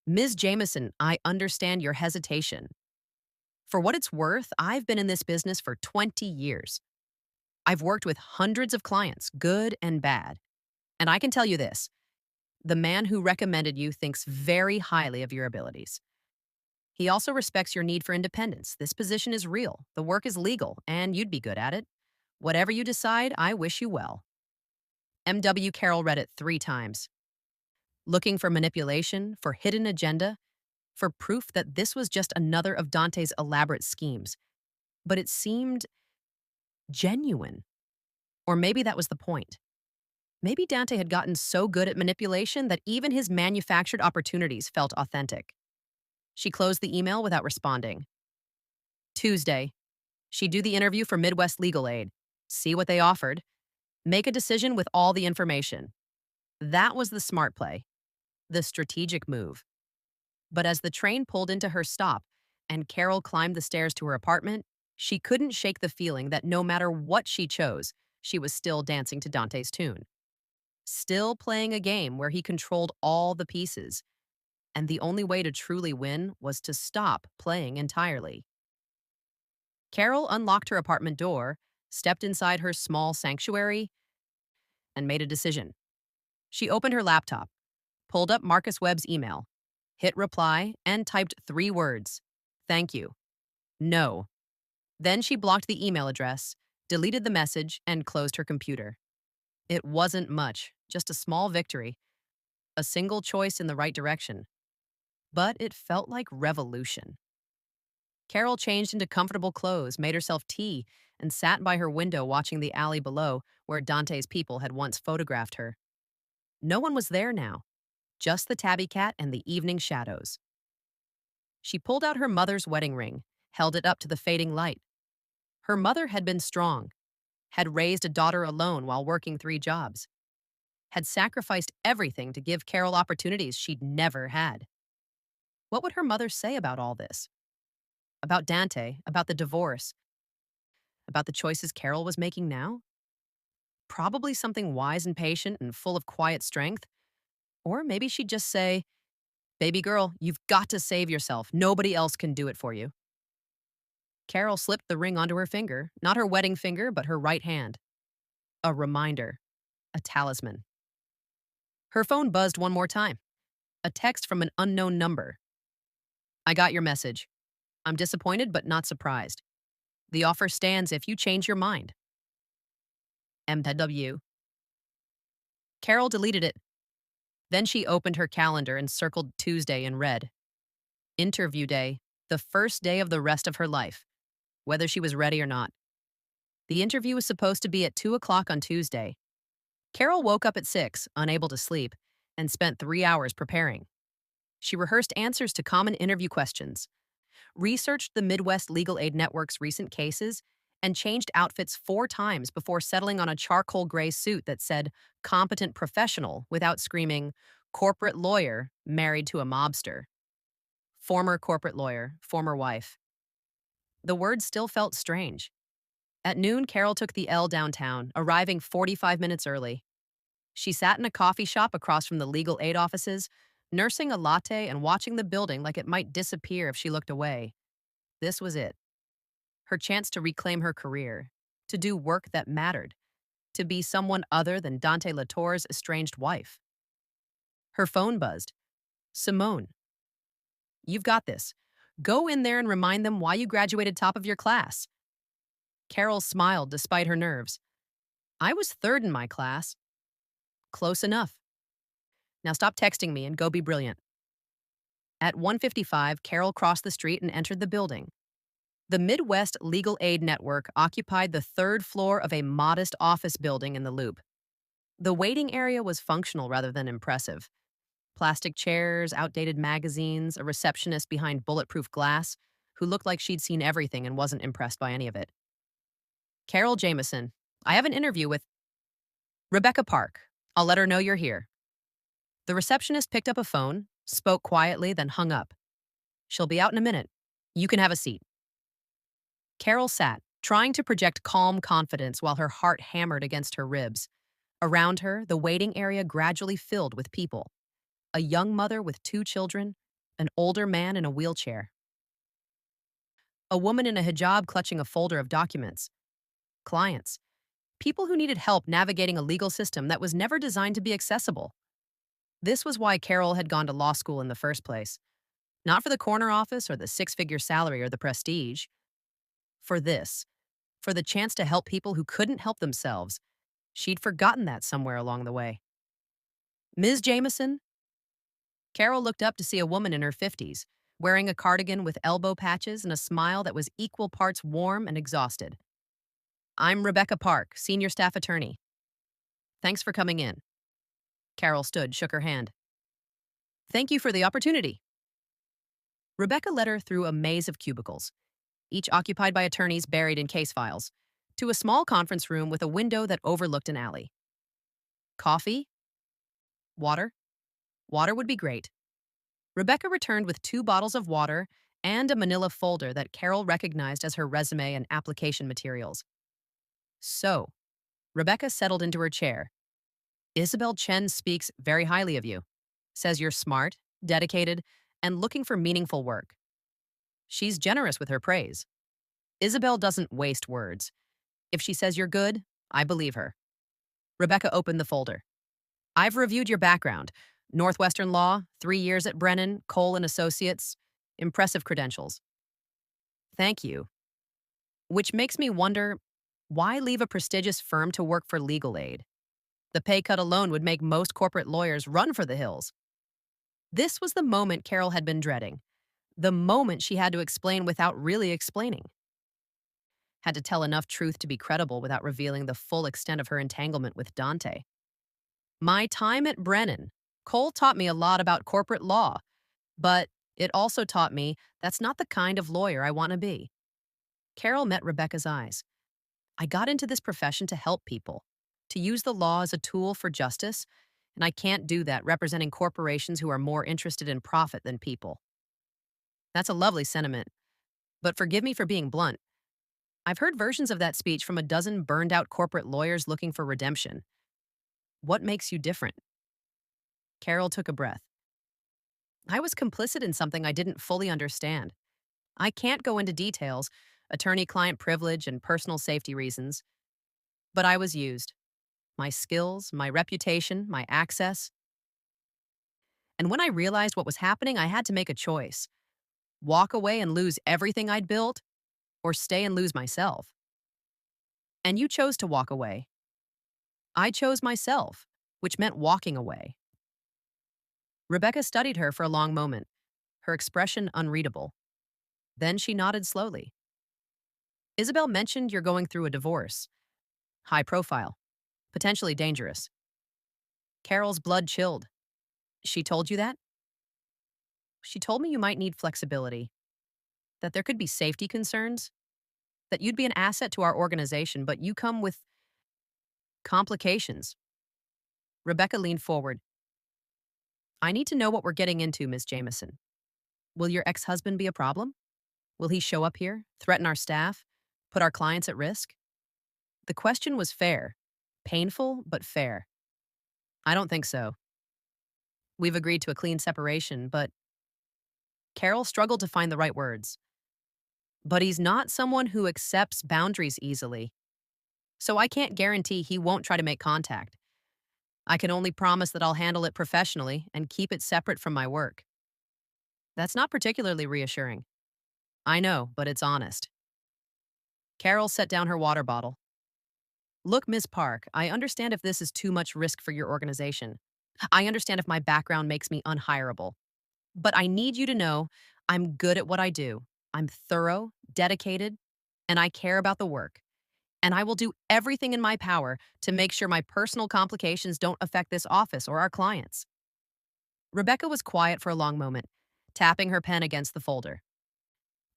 [SPEAKER 1] Ms. Jameson, I understand your hesitation. For what it's worth, I've been in this business for 20 years. I've worked with hundreds of clients, good and bad. And I can tell you this, the man who recommended you thinks very highly of your abilities. He also respects your need for independence. This position is real, the work is legal, and you'd be good at it. Whatever you decide, I wish you well. M.W. Carroll read it 3 times. Looking for manipulation, for hidden agenda, for proof that this was just another of Dante's elaborate schemes. But it seemed genuine. Or maybe that was the point. Maybe Dante had gotten so good at manipulation that even his manufactured opportunities felt authentic. She closed the email without responding. Tuesday. She'd do the interview for Midwest Legal Aid, see what they offered, make a decision with all the information. That was the smart play, the strategic move. But as the train pulled into her stop and Carol climbed the stairs to her apartment, she couldn't shake the feeling that no matter what she chose, she was still dancing to Dante's tune. Still playing a game where he controlled all the pieces. And the only way to truly win was to stop playing entirely. Carol unlocked her apartment door, stepped inside her small sanctuary, and made a decision. She opened her laptop, pulled up Marcus Webb's email, hit reply, and typed 3 words. Thank you. No. Then she blocked the email address, deleted the message, and closed her computer. It wasn't much, just a small victory, a single choice in the right direction. But it felt like revolution. Carol changed into comfortable clothes, made herself tea, and sat by her window watching the alley below where Dante's people had once photographed her. No one was there now, just the tabby cat and the evening shadows. She pulled out her mother's wedding ring, held it up to the fading light. Her mother had been strong, had raised a daughter alone while working 3 jobs, had sacrificed everything to give Carol opportunities she'd never had. What would her mother say about all this? About Dante, about the divorce, about the choices Carol was making now? Probably something wise and patient and full of quiet strength. Or maybe she'd just say, baby girl, you've got to save yourself. Nobody else can do it for you. Carol slipped the ring onto her finger, not her wedding finger, but her right hand. A reminder, a talisman. Her phone buzzed one more time. A text from an unknown number. I got your message. I'm disappointed but not surprised. The offer stands if you change your mind. M.W. Carol deleted it. Then she opened her calendar and circled Tuesday in red. Interview day, the first day of the rest of her life, whether she was ready or not. The interview was supposed to be at 2 o'clock on Tuesday. Carol woke up at 6, unable to sleep, and spent 3 hours preparing. She rehearsed answers to common interview questions, researched the Midwest Legal Aid Network's recent cases, and changed outfits 4 times before settling on a charcoal gray suit that said competent professional without screaming corporate lawyer married to a mobster. Former corporate lawyer, former wife. The words still felt strange. At noon, Carol took the L downtown, arriving 45 minutes early. She sat in a coffee shop across from the legal aid offices, nursing a latte and watching the building like it might disappear if she looked away. This was it. Her chance to reclaim her career, to do work that mattered, to be someone other than Dante Latour's estranged wife. Her phone buzzed. Simone, you've got this. Go in there and remind them why you graduated top of your class. Carol smiled despite her nerves. I was third in my class. Close enough. Now stop texting me and go be brilliant. At 1:55, Carol crossed the street and entered the building. The Midwest Legal Aid Network occupied the third floor of a modest office building in the Loop. The waiting area was functional rather than impressive. Plastic chairs, outdated magazines, a receptionist behind bulletproof glass who looked like she'd seen everything and wasn't impressed by any of it. Carol Jameson, I have an interview with Rebecca Park. I'll let her know you're here. The receptionist picked up a phone, spoke quietly, then hung up. She'll be out in a minute. You can have a seat. Carol sat, trying to project calm confidence while her heart hammered against her ribs. Around her, the waiting area gradually filled with people. A young mother with 2 children, an older man in a wheelchair. A woman in a hijab clutching a folder of documents. Clients. People who needed help navigating a legal system that was never designed to be accessible. This was why Carol had gone to law school in the first place. Not for the corner office or the 6-figure salary or the prestige. For this. For the chance to help people who couldn't help themselves. She'd forgotten that somewhere along the way. Ms. Jameson? Carol looked up to see a woman in her 50s, wearing a cardigan with elbow patches and a smile that was equal parts warm and exhausted. I'm Rebecca Park, senior staff attorney. Thanks for coming in. Carol stood, shook her hand. Thank you for the opportunity. Rebecca led her through a maze of cubicles, each occupied by attorneys buried in case files, to a small conference room with a window that overlooked an alley. Coffee? Water? Water would be great. Rebecca returned with 2 bottles of water and a manila folder that Carol recognized as her resume and application materials. So, Rebecca settled into her chair. Isabel Chen speaks very highly of you, says you're smart, dedicated, and looking for meaningful work. She's generous with her praise. Isabel doesn't waste words. If she says you're good, I believe her. Rebecca opened the folder. I've reviewed your background. Northwestern Law, 3 years at Brennan, Cole and Associates. Impressive credentials. Thank you. Which makes me wonder, why leave a prestigious firm to work for legal aid? The pay cut alone would make most corporate lawyers run for the hills. This was the moment Carol had been dreading. The moment she had to explain without really explaining. Had to tell enough truth to be credible without revealing the full extent of her entanglement with Dante. My time at Brennan, Cole taught me a lot about corporate law, but it also taught me that's not the kind of lawyer I want to be. Carol met Rebecca's eyes. I got into this profession to help people, to use the law as a tool for justice, and I can't do that representing corporations who are more interested in profit than people. That's a lovely sentiment, but forgive me for being blunt. I've heard versions of that speech from a dozen burned-out corporate lawyers looking for redemption. What makes you different? Carol took a breath. I was complicit in something I didn't fully understand. I can't go into details, attorney-client privilege and personal safety reasons, but I was used. My skills, my reputation, my access. And when I realized what was happening, I had to make a choice. Walk away and lose everything I'd built, or stay and lose myself. And you chose to walk away. I chose myself, which meant walking away. Rebecca studied her for a long moment, her expression unreadable. Then she nodded slowly. Isabel mentioned you're going through a divorce. High profile. Potentially dangerous. Carol's blood chilled. She told you that? She told me you might need flexibility. That there could be safety concerns. that you'd be an asset to our organization, but you come with complications. Rebecca leaned forward. I need to know what we're getting into, Ms. Jameson. Will your ex-husband be a problem? Will he show up here, threaten our staff, put our clients at risk? The question was fair. Painful, but fair. I don't think so. We've agreed to a clean separation, but Carol struggled to find the right words. But he's not someone who accepts boundaries easily. So I can't guarantee he won't try to make contact. I can only promise that I'll handle it professionally and keep it separate from my work. That's not particularly reassuring. I know, but it's honest. Carol set down her water bottle. Look, Ms. Park, I understand if this is too much risk for your organization. I understand if my background makes me unhireable. But I need you to know I'm good at what I do. I'm thorough, dedicated, and I care about the work. And I will do everything in my power to make sure my personal complications don't affect this office or our clients. Rebecca was quiet for a long moment, tapping her pen against the folder.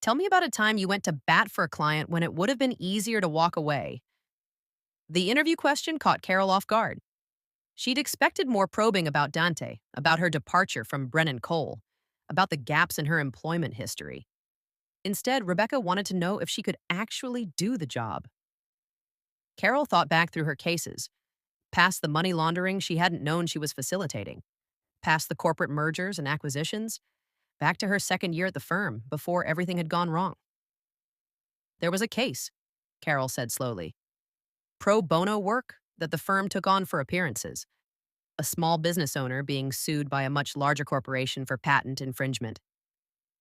[SPEAKER 1] Tell me about a time you went to bat for a client when it would have been easier to walk away. The interview question caught Carol off guard. She'd expected more probing about Dante, about her departure from Brennan Cole, about the gaps in her employment history. Instead, Rebecca wanted to know if she could actually do the job. Carol thought back through her cases, past the money laundering she hadn't known she was facilitating, past the corporate mergers and acquisitions, back to her second year at the firm before everything had gone wrong. There was a case, Carol said slowly. Pro bono work that the firm took on for appearances. A small business owner being sued by a much larger corporation for patent infringement.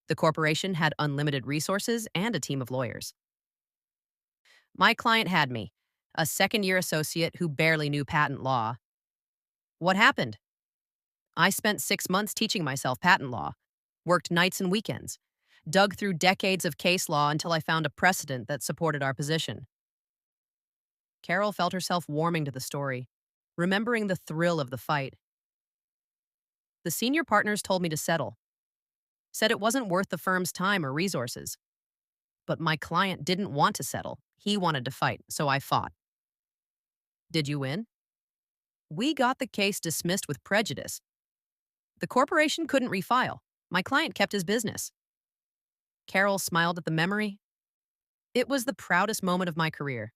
[SPEAKER 1] The corporation had unlimited resources and a team of lawyers. My client had me, a second-year associate who barely knew patent law. What happened? I spent 6 months teaching myself patent law, worked nights and weekends, dug through decades of case law until I found a precedent that supported our position. Carol felt herself warming to the story, remembering the thrill of the fight. The senior partners told me to settle, said it wasn't worth the firm's time or resources. But my client didn't want to settle. He wanted to fight, so I fought. Did you win? We got the case dismissed with prejudice. The corporation couldn't refile. My client kept his business. Carol smiled at the memory. It was the proudest moment of my career.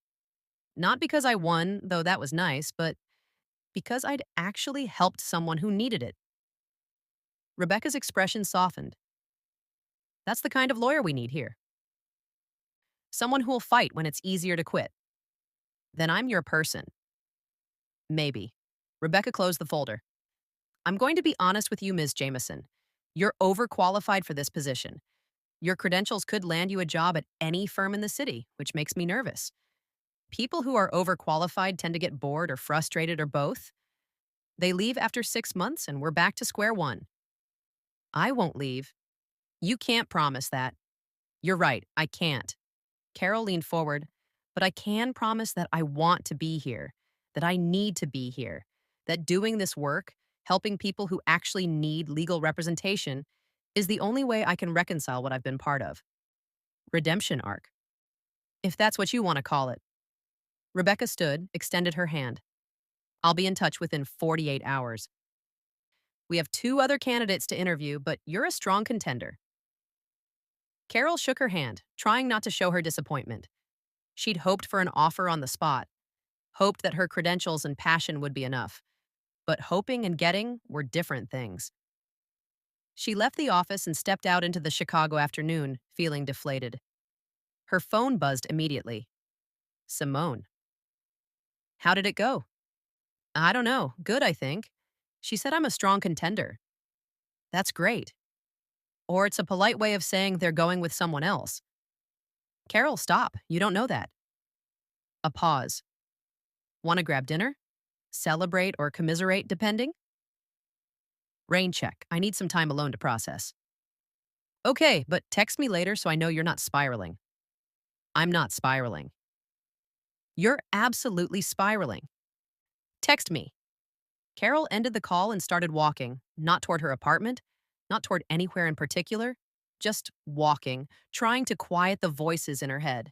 [SPEAKER 1] Not because I won, though that was nice, but because I'd actually helped someone who needed it. Rebecca's expression softened. That's the kind of lawyer we need here. Someone who'll fight when it's easier to quit. Then I'm your person. Maybe. Rebecca closed the folder. I'm going to be honest with you, Ms. Jameson. You're overqualified for this position. Your credentials could land you a job at any firm in the city, which makes me nervous. People who are overqualified tend to get bored or frustrated or both. They leave after 6 months and we're back to square one. I won't leave. You can't promise that. You're right, I can't. Carol leaned forward. But I can promise that I want to be here, that I need to be here, that doing this work, helping people who actually need legal representation, is the only way I can reconcile what I've been part of. Redemption arc. If that's what you want to call it. Rebecca stood, extended her hand. I'll be in touch within 48 hours. We have 2 other candidates to interview, but you're a strong contender. Carol shook her hand, trying not to show her disappointment. She'd hoped for an offer on the spot, hoped that her credentials and passion would be enough. But hoping and getting were different things. She left the office and stepped out into the Chicago afternoon, feeling deflated. Her phone buzzed immediately. Simone. How did it go? I don't know. Good, I think. She said I'm a strong contender. That's great. Or it's a polite way of saying they're going with someone else. Carol, stop. You don't know that. A pause. Want to grab dinner? Celebrate or commiserate, depending? Rain check. I need some time alone to process. Okay, but text me later so I know you're not spiraling. I'm not spiraling. You're absolutely spiraling. Text me. Carol ended the call and started walking, not toward her apartment, not toward anywhere in particular, just walking, trying to quiet the voices in her head.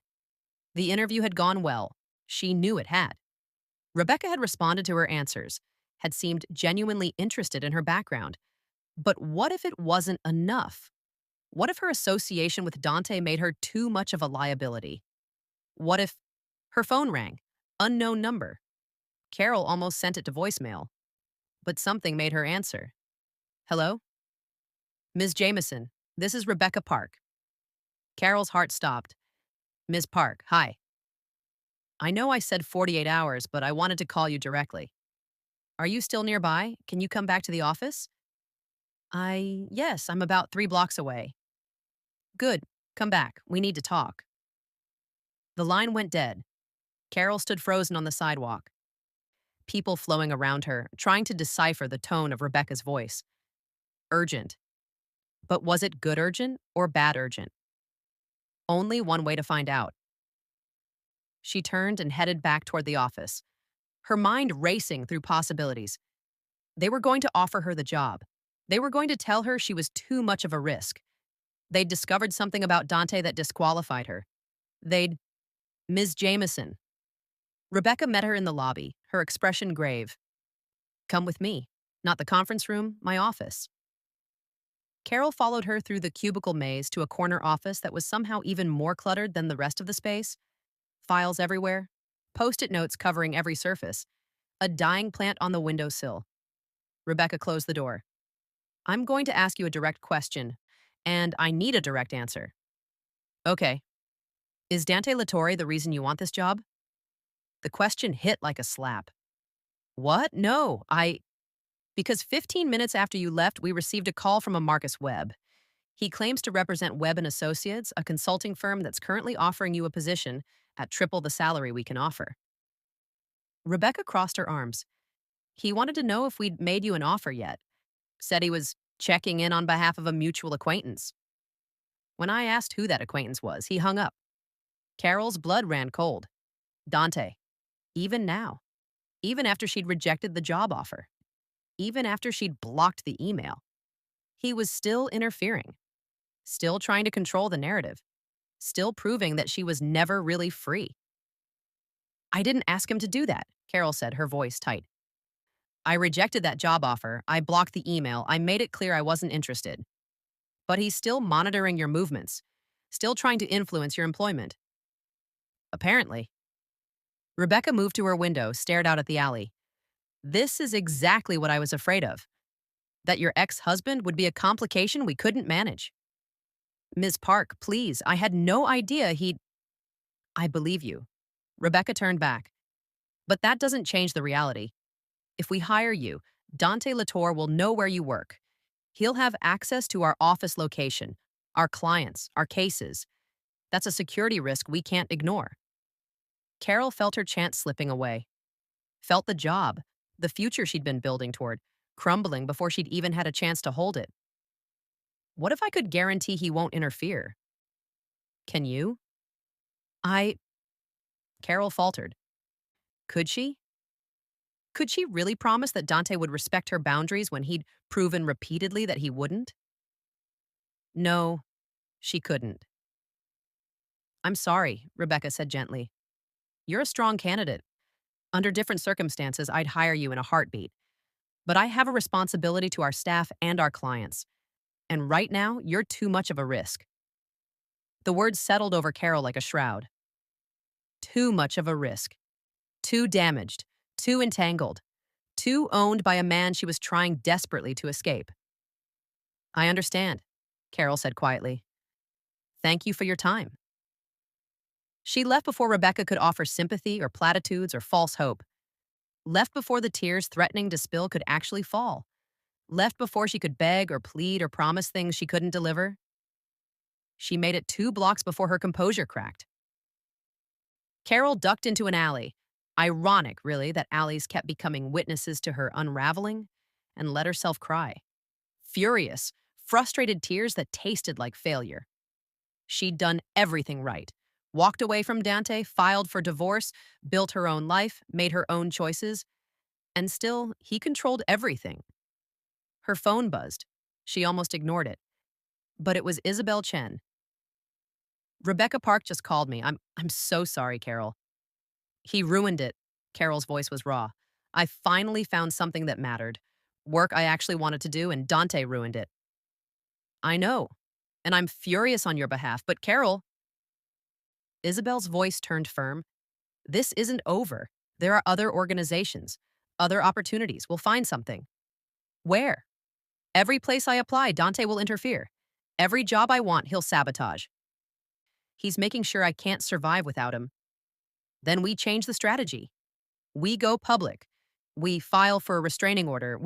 [SPEAKER 1] The interview had gone well. She knew it had. Rebecca had responded to her answers, had seemed genuinely interested in her background. But what if it wasn't enough? What if her association with Dante made her too much of a liability? What if her phone rang? Unknown number. Carol almost sent it to voicemail, but something made her answer. Hello? Ms. Jameson, this is Rebecca Park. Carol's heart stopped. Ms. Park, hi. I know I said 48 hours, but I wanted to call you directly. Are you still nearby? Can you come back to the office? Yes, I'm about 3 blocks away. Good, come back. We need to talk. The line went dead. Carol stood frozen on the sidewalk. People flowing around her, trying to decipher the tone of Rebecca's voice. Urgent. But was it good urgent or bad urgent? Only one way to find out. She turned and headed back toward the office, her mind racing through possibilities. They were going to offer her the job. They were going to tell her she was too much of a risk. They'd discovered something about Dante that disqualified her. They'd... Ms. Jameson. Rebecca met her in the lobby, her expression grave. Come with me. Not the conference room, my office. Carol followed her through the cubicle maze to a corner office that was somehow even more cluttered than the rest of the space. Files everywhere, post-it notes covering every surface, a dying plant on the windowsill. Rebecca closed the door. I'm going to ask you a direct question, and I need a direct answer. Okay. Is Dante Latore the reason you want this job? The question hit like a slap. What? No, Because 15 minutes after you left, we received a call from a Marcus Webb. He claims to represent Webb and Associates, a consulting firm that's currently offering you a position at triple the salary we can offer. Rebecca crossed her arms. He wanted to know if we'd made you an offer yet. Said he was checking in on behalf of a mutual acquaintance. When I asked who that acquaintance was, he hung up. Carol's blood ran cold. Dante. Even now. Even after she'd rejected the job offer. Even after she'd blocked the email. He was still interfering. Still trying to control the narrative. Still proving that she was never really free. I didn't ask him to do that, Carol said, her voice tight. I rejected that job offer. I blocked the email. I made it clear I wasn't interested. But he's still monitoring your movements. Still trying to influence your employment. Apparently. Rebecca moved to her window, stared out at the alley. This is exactly what I was afraid of. That your ex-husband would be a complication we couldn't manage. Ms. Park, please, I had no idea he'd... I believe you. Rebecca turned back. But that doesn't change the reality. If we hire you, Dante Latore will know where you work. He'll have access to our office location, our clients, our cases. That's a security risk we can't ignore. Carol felt her chance slipping away. Felt the job, the future she'd been building toward, crumbling before she'd even had a chance to hold it. What if I could guarantee he won't interfere? Can you? Carol faltered. Could she? Could she really promise that Dante would respect her boundaries when he'd proven repeatedly that he wouldn't? No, she couldn't. I'm sorry, Rebecca said gently. You're a strong candidate. Under different circumstances, I'd hire you in a heartbeat. But I have a responsibility to our staff and our clients. And right now, you're too much of a risk. The words settled over Carol like a shroud. Too much of a risk. Too damaged. Too entangled. Too owned by a man she was trying desperately to escape. I understand, Carol said quietly. Thank you for your time. She left before Rebecca could offer sympathy or platitudes or false hope. Left before the tears threatening to spill could actually fall. Left before she could beg or plead or promise things she couldn't deliver. She made it 2 blocks before her composure cracked. Carol ducked into an alley. Ironic, really, that alleys kept becoming witnesses to her unraveling, and let herself cry. Furious, frustrated tears that tasted like failure. She'd done everything right. Walked away from Dante, filed for divorce, built her own life, made her own choices, and still, he controlled everything. Her phone buzzed. She almost ignored it. But it was Isabel Chen. Rebecca Park just called me. I'm so sorry, Carol. He ruined it. Carol's voice was raw. I finally found something that mattered. Work I actually wanted to do, and Dante ruined it. I know. And I'm furious on your behalf, but Carol, Isabel's voice turned firm. This isn't over. There are other organizations, other opportunities. We'll find something. Where? Every place I apply, Dante will interfere. Every job I want, he'll sabotage. He's making sure I can't survive without him. Then we change the strategy. We go public. We file for a restraining order.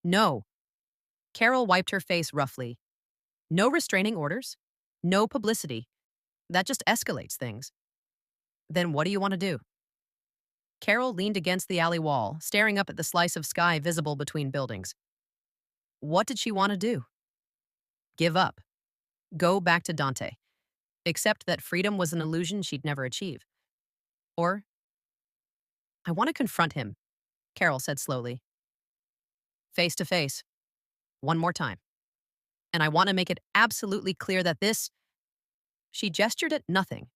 [SPEAKER 1] No. Carol wiped her face roughly. No restraining orders. No publicity. That just escalates things. Then what do you want to do? Carol leaned against the alley wall, staring up at the slice of sky visible between buildings. What did she want to do? Give up. Go back to Dante. Accept that freedom was an illusion she'd never achieve. Or, I want to confront him, Carol said slowly. Face to face. One more time. And I want to make it absolutely clear that this. She gestured at nothing,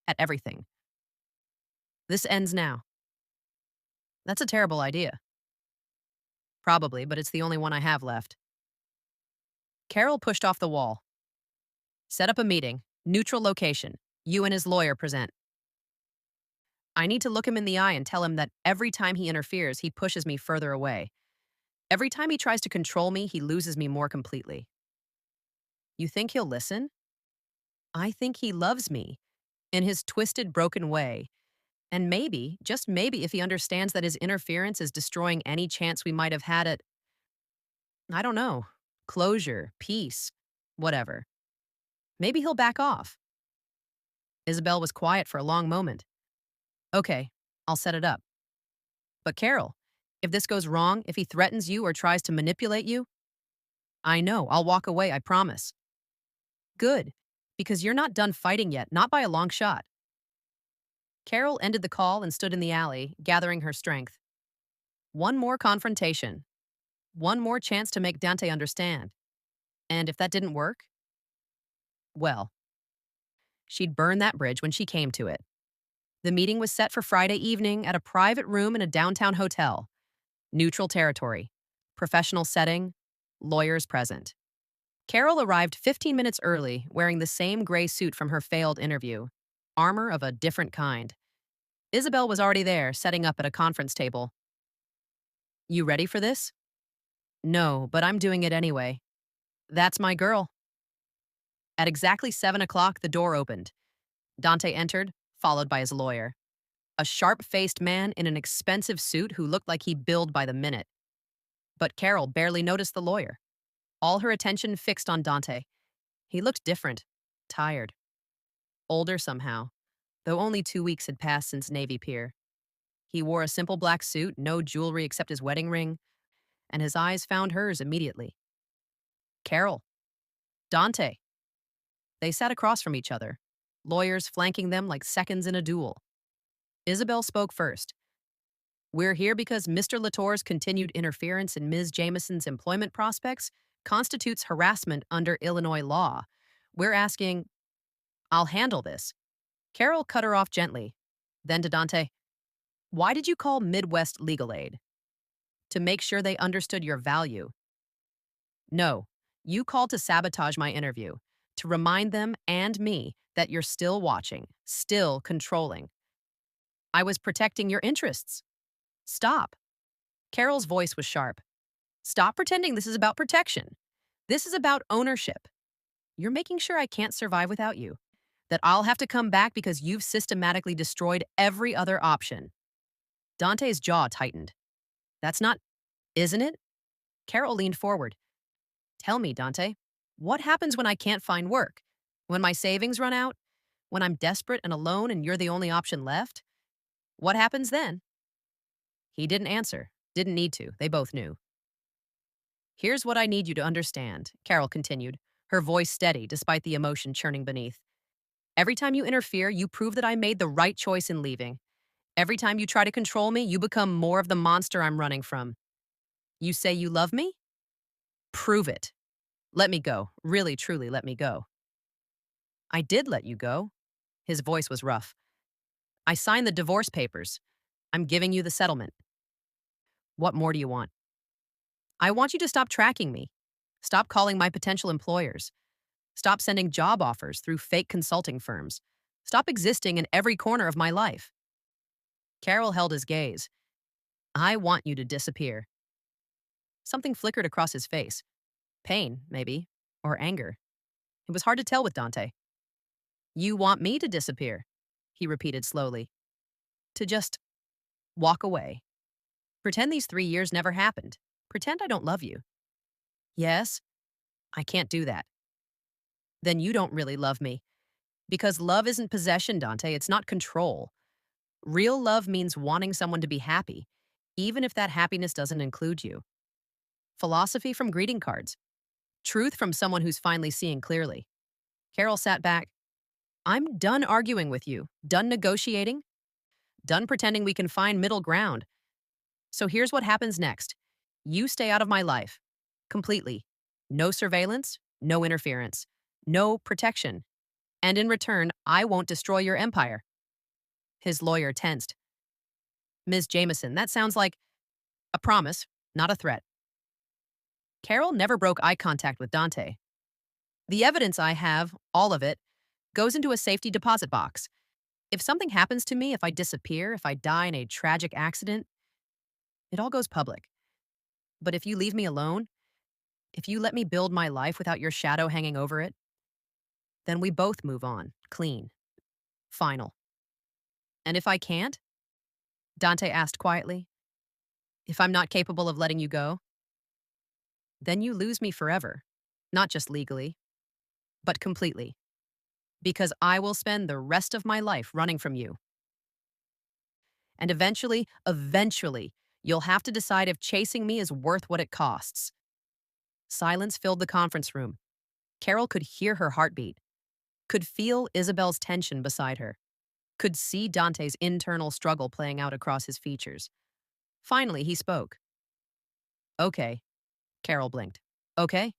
[SPEAKER 1] at everything. This ends now. That's a terrible idea. Probably, but it's the only one I have left. Carol pushed off the wall. Set up a meeting, neutral location. You and his lawyer present. I need to look him in the eye and tell him that every time he interferes, he pushes me further away. Every time he tries to control me, he loses me more completely. You think he'll listen? I think he loves me, in his twisted, broken way. And maybe, just maybe, if he understands that his interference is destroying any chance we might have had at, I don't know, closure, peace, whatever. Maybe he'll back off. Isabel was quiet for a long moment. Okay, I'll set it up. But Carol, if this goes wrong, if he threatens you or tries to manipulate you, I know, I'll walk away, I promise. Good, because you're not done fighting yet, not by a long shot. Carol ended the call and stood in the alley, gathering her strength. One more confrontation. One more chance to make Dante understand. And if that didn't work, well, she'd burn that bridge when she came to it. The meeting was set for Friday evening at a private room in a downtown hotel. Neutral territory. Professional setting. Lawyers present. Carol arrived 15 minutes early, wearing the same gray suit from her failed interview. Armor of a different kind. Isabel was already there, setting up at a conference table. You ready for this? No, but I'm doing it anyway. That's my girl. At exactly 7 o'clock, the door opened. Dante entered, followed by his lawyer. A sharp-faced man in an expensive suit who looked like he billed by the minute. But Carol barely noticed the lawyer. All her attention fixed on Dante. He looked different, tired. Older somehow, though only 2 weeks had passed since Navy Pier. He wore a simple black suit, no jewelry except his wedding ring, and his eyes found hers immediately. Carol. Dante. They sat across from each other, lawyers flanking them like seconds in a duel. Isabel spoke first. We're here because Mr. Latour's continued interference in Ms. Jameson's employment prospects constitutes harassment under Illinois law. We're asking, I'll handle this. Carol cut her off gently. Then to Dante, why did you call Midwest Legal Aid? To make sure they understood your value. No, you called to sabotage my interview, to remind them and me that you're still watching, still controlling. I was protecting your interests. Stop. Carol's voice was sharp. Stop pretending this is about protection. This is about ownership. You're making sure I can't survive without you, that I'll have to come back because you've systematically destroyed every other option. Dante's jaw tightened. That's not, isn't it? Carol leaned forward. Tell me, Dante, what happens when I can't find work? When my savings run out? When I'm desperate and alone and you're the only option left? What happens then? He didn't answer. Didn't need to. They both knew. Here's what I need you to understand, Carol continued, her voice steady despite the emotion churning beneath. Every time you interfere, you prove that I made the right choice in leaving. Every time you try to control me, you become more of the monster I'm running from. You say you love me? Prove it. Let me go. Really, truly, let me go. I did let you go. His voice was rough. I signed the divorce papers. I'm giving you the settlement. What more do you want? I want you to stop tracking me. Stop calling my potential employers. Stop sending job offers through fake consulting firms. Stop existing in every corner of my life. Carol held his gaze. I want you to disappear. Something flickered across his face. Pain, maybe, or anger. It was hard to tell with Dante. You want me to disappear, he repeated slowly. To just walk away. Pretend these 3 years never happened. Pretend I don't love you. Yes, I can't do that. Then you don't really love me. Because love isn't possession, Dante. It's not control. Real love means wanting someone to be happy, even if that happiness doesn't include you. Philosophy from greeting cards. Truth from someone who's finally seeing clearly. Carol sat back. I'm done arguing with you, done negotiating, done pretending we can find middle ground. So here's what happens next. You stay out of my life. Completely. No surveillance, no interference, no protection. And in return, I won't destroy your empire. His lawyer tensed. Ms. Jameson, that sounds like a promise, not a threat. Carol never broke eye contact with Dante. The evidence I have, all of it, goes into a safety deposit box. If something happens to me, if I disappear, if I die in a tragic accident, it all goes public. But if you leave me alone, if you let me build my life without your shadow hanging over it, then we both move on, clean, final. And if I can't? Dante asked quietly. If I'm not capable of letting you go, then you lose me forever. Not just legally, but completely. Because I will spend the rest of my life running from you. And eventually, you'll have to decide if chasing me is worth what it costs. Silence filled the conference room. Carol could hear her heartbeat, could feel Isabel's tension beside her, could see Dante's internal struggle playing out across his features. Finally, he spoke. Okay, Carol blinked. Okay,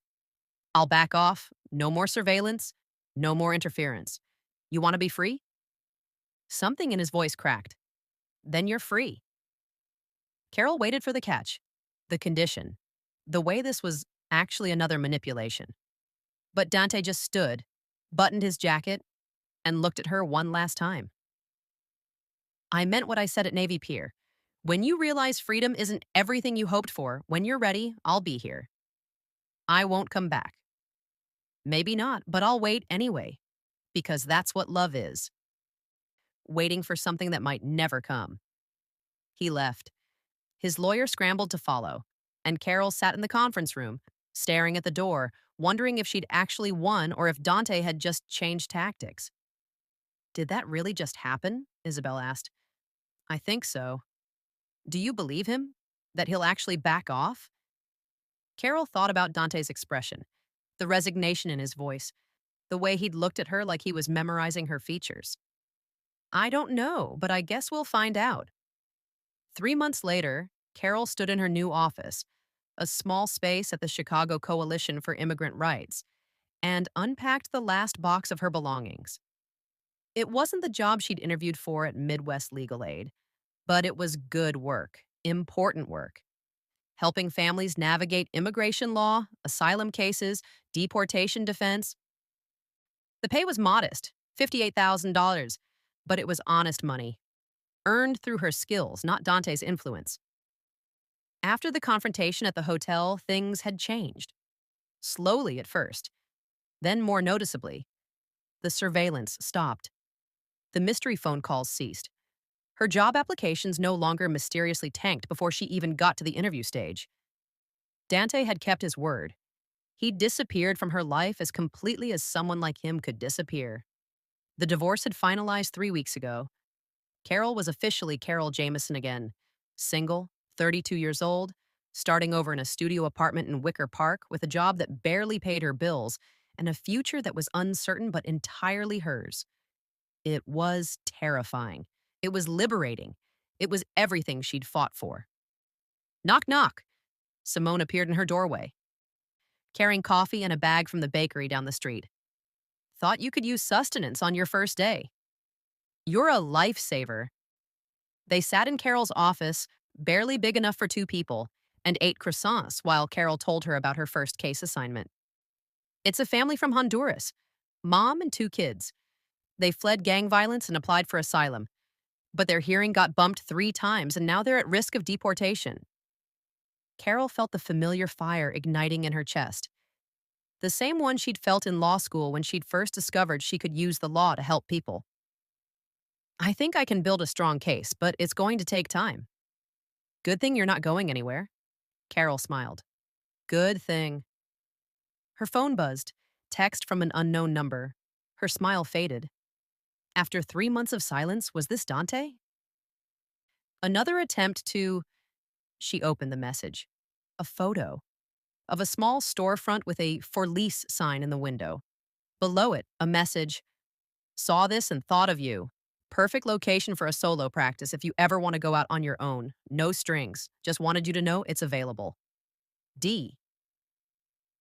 [SPEAKER 1] I'll back off. No more surveillance, no more interference. You want to be free? Something in his voice cracked. Then you're free. Carol waited for the catch, the condition, the way this was actually another manipulation. But Dante just stood, buttoned his jacket, and looked at her one last time. I meant what I said at Navy Pier. When you realize freedom isn't everything you hoped for, when you're ready, I'll be here. I won't come back. Maybe not, but I'll wait anyway, because that's what love is. Waiting for something that might never come. He left. His lawyer scrambled to follow, and Carol sat in the conference room, staring at the door, wondering if she'd actually won or if Dante had just changed tactics. Did that really just happen? Isabel asked. I think so. Do you believe him? That he'll actually back off? Carol thought about Dante's expression, the resignation in his voice, the way he'd looked at her like he was memorizing her features. I don't know, but I guess we'll find out. 3 months later, Carol stood in her new office, a small space at the Chicago Coalition for Immigrant Rights, and unpacked the last box of her belongings. It wasn't the job she'd interviewed for at Midwest Legal Aid, but it was good work, important work. Helping families navigate immigration law, asylum cases, deportation defense. The pay was modest, $58,000, but it was honest money, earned through her skills, not Dante's influence. After the confrontation at the hotel, things had changed. Slowly at first, then more noticeably. The surveillance stopped. The mystery phone calls ceased. Her job applications no longer mysteriously tanked before she even got to the interview stage. Dante had kept his word. He'd disappeared from her life as completely as someone like him could disappear. The divorce had finalized 3 weeks ago. Carol was officially Carol Jameson again. Single, 32 years old, starting over in a studio apartment in Wicker Park with a job that barely paid her bills and a future that was uncertain but entirely hers. It was terrifying. It was liberating. It was everything she'd fought for. Knock, knock. Simone appeared in her doorway, carrying coffee and a bag from the bakery down the street. Thought you could use sustenance on your first day. You're a lifesaver. They sat in Carol's office, barely big enough for two people, and ate croissants while Carol told her about her first case assignment. It's a family from Honduras, mom and two kids. They fled gang violence and applied for asylum, but their hearing got bumped 3 times and now they're at risk of deportation. Carol felt the familiar fire igniting in her chest, the same one she'd felt in law school when she'd first discovered she could use the law to help people. I think I can build a strong case, but it's going to take time. Good thing you're not going anywhere. Carol smiled. Good thing. Her phone buzzed, text from an unknown number. Her smile faded. After 3 months of silence, was this Dante? Another attempt to. She opened the message. A photo of a small storefront with a for lease sign in the window. Below it, a message. Saw this and thought of you. Perfect location for a solo practice if you ever want to go out on your own. No strings. Just wanted you to know it's available. D.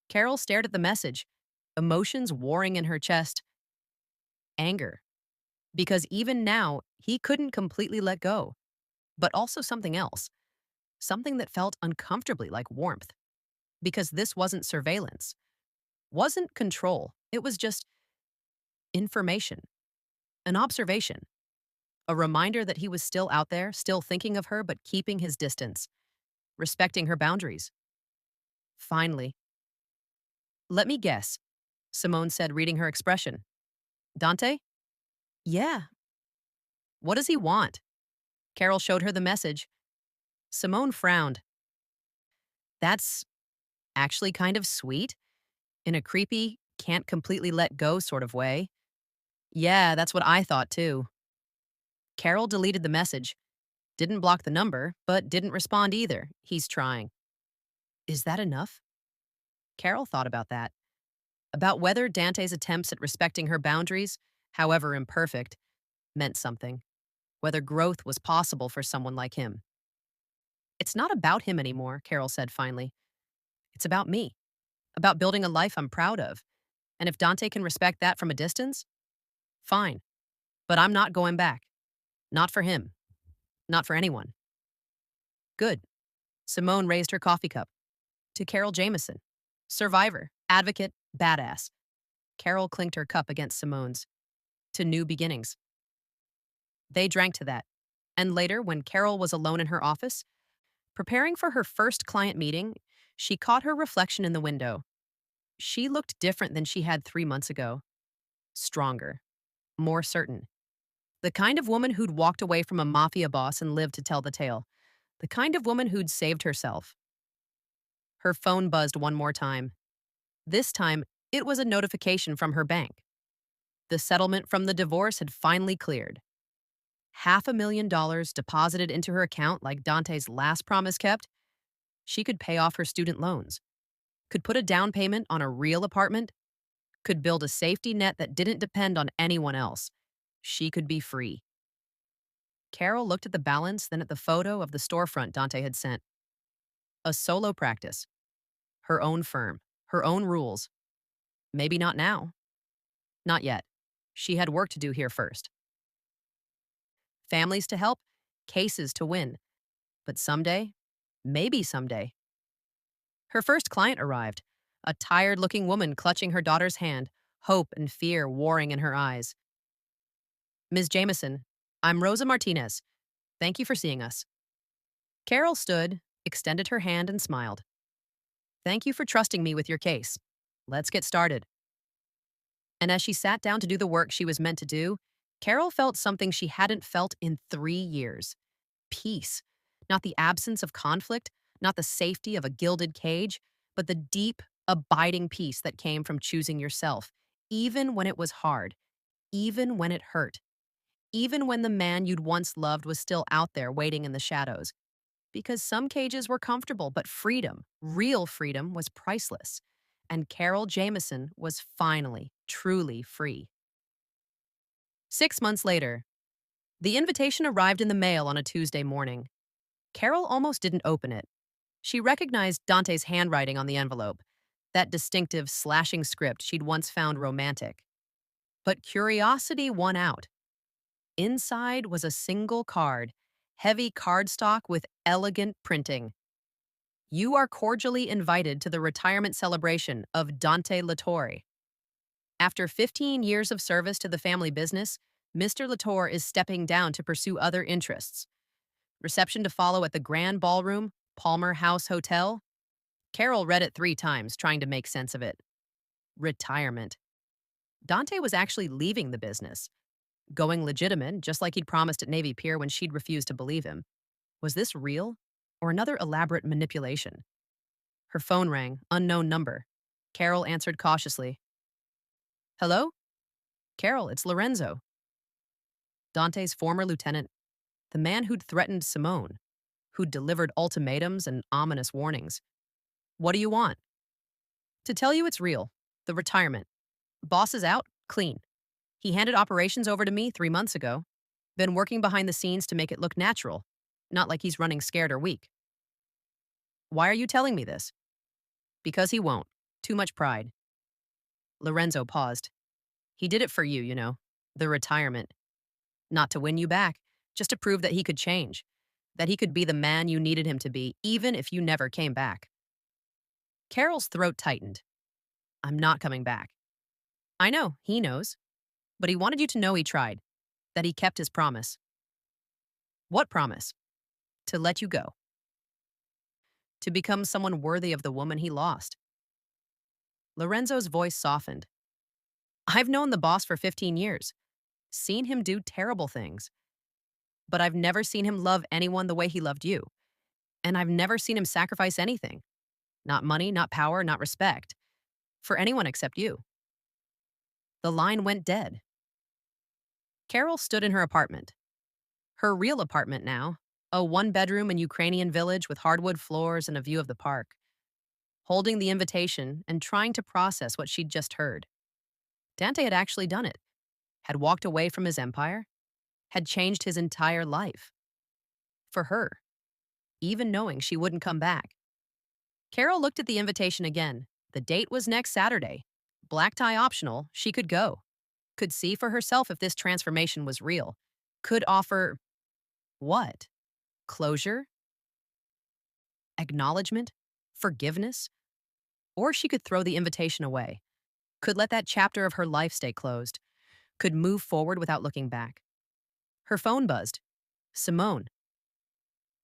[SPEAKER 1] Carol stared at the message, emotions warring in her chest. Anger. Because even now, he couldn't completely let go. But also something else. Something that felt uncomfortably like warmth. Because this wasn't surveillance. Wasn't control. It was just information. An observation. A reminder that he was still out there, still thinking of her, but keeping his distance. Respecting her boundaries. Finally. Let me guess, Simone said, reading her expression. Dante? Yeah. What does he want? Carol showed her the message. Simone frowned. That's actually kind of sweet, in a creepy, can't completely let go sort of way. Yeah, that's what I thought too. Carol deleted the message. Didn't block the number, but didn't respond either. He's trying. Is that enough? Carol thought about that. About whether Dante's attempts at respecting her boundaries, however imperfect, meant something. Whether growth was possible for someone like him. It's not about him anymore, Carol said finally. It's about me. About building a life I'm proud of. And if Dante can respect that from a distance, fine. But I'm not going back. Not for him. Not for anyone. Good. Simone raised her coffee cup. To Carol Jameson. Survivor, advocate, badass. Carol clinked her cup against Simone's. To new beginnings. They drank to that. And later, when Carol was alone in her office, preparing for her first client meeting, she caught her reflection in the window. She looked different than she had 3 months ago. Stronger. More certain. The kind of woman who'd walked away from a mafia boss and lived to tell the tale. The kind of woman who'd saved herself. Her phone buzzed one more time. This time, it was a notification from her bank. The settlement from the divorce had finally cleared. $500,000 deposited into her account like Dante's last promise kept. She could pay off her student loans. Could put a down payment on a real apartment. Could build a safety net that didn't depend on anyone else. She could be free. Carol looked at the balance, then at the photo of the storefront Dante had sent. A solo practice. Her own firm. Her own rules. Maybe not now. Not yet. She had work to do here first. Families to help, cases to win. But someday, maybe someday. Her first client arrived, a tired-looking woman clutching her daughter's hand, hope and fear warring in her eyes. Ms. Jameson, I'm Rosa Martinez. Thank you for seeing us. Carol stood, extended her hand, and smiled. Thank you for trusting me with your case. Let's get started. And as she sat down to do the work she was meant to do, Carol felt something she hadn't felt in 3 years. Peace. Not the absence of conflict, not the safety of a gilded cage, but the deep, abiding peace that came from choosing yourself, even when it was hard, even when it hurt, even when the man you'd once loved was still out there waiting in the shadows. Because some cages were comfortable, but freedom, real freedom, was priceless. And Carol Jameson was finally, truly free. 6 months later, the invitation arrived in the mail on a Tuesday morning. Carol almost didn't open it. She recognized Dante's handwriting on the envelope, that distinctive, slashing script she'd once found romantic. But curiosity won out. Inside was a single card, heavy cardstock with elegant printing. You are cordially invited to the retirement celebration of Dante Latorre. After 15 years of service to the family business, Mr. Latour is stepping down to pursue other interests. Reception to follow at the Grand Ballroom, Palmer House Hotel. Carol read it 3 times, trying to make sense of it. Retirement. Dante was actually leaving the business, going legitimate, just like he'd promised at Navy Pier when she'd refused to believe him. Was this real, or another elaborate manipulation? Her phone rang, unknown number. Carol answered cautiously. Hello? Carol, it's Lorenzo. Dante's former lieutenant, the man who'd threatened Simone, who'd delivered ultimatums and ominous warnings. What do you want? To tell you it's real. The retirement. Boss is out, clean. He handed operations over to me 3 months ago. Been working behind the scenes to make it look natural, not like he's running scared or weak. Why are you telling me this? Because he won't. Too much pride. Lorenzo paused. He did it for you, the retirement. Not to win you back, just to prove that he could change, that he could be the man you needed him to be, even if you never came back. Carol's throat tightened. I'm not coming back. I know, he knows. But he wanted you to know he tried, that he kept his promise. What promise? To let you go. To become someone worthy of the woman he lost. Lorenzo's voice softened. I've known the boss for 15 years, seen him do terrible things. But I've never seen him love anyone the way he loved you. And I've never seen him sacrifice anything. Not money, not power, not respect. For anyone except you. The line went dead. Carol stood in her apartment. Her real apartment now, a 1-bedroom in Ukrainian village with hardwood floors and a view of the park. Holding the invitation and trying to process what she'd just heard. Dante had actually done it. Had walked away from his empire. Had changed his entire life. For her. Even knowing she wouldn't come back. Carol looked at the invitation again. The date was next Saturday. Black tie optional, she could go. Could see for herself if this transformation was real. Could offer... what? Closure? Acknowledgement? Forgiveness? Or she could throw the invitation away. Could let that chapter of her life stay closed. Could move forward without looking back. Her phone buzzed. Simone.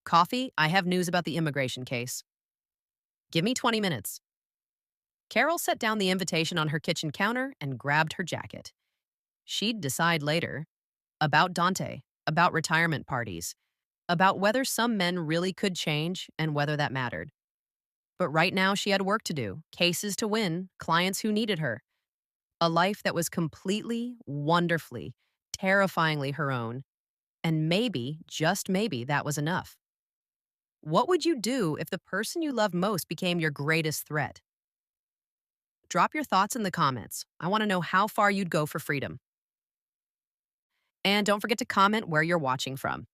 [SPEAKER 1] Coffee, I have news about the immigration case. Give me 20 minutes. Carol set down the invitation on her kitchen counter and grabbed her jacket. She'd decide later. About Dante, about retirement parties, about whether some men really could change and whether that mattered. But right now she had work to do, cases to win, clients who needed her. A life that was completely, wonderfully, terrifyingly her own. And maybe, just maybe, that was enough. What would you do if the person you love most became your greatest threat? Drop your thoughts in the comments. I want to know how far you'd go for freedom. And don't forget to comment where you're watching from.